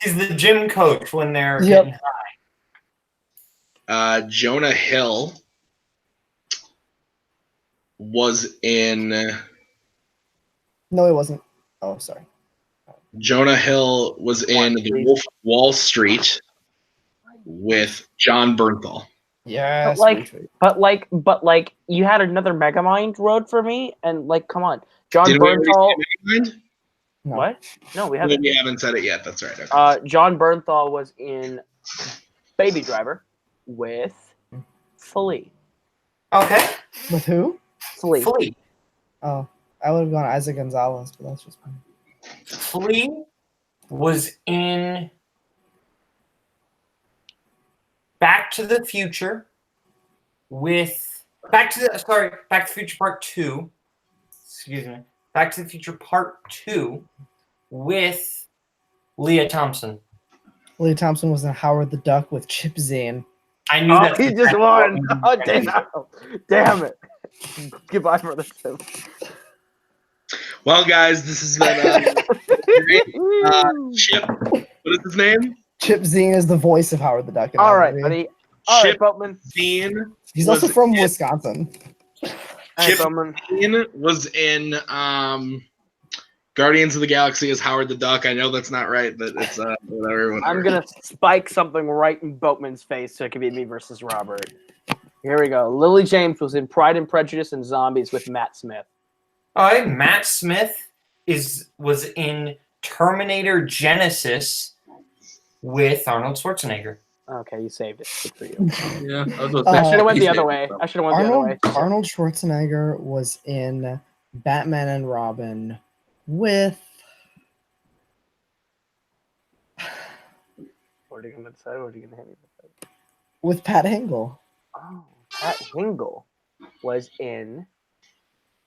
He's the gym coach when they're Yep. getting high. Jonah Hill was in... No, he wasn't. Oh, sorry. Jonah Hill was in The Wolf of Wall Street with John Bernthal. Yes. But like, you had another Megamind road for me, and like, come on, John Did we already Bernthal. say Megamind? No. What? No, we No, haven't. we haven't said it yet. That's right. Okay. John Bernthal was in Baby Driver with Flea. Okay. With who? Flea. Flea. Oh, I would have gone Isaac Gonzalez, but that's just fine. Flea was in Back to the Future with Back to the Future Part 2. Excuse me. Back to the Future Part 2 with Leah Thompson. Leah Thompson was in Howard the Duck with Chip Zane. I knew Oh, that. he just won. Oh, damn it. Goodbye, brother Tim. Well, guys, this has been great. Chip, what is his name? Chip Zane is the voice of Howard the Duck. In All that right, movie. buddy. All right, Chip Boatman. Zane. He's also was from in- Wisconsin. All right, Chip Boatman. Zane was in Guardians of the Galaxy as Howard the Duck. I know that's not right, but it's whatever. I'm going to spike something right in Boatman's face so it can be me versus Robert. Here we go. Lily James was in Pride and Prejudice and Zombies with Matt Smith. All right, Matt Smith was in Terminator Genesis with Arnold Schwarzenegger. Okay, you saved it. Good for you. Yeah, I should have went the other way. I should have went the other way. Arnold Schwarzenegger was in Batman and Robin with... What are you going to say? What are you going to hit me with? With Pat Hingle. Oh, Pat Hingle was in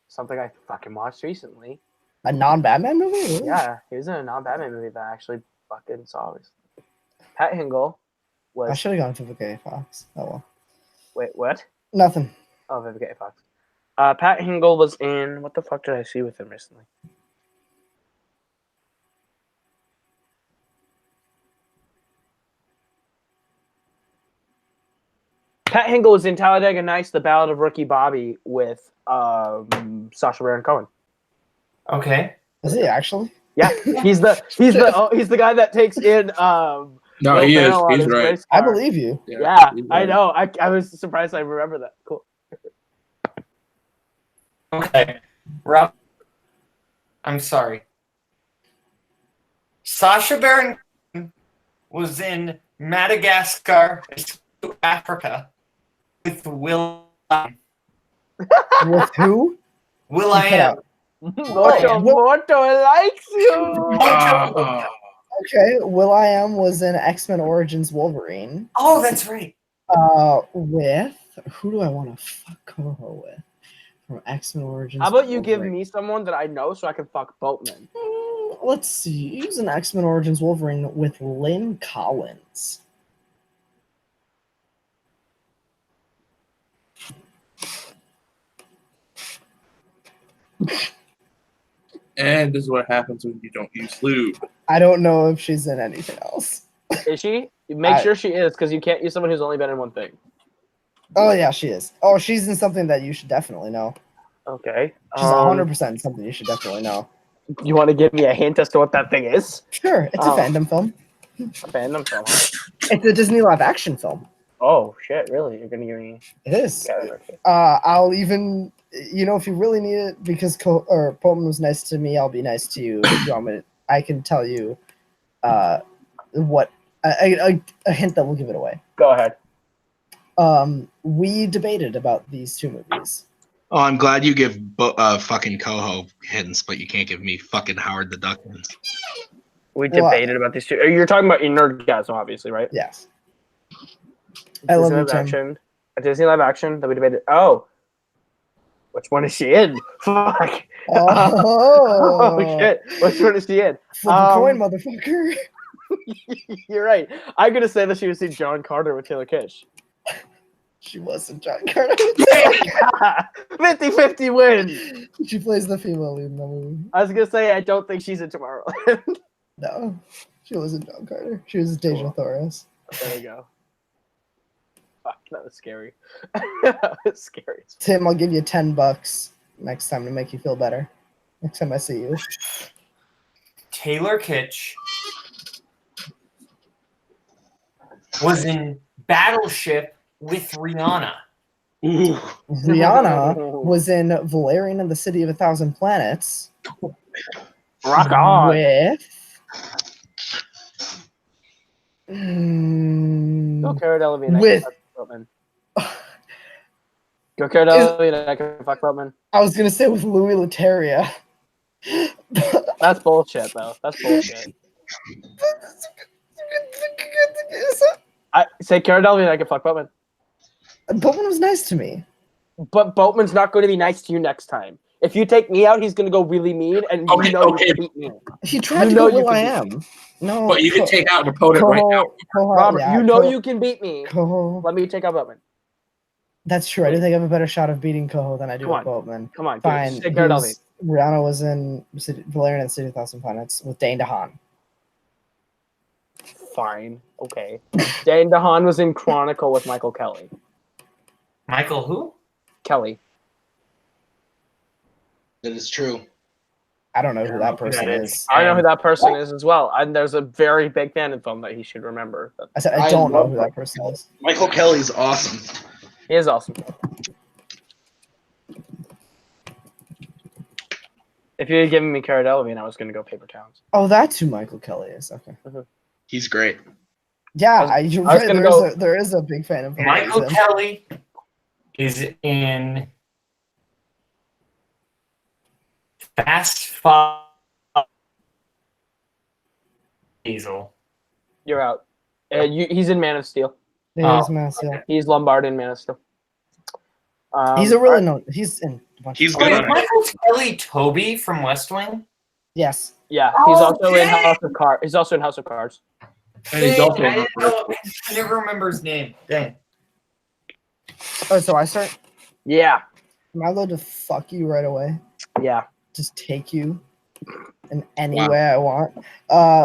something I fucking watched recently. A non-Batman movie? Really? Yeah, he was in a non-Batman movie that I actually fucking saw recently. Pat Hingle was... I should have gone Vivica A. Fox. Oh well. Wait, what? Nothing. Oh, Vivica A. Fox. Pat Hingle was in... What the fuck did I see with him recently? Pat Hingle was in Talladega Nights, The Ballad of Rookie Bobby with Sacha Baron Cohen. Okay. Is he actually? Yeah, he's the guy that takes in No, Will he is. Ferrell on He's his right. race I car. believe you. Yeah, he's I right. know. I was surprised I remember that. Cool. Okay. Rob, I'm sorry. Sacha Baron Cohen was in Madagascar, Africa, with Will. With who? Will I am. Moto likes you. Okay, Will.i.am was in X-Men Origins Wolverine. Oh, that's right. With who do I want to fuck Koho with from X-Men Origins? How about you give Wolverine? me someone that I know so I can fuck Boatman? Let's see. He was in X-Men Origins Wolverine with Lynn Collins. And this is what happens when you don't use lube. I don't know if she's in anything else. Is she? Make sure she is, because you can't use someone who's only been in one thing. Oh yeah, she is. Oh, she's in something that you should definitely know. Okay. She's 100% something you should definitely know. You want to give me a hint as to what that thing is? Sure, it's a fandom film. A fandom film. Huh? It's a Disney live action film. Oh shit! Really? You're gonna give me? It is. Yeah, okay. I'll even, if you really need it, because Pullman was nice to me, I'll be nice to you. If you want me to, I can tell you what a hint that will give it away. Go ahead. We debated about these two movies. Oh, I'm glad you give fucking Koho hints, but you can't give me fucking Howard the Duck hints. We Well, debated about these two. You're talking about Nerdgasm, obviously, right? Yes. I love Disney you, live Tim. action. A Disney live action that we debated. Oh, which one is she in? Fuck. Oh, shit. Which one is she in? flip a coin, motherfucker. You're right. I'm gonna say that she was in John Carter with Taylor Kitsch. She wasn't John Carter. 50-50 win. She plays the female lead in the movie. I was gonna say I don't think she's in Tomorrowland. No, she wasn't John Carter. She was Deja Cool. Torres. There we go. Fuck, that was scary. That was scary. Tim, I'll give you $10 next time to make you feel better. Next time I see you. Taylor Kitsch was in Battleship with Rihanna. Ooh. Rihanna was in Valerian and the City of 1,000 Planets. Rock on. With. Go Cara Delevingne. With. Boatman. Go Cara Delevingne. I can fuck Boatman. I was gonna say with Louis Leterrier. That's bullshit, though. That's bullshit. I say Cara Delevingne. I can fuck Boatman. Boatman was nice to me. But Boatman's not going to be nice to you next time. If you take me out, he's going to go really mean, and you know you can beat me. He tried You to know go you Will I can Am. No, But you can take out an opponent right now. Robert, yeah, you know you can beat me. Koho. Let me take out Boatman. That's true. I do think I have a better shot of beating Koho than I do Come with on. Boatman. Come on, Fine. dude. Take Cara Delevingne. Rihanna was in Valerian and the City of 1,000 Planets with Dane DeHaan. Fine. Okay. Dane DeHaan was in Chronicle with Michael Kelly. Michael who? Kelly. That is true. I don't know who that person that is. I know who that person is as well. And there's a very big Fandom film that he should remember. I said I I don't know love who that person is. Michael Kelly's awesome. He is awesome. If you had given me Cara Delevingne, I was going to go Paper Towns. Oh, that's who Michael Kelly is. Okay. He's great. Yeah, you're I was right. gonna There is a big fan of Michael him. Kelly is in Fast Five. Diesel. You're out. He's in Man of Steel. Yeah, he's massive. okay. He's Lombard in Man of Steel. He's a really known. He's in. A bunch He's of good Wait, on it. Michael Kelly Toby from West Wing? Yes. Yeah, he's Oh, also in dang! House of Cards. He's also in House of Cards. And he's also I didn't know- I never remember his name. Dang. Oh, so I start. Yeah, Am I allowed to fuck you right away? yeah. Just take you in any Wow. way I want.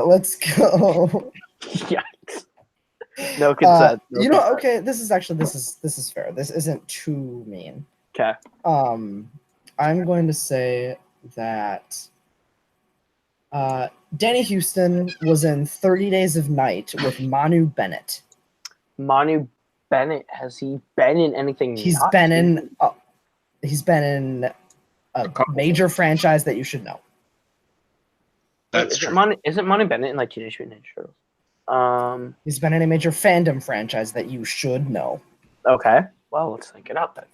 Let's go. Yikes. No consent. No You know, consent. okay. This is fair. This isn't too mean. Okay. I'm going to say that Danny Houston was in 30 Days of Night with Manu Bennett. Manu Bennett, has he been in anything? He's not been TV? in a major franchise that you should know. That's Isn't true. Isn't Manu Bennett in like Teenage Mutant Ninja Turtles? He's been in a major Fandom franchise that you should know. Okay. Well, let's think it up then.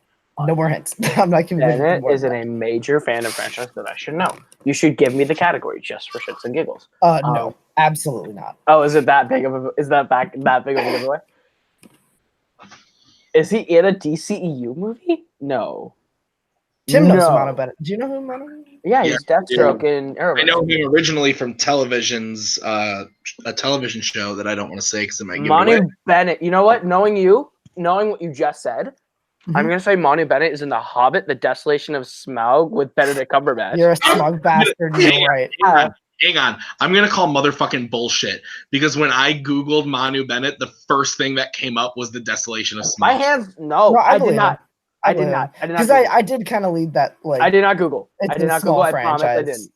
No more hints. I'm not giving you Bennett more is in than a major Fandom franchise that I should know. You should give me the category just for shits and giggles. that. No, absolutely not. Oh, is it that big of a? Is that that big of a giveaway? Is he in a DCEU movie? No. Tim knows No. who Manu Bennett. Do you know who Manu Bennett is? Yeah, he's Deathstroke in Arrowverse. I know him originally from television's a television show that I don't want to say because it might give it away. Manu Bennett. You know what? Knowing what you just said, I'm gonna say Manu Bennett is in The Hobbit: The Desolation of Smaug with Benedict Cumberbatch. You're a smug bastard. You're right. Hang on. I'm going to call motherfucking bullshit because when I Googled Manu Bennett, the first thing that came up was the Desolation of My Smaug. hands. No, No, I I did believe not. him. I did not. I did not. Because Google. I did kind of lead that. Like, I did not Google. It's I did a not small Google. I promise I franchise. didn't.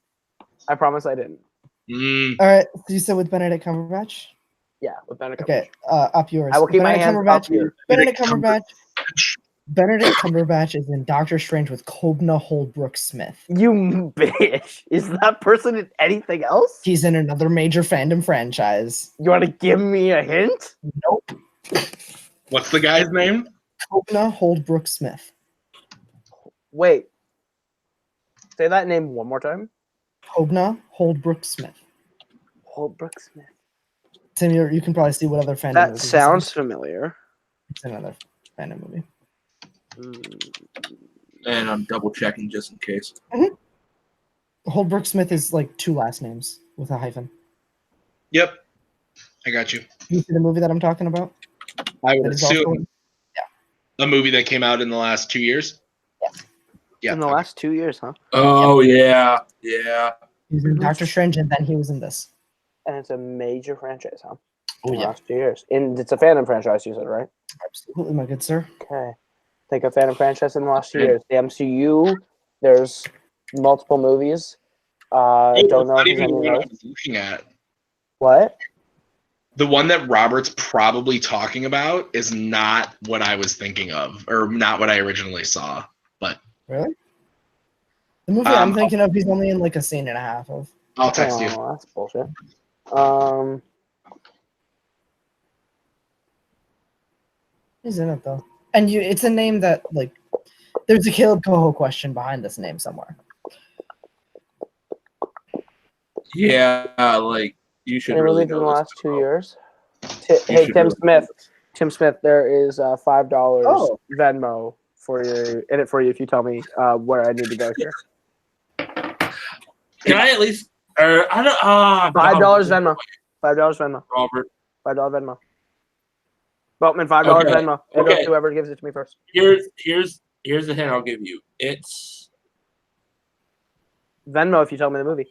I promise I didn't. All right. So you said with Benedict Cumberbatch. Yeah, with Benedict. Okay. Up yours. I will keep my Benedict hands Cumberbatch. up here. Benedict Cumberbatch. Benedict Cumberbatch is in Doctor Strange with Kobna Holdbrook Smith. You bitch. Is that person in anything else? He's in another major Fandom franchise. You want to give me a hint? Nope. What's the guy's name? Kobna Holdbrook Smith. Wait. Say that name one more time. Kobna Holdbrook Smith. Holbrook Smith. Tim, you can probably see what other fandom That movies sounds this is. familiar. It's another fandom movie. And I'm double checking just in case. Holbrook Smith is like 2 last names with a hyphen. Yep, I got you. You see the movie that I'm talking about? I That would is also assume a movie that came out in the last 2 years. Yes. Yeah, In the last 2 years, huh? Oh yeah. Yeah. He was in Doctor Strange, and then he was in this. And it's a major franchise, huh? Oh In the yeah, last 2 years. And it's a Phantom franchise, you said, right? absolutely, my good sir. Okay. Think of Phantom franchise in the last 2 years. The MCU, there's multiple movies. Don't know not if there's even the any one I of those. was looking at. What? The one that Robert's probably talking about is not what I was thinking of, or not what I originally saw. But Really? The movie I'm thinking of, he's only in like a scene and a half of. I'll text you. Oh, that's bullshit. He's in it though, and it's a name that like. There's a Kaleb Koho question behind this name somewhere. Yeah, like you should Any really movies in know the this last 2 as well. years? You Hey, should Tim really Smith. know this. Tim Smith, there is $5 Oh. Venmo for you if you tell me where I need to go here. Can I at least? I don't. $5 Venmo. $5 Venmo. Robert. $5 Venmo. Boatman, $5 Okay. Venmo. It goes Okay. to whoever gives it to me first. Here's the hint I'll give you. It's. Venmo if you tell me the movie.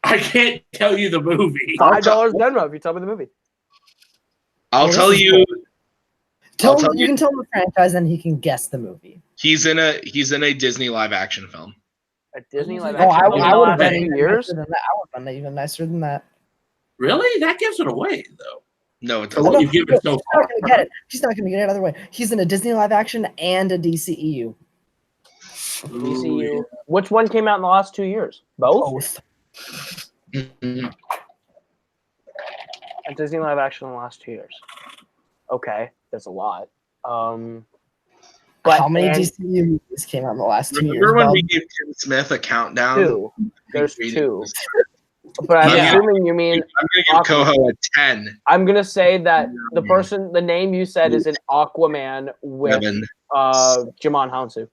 I can't tell you the movie. $5 Venmo if you tell me the movie. I'll Well, tell this is you. Tell I'll him, tell you you. can tell him the franchise, and he can guess the movie. He's in a Disney live action film. A Disney live Oh, action film in I the would have last been 2 even years? nicer than that. I would have been even nicer than that. Really? That gives it away, though. No, it For what doesn't. you've given so He's far. not going to get it. He's not going to get it either way. He's in a Disney live action and a DCEU. DCU. Which one came out in the last 2 years? Both? Both. Mhm. A Disney live action in the last 2 years. Okay, that's a lot. But How many and DCEU movies came out in the last 2 years? Remember when Bob? we gave Tim Smith a countdown? two. There's two. But I'm Yeah. assuming you mean I'm gonna give Koho a 10. I'm gonna say that the name you said is an Aquaman with Seven. Jimon Hounsou.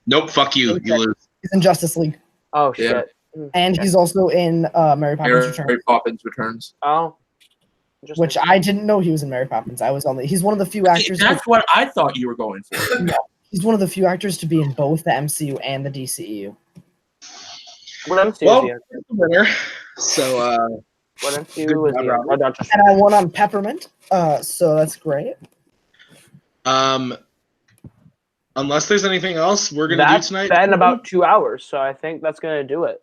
Nope. Fuck you. You lose. He's in Justice League. Oh Yeah. shit. And he's also in Mary Poppins Returns, Mary Poppins Returns. Oh. which I didn't know he was in Mary Poppins. He's one of the few actors. That's what I thought you were going for. He's one of the few actors to be in both the MCU and the DCEU. What MCU Well, is he in? he's the winner. So What MCU good is he in? job, Oh, Doctor And I won on Peppermint, so that's great. unless there's anything else we're gonna do That's tonight. been about 2 hours, so I think that's gonna do it.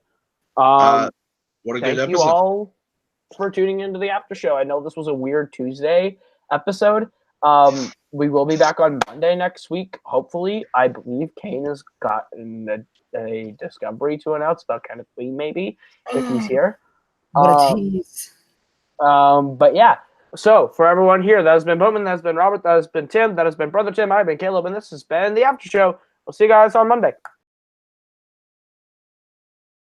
What a good Thank episode. you all for tuning into the after show. I know this was a weird Tuesday episode. We will be back on Monday next week. Hopefully, I believe Cain has gotten a discovery to announce about kind of Queen, maybe if he's here. What a tease. But yeah. So for everyone here, that has been Boatman, that has been Robert, that has been Tim, that has been Brother Tim, I've been Caleb, and this has been the after show. We'll see you guys on Monday.